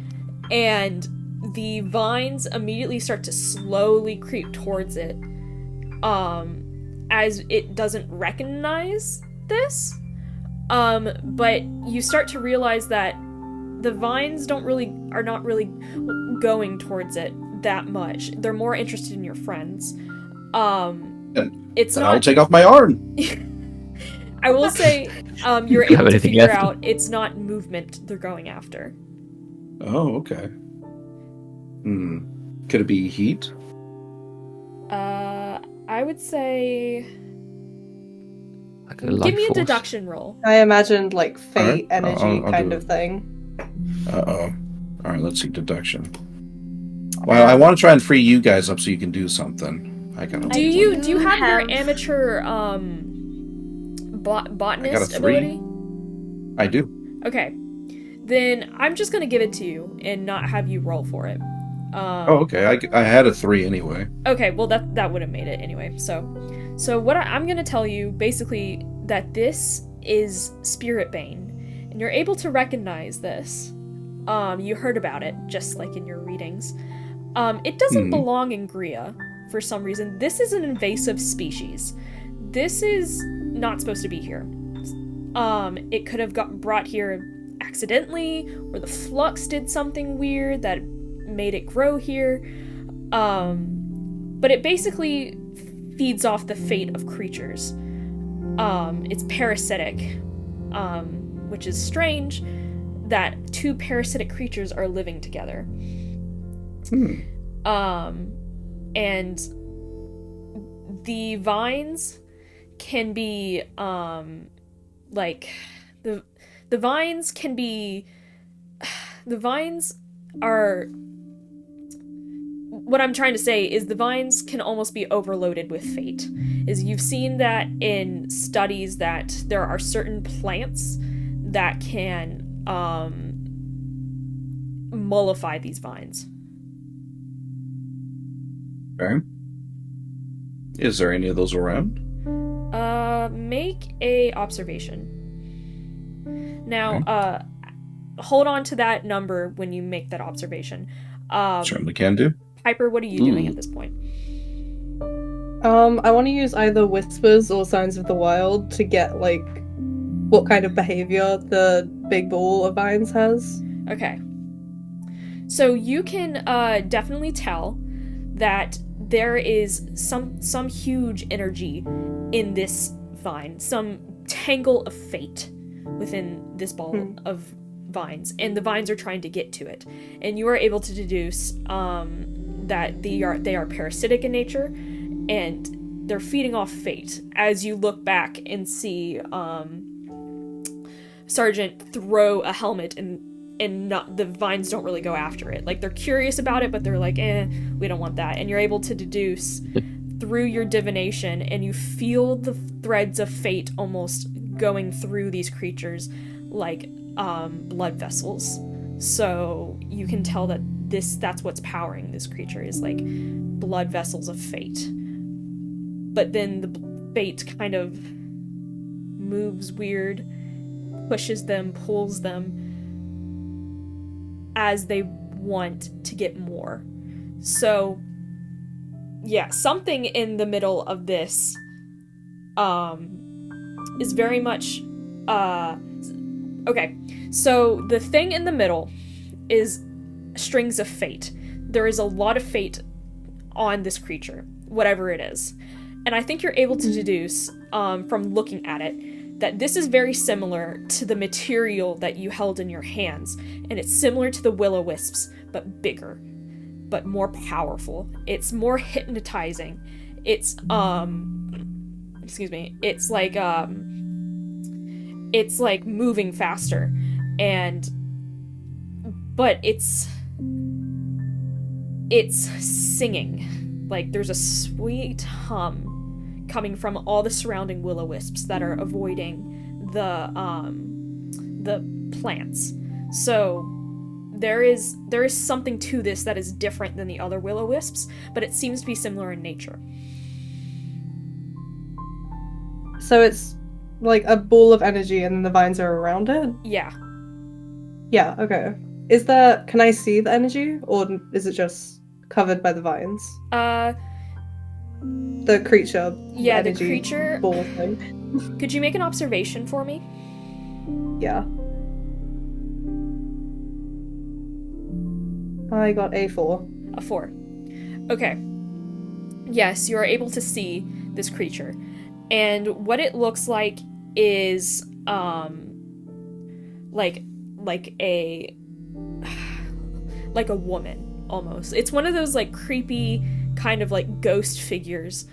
And the vines immediately start to slowly creep towards it, as it doesn't recognize this. But you start to realize that the vines are not really going towards it that much. They're more interested in your friends. It's then not. I'll take off my arm. I will say, you're able to figure out it's not movement they're going after. Oh, okay. Could it be heat? I would say... Like a Give life me a force? deduction roll. I imagined like fate Alright, energy I'll kind do of it. thing. Uh-oh. All right, let's see deduction. Well, I want to try and free you guys up so you can do something. I got a Do you one. have your have- amateur botanist I got a 3. ability? I do. Okay. Then I'm just gonna give it to you and not have you roll for it. Oh, okay. I had a 3 anyway. Okay, well that would have made it anyway. So what I'm gonna tell you basically that this is Spirit Bane, and you're able to recognize this. You heard about it just like in your readings. It doesn't belong in Gria for some reason. This is an invasive species. This is not supposed to be here. It could have got brought here accidentally, or the flux did something weird that made it grow here. But it basically feeds off the fate of creatures. It's parasitic, which is strange that 2 parasitic creatures are living together. And the vines can be the vines can be the vines are what I'm trying to say is the vines can almost be overloaded with fate. Is you've seen that in studies that there are certain plants that can mollify these vines. Okay. Is there any of those around? Make a observation. Now, hold on to that number when you make that observation. Certainly can do. Piper, what are you doing at this point? I want to use either whispers or signs of the wild to get like what kind of behavior the big ball of vines has. Okay. So you can definitely tell that there is some huge energy in this vine, some tangle of fate within this ball of vines, and the vines are trying to get to it. And you are able to deduce that they are parasitic in nature, and they're feeding off fate. As you look back and see Sergeant throw a helmet and not, the vines don't really go after it. Like, they're curious about it, but they're like, we don't want that. And you're able to deduce through your divination, and you feel the threads of fate almost going through these creatures like blood vessels. So you can tell that that's what's powering this creature, is like blood vessels of fate. But then the fate kind of moves weird, pushes them, pulls them as they want to get more. So yeah, something in the middle of this is very much okay. So the thing in the middle is strings of fate. There is a lot of fate on this creature, whatever it is. And I think you're able to deduce from looking at it that this is very similar to the material that you held in your hands, and it's similar to the will-o-wisps, but bigger, but more powerful. It's more hypnotizing. It's it's like moving faster, but it's singing. Like, there's a sweet hum coming from all the surrounding will-o-wisps that are avoiding the plants. So there is something to this that is different than the other will-o-wisps, but it seems to be similar in nature. So it's like a ball of energy and the vines are around it? Yeah. Yeah, okay. Can I see the energy, or is it just covered by the vines? The creature. Yeah, the energy creature. ball thing. Could you make an observation for me? Yeah. I got a 4. A 4. Okay. Yes, you are able to see this creature. And what it looks like is like a like a woman, almost. It's one of those, like, creepy kind of, like, ghost figures.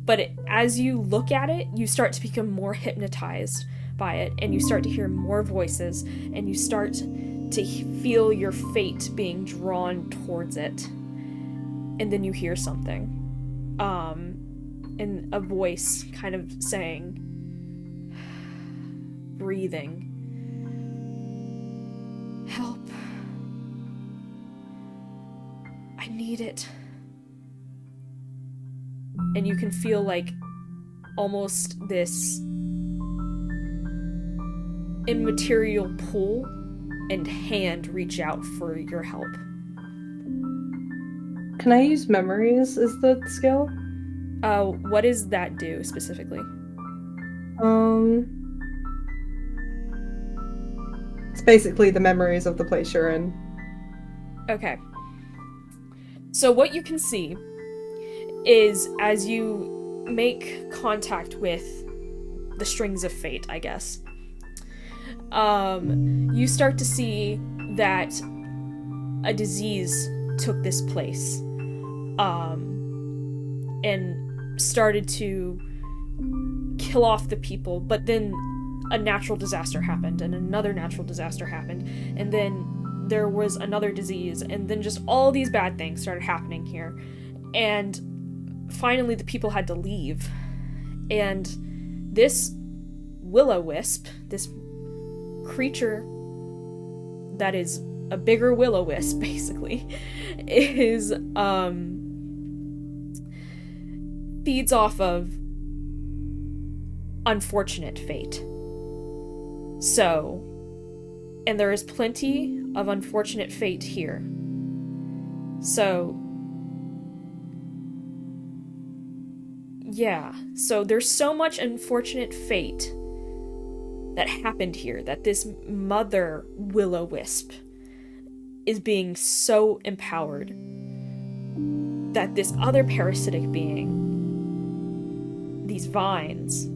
But as you look at it, you start to become more hypnotized by it, and you start to hear more voices, and you start to feel your fate being drawn towards it. And then you hear something. And a voice kind of saying, breathing, help. I need it. And you can feel like almost this immaterial pull and hand reach out for your help. Can I use memories as the skill? What does that do specifically? It's basically the memories of the place you're in. Okay. So what you can see is as you make contact with the strings of fate, I guess, you start to see that a disease took this place, and started to kill off the people, but then a natural disaster happened, and another natural disaster happened, and then there was another disease, and then just all these bad things started happening here, and finally the people had to leave, and this will-o-wisp, this creature that is a bigger will-o-wisp, basically, is, feeds off of unfortunate fate. So, and there is plenty of unfortunate fate here. So, yeah, so there's so much unfortunate fate that happened here, that this mother will-o-wisp is being so empowered that this other parasitic being, these vines,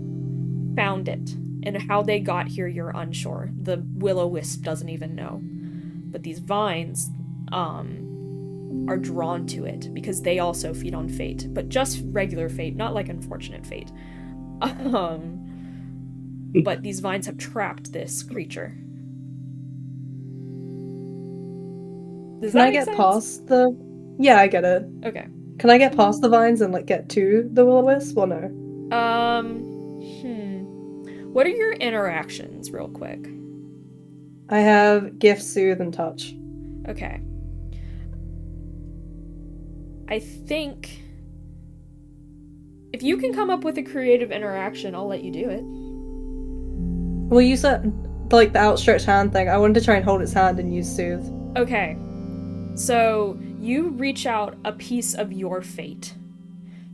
found it. And how they got here, you're unsure. The will-o-wisp doesn't even know. But these vines are drawn to it because they also feed on fate, but just regular fate, not like unfortunate fate. But these vines have trapped this creature. Does Can that I make get sense? past the... Yeah, I get it. Okay. Can I get past the vines and, like, get to the will-o-wisp, or no? What are your interactions, real quick? I have gift, soothe, and touch. Okay. I think if you can come up with a creative interaction, I'll let you do it. Well, you said, like, the outstretched hand thing. I wanted to try and hold its hand and use soothe. Okay. So, you reach out a piece of your fate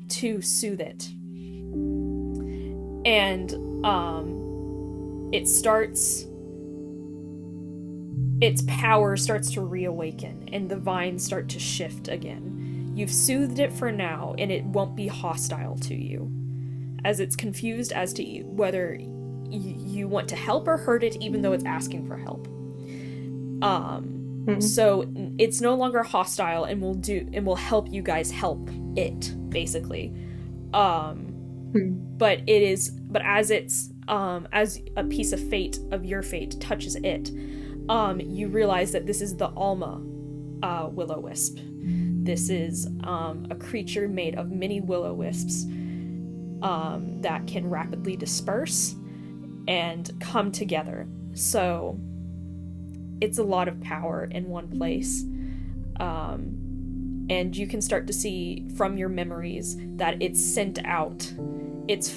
to soothe it. And, its power starts to reawaken, and the vines start to shift again. You've soothed it for now, and it won't be hostile to you, as it's confused as to whether you want to help or hurt it, even though it's asking for help. So it's no longer hostile, and will help you guys help it, basically. But as a piece of fate, of your fate, touches it, you realize that this is the Alma will-o-wisp. This is a creature made of many will-o-wisps that can rapidly disperse and come together. So it's a lot of power in one place. And you can start to see from your memories that it's sent out its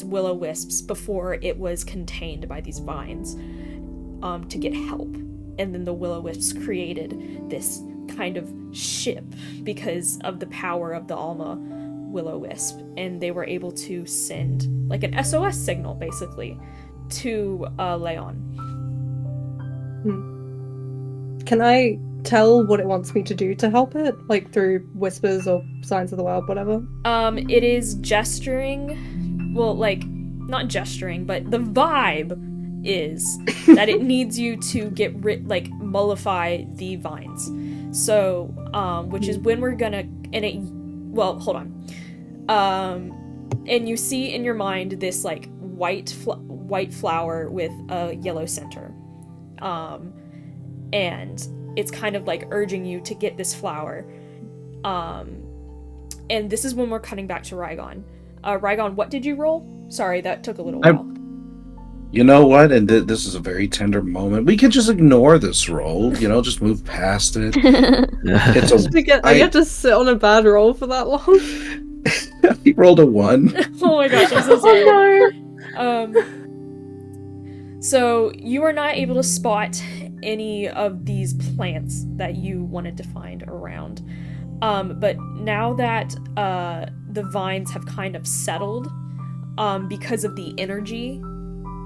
will-o-wisps before it was contained by these vines to get help. And then the will-o-wisps created this kind of ship because of the power of the Alma will-o-wisp, and they were able to send like an SOS signal basically to Leon. Can I tell what it wants me to do to help it? Like through whispers or signs of the world, whatever? It is gesturing. Well, like, not gesturing, but the vibe is that it needs you to mollify the vines. So, which is when we're gonna, hold on. And you see in your mind this like white flower with a yellow center. And it's kind of like urging you to get this flower. And this is when we're cutting back to Rygon. Rygon, what did you roll? Sorry, that took a little while. You know what? And this is a very tender moment. We can just ignore this roll. Just move past it. I get to sit on a bad roll for that long. He rolled a 1. Oh my gosh, I'm so sorry. Oh, no. So you are not able to spot any of these plants that you wanted to find around. But now that the vines have kind of settled, because of the energy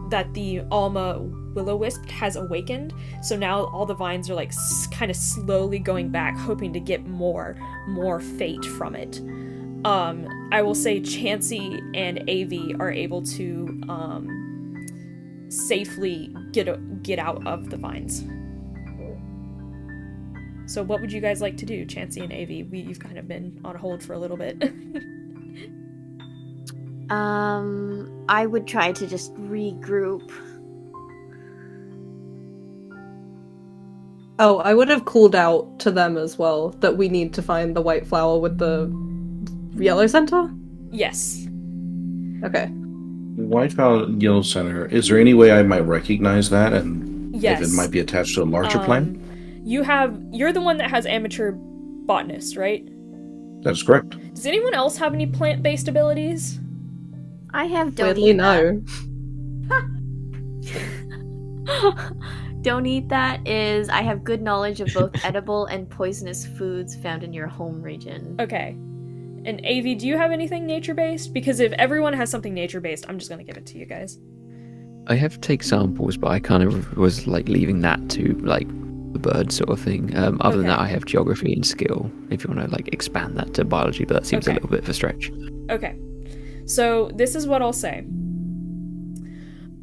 that the Alma Will-O-Wisp has awakened, so now all the vines are like kind of slowly going back, hoping to get more fate from it. I will say Chancey and Avi are able to safely get out of the vines. So what would you guys like to do, Chancey and Avi? You've kind of been on hold for a little bit. I would try to just regroup. Oh, I would have called out to them as well that we need to find the white flower with the yellow center? Yes. Okay. White flower, yellow center. Is there any way I might recognize that, and Yes. if it might be attached to a larger plant? You're the one that has amateur botanist, right? That's correct. Does anyone else have any plant-based abilities? I have Weirdly, no. Don't eat that is I have good knowledge of both edible and poisonous foods found in your home region. Okay. And Avi, do you have anything nature-based? Because if everyone has something nature-based, I'm just gonna give it to you guys. I have take samples, but I kind of was like leaving that to like the bird sort of thing. Other than that, I have geography and skill. If you want to like expand that to biology, but that seems a little bit of a stretch. Okay. So this is what I'll say.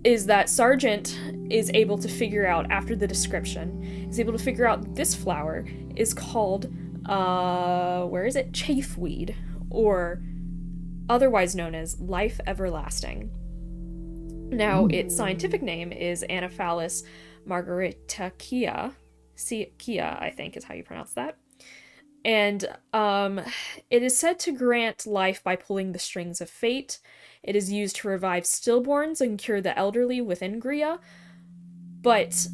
Is that Sargent is able to figure out, after the description, is able to figure out this flower is called, Chafeweed, or otherwise known as Life Everlasting. Now, its scientific name is Anaphalis margaritaceae. Kia, I think is how you pronounce that. And it is said to grant life by pulling the strings of fate. It is used to revive stillborns and cure the elderly within Gria, but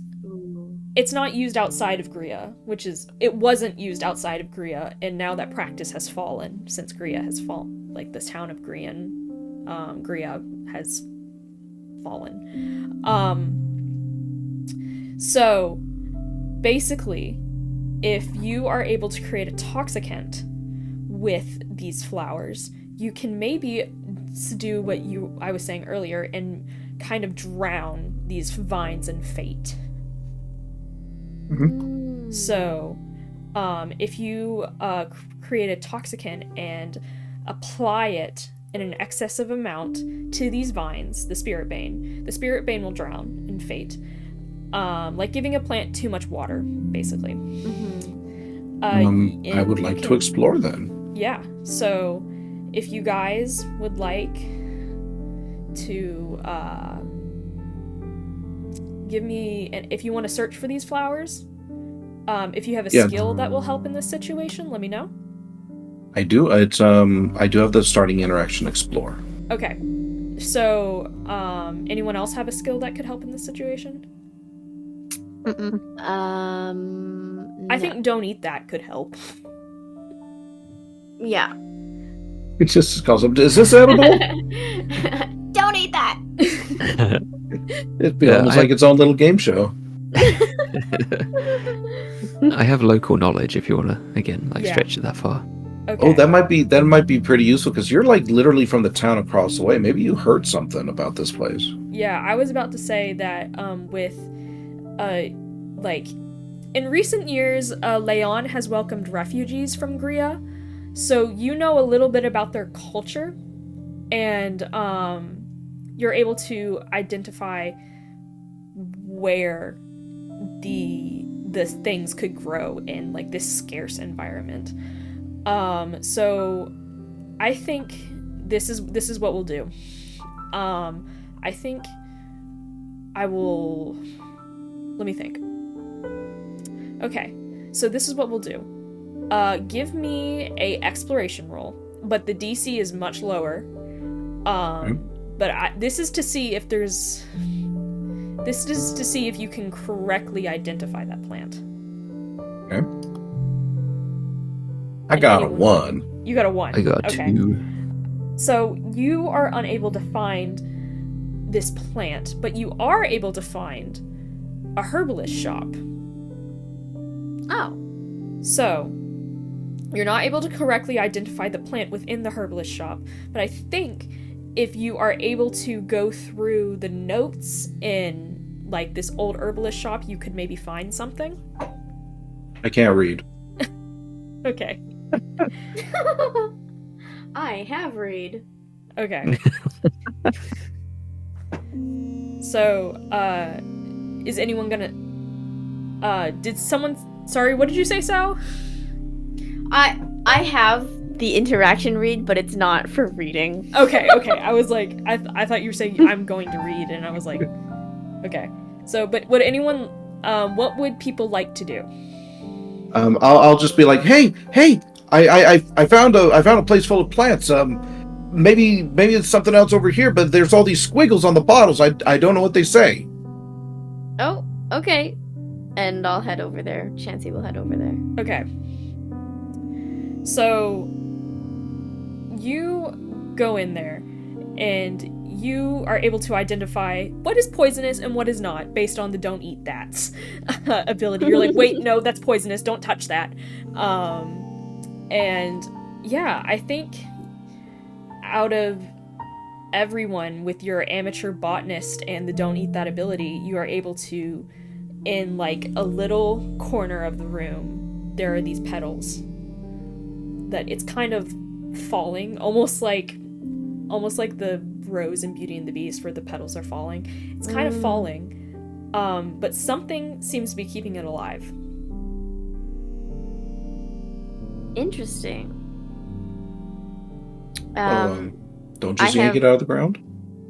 it's not used outside of Gria, it wasn't used outside of Gria, and now that practice has fallen, since Gria has fallen, like this town of Gria has fallen. So, basically, if you are able to create a toxicant with these flowers, you can maybe do what I was saying earlier and kind of drown these vines in fate. Mm-hmm. So, if you create a toxicant and apply it in an excessive amount to these vines, the spirit bane will drown in fate. Like giving a plant too much water, basically. I would like to explore then. Yeah, so if you guys would like to give me, if you want to search for these flowers, if you have a skill that will help in this situation, let me know. I do. It's I do have the starting interaction explore. Okay, so anyone else have a skill that could help in this situation? No. I think don't eat that could help. Yeah. It just calls up. Is this edible? Don't eat that. It'd be almost like its own little game show. I have local knowledge if you want to again stretch it that far. Okay. Oh, that might be pretty useful because you're like literally from the town across the way. Maybe you heard something about this place. Yeah, I was about to say that with in recent years, Leon has welcomed refugees from Gria, so you know a little bit about their culture, and you're able to identify where the things could grow in like this scarce environment. So I think this is what we'll do. I think I will. Let me think. Okay, so this is what we'll do. Give me a exploration roll, but the DC is much lower. But this is to see if there's. This is to see if you can correctly identify that plant. Okay. I got a 1. You got a 1. I got okay. 2. So you are unable to find this plant, but you are able to find a herbalist shop. Oh. So you're not able to correctly identify the plant within the herbalist shop, but I think if you are able to go through the notes in like this old herbalist shop, you could maybe find something. I can't read. Okay. I have read. Okay. So, is anyone gonna... did someone... Sorry, what did you say, Sal? I have the interaction read, but it's not for reading. Okay. I was like... I thought you were saying I'm going to read, and I was like... Okay. So, but would anyone... what would people like to do? I'll just be like, hey, I found a place full of plants. Maybe it's something else over here, but there's all these squiggles on the bottles. I don't know what they say. Oh, okay. And I'll head over there. Chancey will head over there. Okay. So, you go in there, and you are able to identify what is poisonous and what is not, based on the don't eat that ability. You're like, wait, no, that's poisonous, don't touch that. And yeah, I think out of everyone with your amateur botanist and the don't eat that ability, you are able to, in like a little corner of the room, there are these petals that it's kind of falling, almost like the rose in Beauty and the Beast where the petals are falling. It's kind of falling, but something seems to be keeping it alive. Interesting. Don't you yank it out of the ground?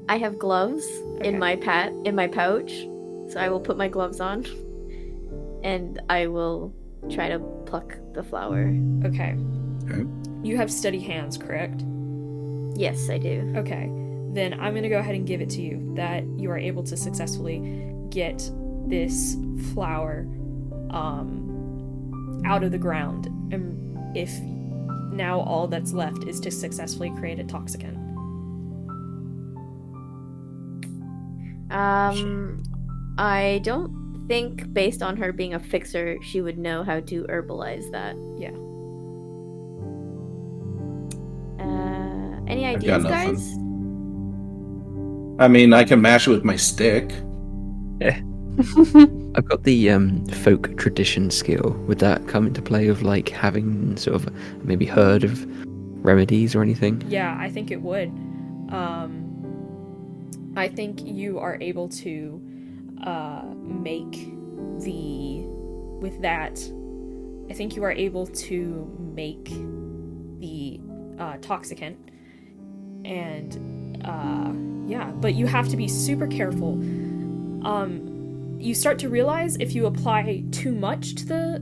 I have gloves in my pouch, so I will put my gloves on, and I will try to pluck the flower. Okay. You have steady hands, correct? Yes, I do. Okay. Then I'm going to go ahead and give it to you that you are able to successfully get this flower out of the ground. And if now all that's left is to successfully create a toxicant. I don't think, based on her being a fixer, she would know how to herbalize that. Yeah. Any ideas, guys? I mean, I can mash it with my stick. Yeah. I've got the folk tradition skill. Would that come into play of like having sort of maybe heard of remedies or anything? Yeah, I think it would. I think you are able to make with that. I think you are able to make the toxicant, and yeah, but you have to be super careful. You start to realize if you apply too much to the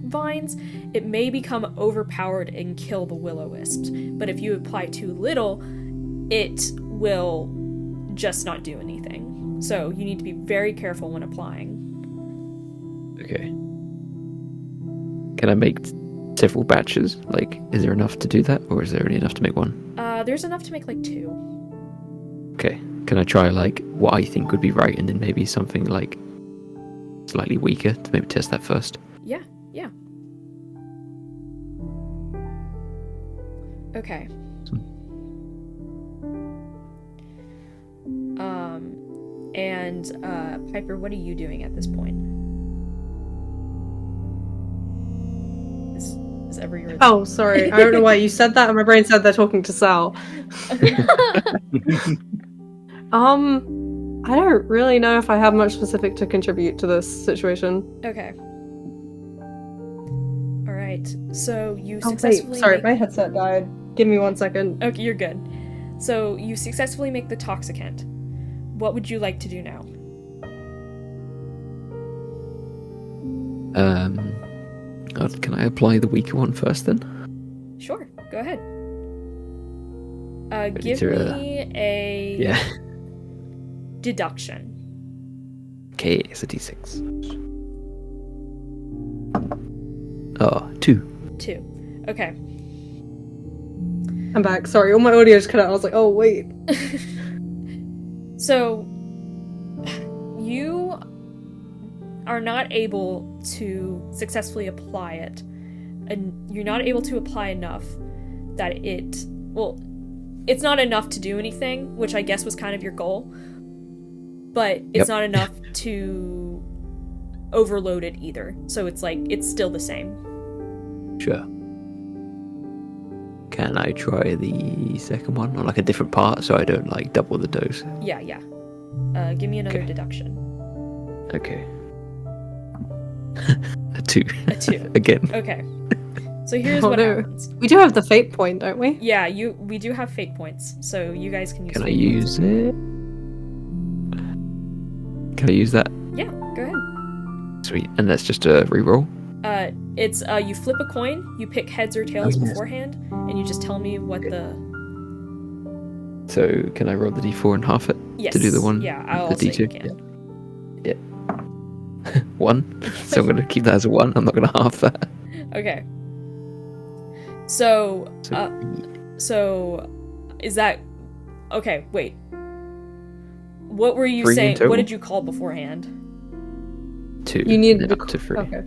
vines, it may become overpowered and kill the will-o-wisps. But if you apply too little, it will just not do anything. So you need to be very careful when applying. Okay. Can I make several batches? Like, is there enough to do that, or is there only enough to make one? There's enough to make like 2. Okay. Can I try like what I think would be right, and then maybe something like slightly weaker to maybe test that first? Yeah. Okay. And Piper, what are you doing at this point? Is Everyor? Oh, sorry. I don't know why you said that, and my brain said they're talking to Sal. I don't really know if I have much specific to contribute to this situation. Okay. All right. So you Oh, successfully. wait. Sorry, make... my headset died. Give me 1 second. Okay, you're good. So you successfully make the toxicant. What would you like to do now? Can I apply the weaker one first then? Sure. Go ahead. Ready Give to, me a Yeah. deduction. Okay, it's a d6. Oh, 2. 2. Okay. I'm back. Sorry, all my audio just cut out. I was like, oh, wait. So you are not able to successfully apply it, and you're not able to apply enough that it's not enough to do anything, which I guess was kind of your goal, but it's not enough to overload it either. So it's like, it's still the same. Sure. Can I try the second one on like a different part so I don't like double the dose? Yeah. Give me another Okay. deduction. Okay. A 2. A 2. Again. Okay. So here's Oh, what no. happens. We do have the fate point, don't we? Yeah, we do have fate points, so you guys can use Can I fate points. use it? Can I use that? Yeah, go ahead. Sweet. And that's just a reroll? It's you flip a coin, you pick heads or tails Oh, yes. beforehand, and you just tell me what the So can I roll the d4 and half it yes. to do the one? Yeah, I'll the say you d2? can. 1. So I'm going to keep that as a 1. I'm not going to half that. Okay. So So, so is that okay? Wait. What were you 3 in saying? total? What did you call beforehand? 2. You need and the then up to 3. Okay.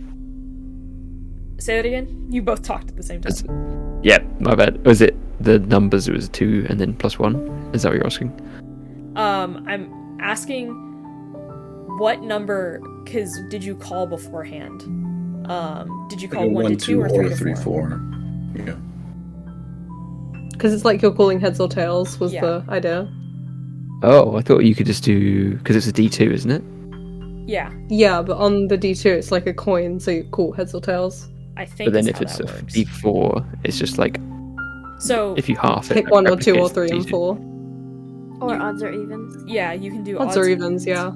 Say that again. You both talked at the same time. Yep, my bad. Was it the numbers? It was 2 and then plus 1? Is that what you're asking? I'm asking what number, because did you call beforehand? Did you call 1 to 2 or 3 to 3 4? 4. Yeah. Because it's like you're calling heads or tails was Yeah. the idea. Oh, I thought you could just do... Because it's a d2, isn't it? Yeah, Yeah, but on the D2 it's like a coin, so you call heads or tails. I think. But then is if how it's that a works. d4, it's just like... So If you half it... Pick it 1 or 2 or replicates 3 the and d2. 4. Or odds or evens. yeah, you can do Odds or evens, yeah.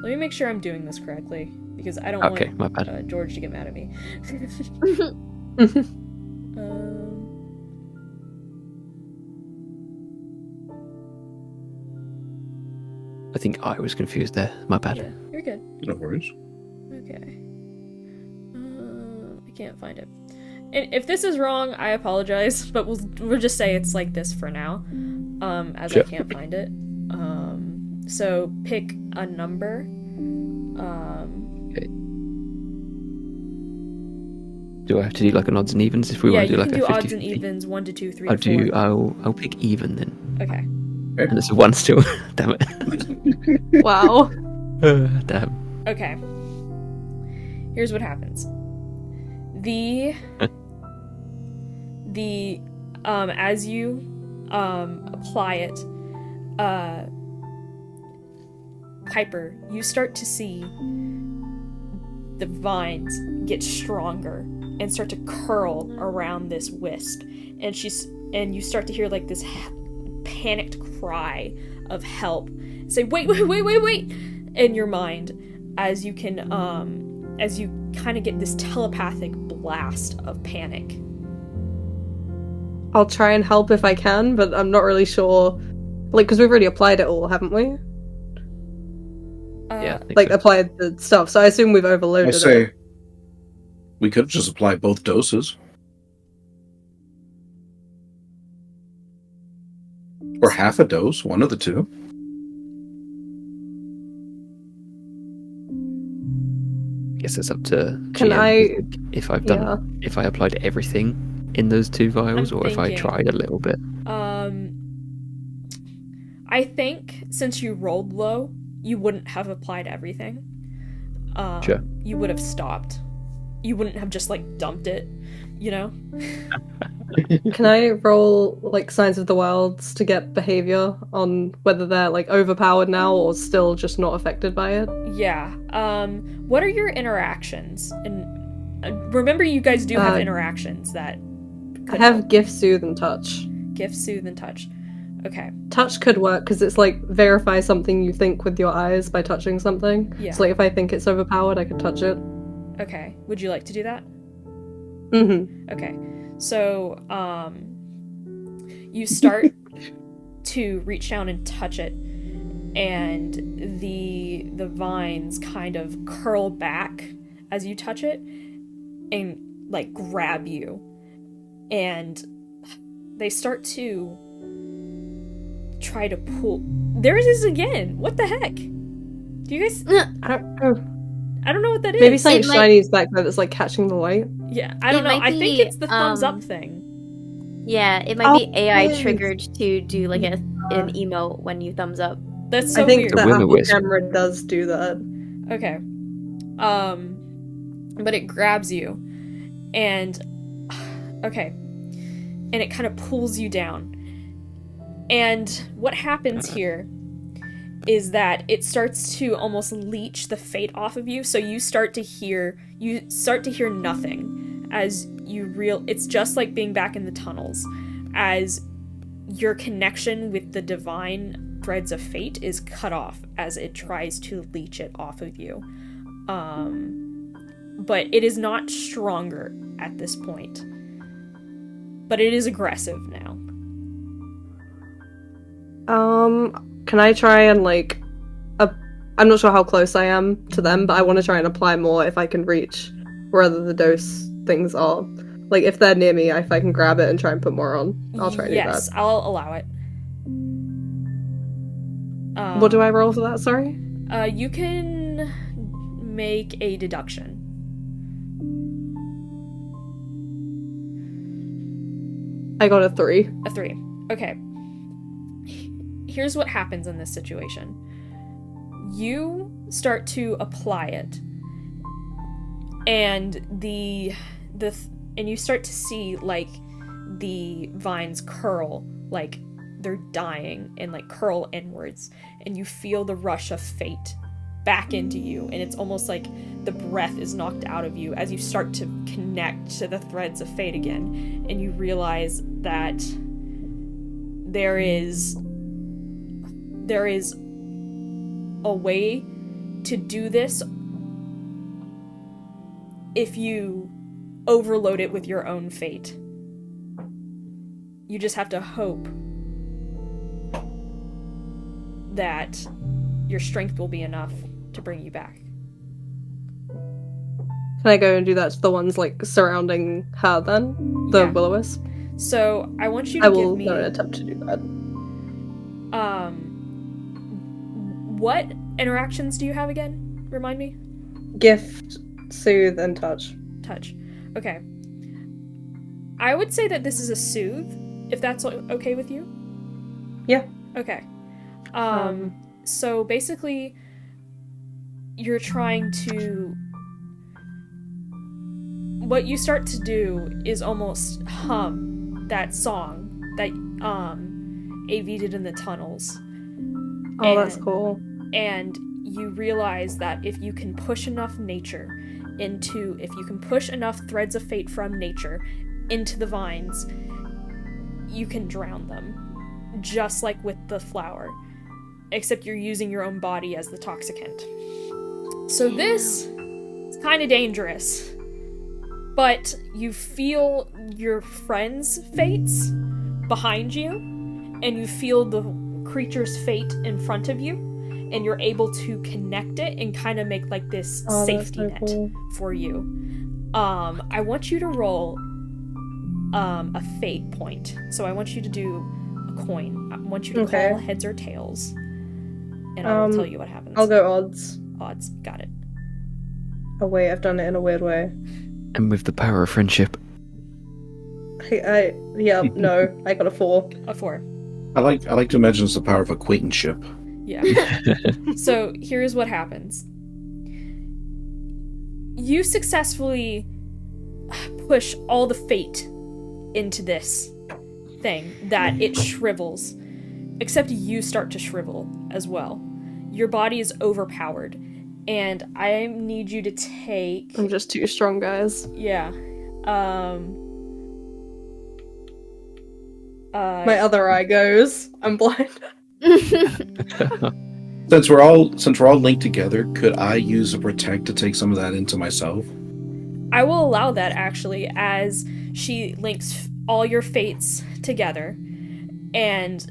Let me make sure I'm doing this correctly, because I don't Okay, want my bad. George to get mad at me. I think I was confused there. My bad. Yeah, you're good. No worries. Okay. I can't find it. And if this is wrong, I apologize, but we'll just say it's like this for now, as Sure. I can't find it. So pick a number. Okay. Do I have to do like an odds and evens if we Yeah, want to you do can like do a 50-50? odds and evens, 1 to 2, 3 I'll to 4. I'll pick even then. Okay. And it's a 1 still. Damn it. Wow. Damn. Okay. Here's what happens. As you apply it, Piper, you start to see the vines get stronger and start to curl around this wisp, and you start to hear like this panicked cry of help. Say, wait in your mind, as you can as you kind of get this telepathic blast of panic. I'll try and help if I can, but I'm not really sure. Like, because we've already applied it all, haven't we? Yeah. I think Like, so. applied the stuff, so I assume we've overloaded I say it. we could have just applied both doses. Or half a dose, one of the two. I guess it's up to Can GM if I've done if I applied everything in those 2 vials I'm or if I thinking. tried a little bit. I think since you rolled low, you wouldn't have applied everything. Sure. You would have stopped. You wouldn't have just like dumped it. you know? Can I roll like Signs of the Wilds to get behavior on whether they're like overpowered now or still just not affected by it? Yeah. What are your interactions? And remember, you guys do have interactions that I have Gift, Soothe, and Touch. Gift, Soothe, and Touch. Okay. Touch could work because it's like verify something you think with your eyes by touching something. Yeah. So like if I think it's overpowered, I could touch it. Okay. Would you like to do that? Mm-hmm. Okay. So, you start to reach down and touch it, and the vines kind of curl back as you touch it and like grab you, and they start to try to pull. There it is again. What the heck? Do you guys? I don't know. I don't know what that is. Maybe something shiny is back there that's like catching the light. Yeah, I don't know. I think it's the thumbs up thing. Yeah, it might be AI yes. triggered to do like an emote when you thumbs up. That's so I think weird. the Apple Will-o-wisp. camera does do that. Okay. But it grabs you, and okay, and it kind of pulls you down. And what happens here is that it starts to almost leech the fate off of you, so you start to hear nothing as it's just like being back in the tunnels, as your connection with the divine threads of fate is cut off as it tries to leech it off of you. But it is not stronger at this point, but it is aggressive now. Can I try and like, I'm not sure how close I am to them, but I want to try and apply more if I can reach wherever the dose things are. Like if they're near me, if I can grab it and try and put more on, I'll try to do that. Yes, I'll allow it. What do I roll for that? Sorry. You can make a deduction. I got a 3. A 3. Okay. Here's what happens in this situation. You start to apply it, and and you start to see like the vines curl, like they're dying, and like curl inwards, and you feel the rush of fate back into you, and it's almost like the breath is knocked out of you as you start to connect to the threads of fate again, and you realize that there is a way to do this if you overload it with your own fate. You just have to hope that your strength will be enough to bring you back. Can I go and do that to the ones like surrounding her then? The Yeah. will-o-wisp? So I want you to I will give me go and attempt to do that. what interactions do you have again? Remind me. Gift, Soothe, and Touch. Touch. Okay. I would say that this is a soothe, if that's okay with you. Yeah. Okay. So basically, you're trying to... What you start to do is almost hum that song that Avi did in the tunnels. Oh, that's cool. And you realize that if you can push enough threads of fate from nature into the vines, you can drown them. Just like with the flower. Except you're using your own body as the toxicant. So this is kind of dangerous. But you feel your friends' fates behind you, and you feel the creature's fate in front of you, and you're able to connect it and kind of make like this safety net for you. I want you to roll a fate point. So I want you to do a coin. I want you to call heads or tails, and I'll tell you what happens. I'll go odds. Odds. Got it. Oh wait, I've done it in a weird way. And with the power of friendship. No, I got a 4. A 4. I like to imagine it's the power of acquaintanceship. Yeah. So here's what happens. You successfully push all the fate into this thing that it shrivels. Except you start to shrivel as well. Your body is overpowered. And I need you to take... I'm just too strong, guys. Yeah. My other eye goes. I'm blind. Since we're all linked together, could I use a protect to take some of that into myself? I will allow that, actually, as she links all your fates together. And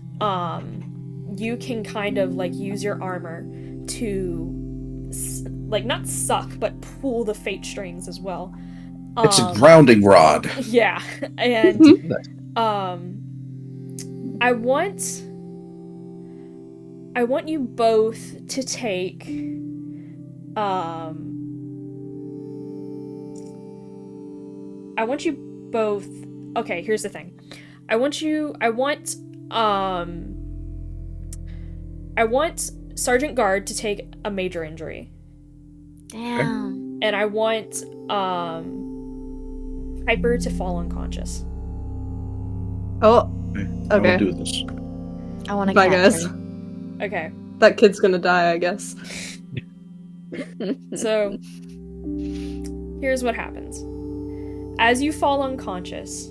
you can kind of like use your armor to like not suck but pull the fate strings as well. It's a grounding rod. Yeah. And I want you both to take I want you both... Okay, here's the thing. I want Sergeant Gaurd to take a major injury. Damn. And I want Piper to fall unconscious. Oh, okay. I'll do this. I want to Bye, guys. Okay. That kid's gonna die, I guess. So, here's what happens. As you fall unconscious,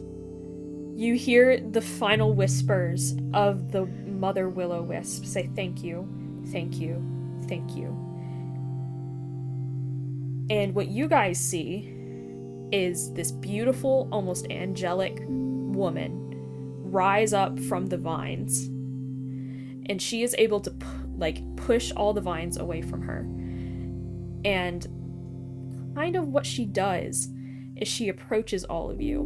you hear the final whispers of the Mother Will-O-Wisp say thank you, thank you, thank you. And what you guys see is this beautiful, almost angelic woman rise up from the vines. And she is able to push all the vines away from her. And kind of what she does is she approaches all of you.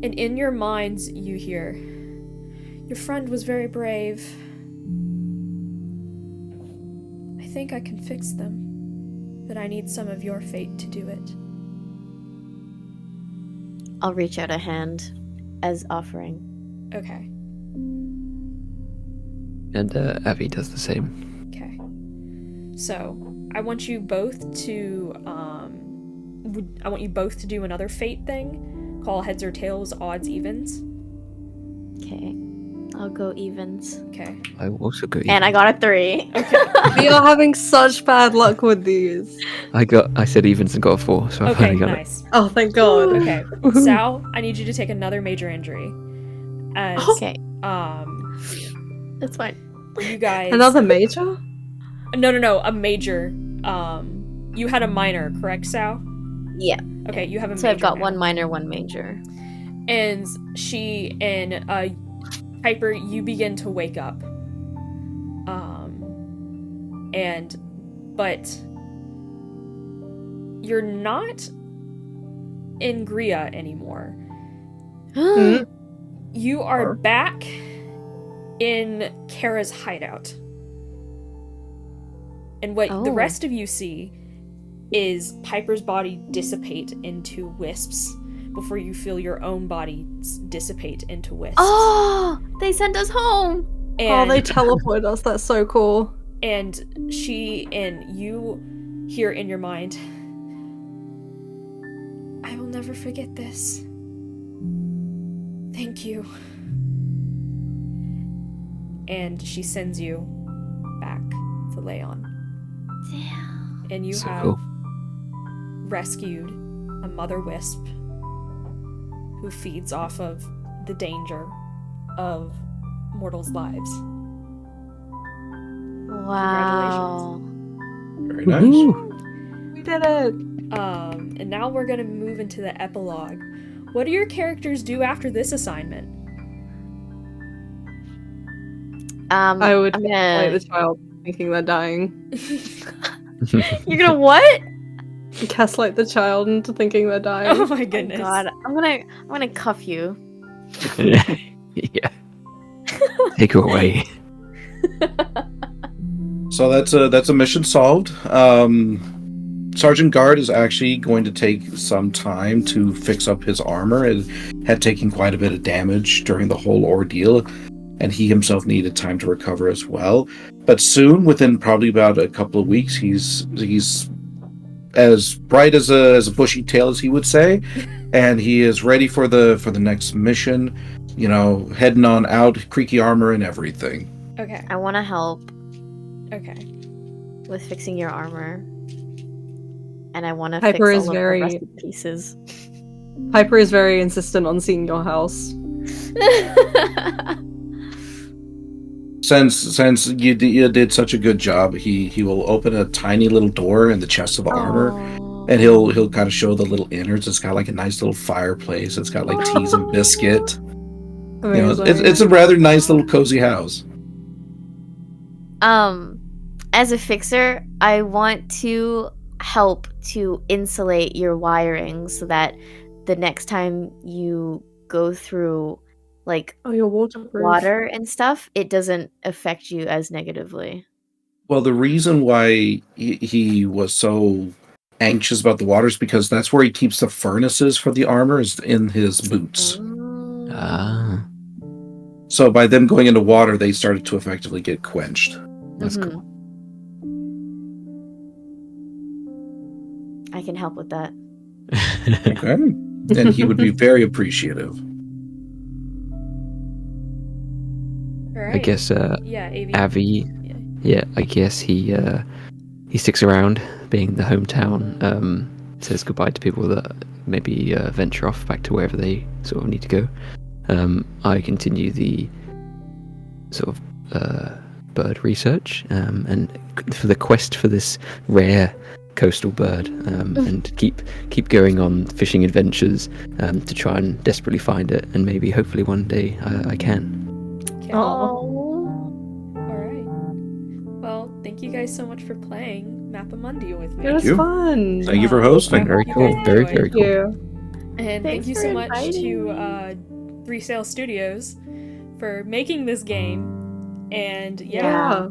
And in your minds, you hear, "Your friend was very brave. I think I can fix them, but I need some of your fate to do it." I'll reach out a hand as offering. Okay. And Avi does the same. Okay. So, I want you both to, do another fate thing. Call heads or tails, odds, evens. Okay. I'll go evens. Okay. I will also go. And I got a 3. We are having such bad luck with these. I said evens and got a 4, so I've Okay, only got nice. Oh, thank God. Okay. Sal, I need you to take another major injury. As, Okay. That's fine. you guys... Another major? No, a major. You had a minor, correct, Sal? Yeah. Okay, you have a major. So I've got now. 1 minor, 1 major. And she and Piper, you begin to wake up. But you're not in Gria anymore. You are back in Kara's hideout. And what the rest of you see is Piper's body dissipate into wisps before you feel your own body dissipate into wisps. Oh, they sent us home. And, they teleport us. That's so cool. And she and you hear in your mind, "I will never forget this. Thank you." And she sends you back to Leon. Damn. And you So have cool. rescued a mother wisp who feeds off of the danger of mortals' lives. Wow. Very nice. Woo. We did it. And now we're gonna move into the epilogue. What do your characters do after this assignment? I would I'm like gonna... the child thinking they're dying. You're gonna what? Gaslight the child into thinking they're dying. Oh my goodness. God, I'm gonna cuff you. Yeah. Take her away. So that's a mission solved. Sergeant Gaurd is actually going to take some time to fix up his armor. It had taken quite a bit of damage during the whole ordeal, and he himself needed time to recover as well. But soon, within probably about a couple of weeks, he's as bright as a bushy tail, as he would say, and he is ready for the next mission. You know, heading on out, creaky armor and everything. Okay. I want to help Okay. with fixing your armor. And I want to Piper fix is all of very- the rusted pieces. Piper is very insistent on seeing your house. Since you did such a good job, he will open a tiny little door in the chest of armor, and he'll kind of show the little innards. It's got like a nice little fireplace. It's got like teas and biscuit. You know, Amazing. it's a rather nice little cozy house. As a fixer, I want to help to insulate your wiring so that the next time you go through like Oh, you're waterproof. water and stuff, it doesn't affect you as negatively. Well, the reason why he was so anxious about the water is because that's where he keeps the furnaces for the armor, is in his boots. Ah, So by them going into water, they started to effectively get quenched. that's Mhm. cool. I can help with that. Okay. And he would be very appreciative. All right. I guess Yeah, Avi. Avi, Yeah. yeah, I guess he sticks around, being the hometown. Says goodbye to people that maybe venture off back to wherever they sort of need to go. I continue the sort of bird research and for the quest for this rare coastal bird, and keep going on fishing adventures to try and desperately find it, and maybe hopefully one day I can. Okay. Oh. All right. Well, thank you guys so much for playing Mappa Mundi with me. It was you. fun. Thank you for hosting. I Very hope you cool. guys Very, enjoyed. very Thank cool. you. And thank Thanks you for so much inviting to Three Sail Studios for making this game. And yeah, Yeah.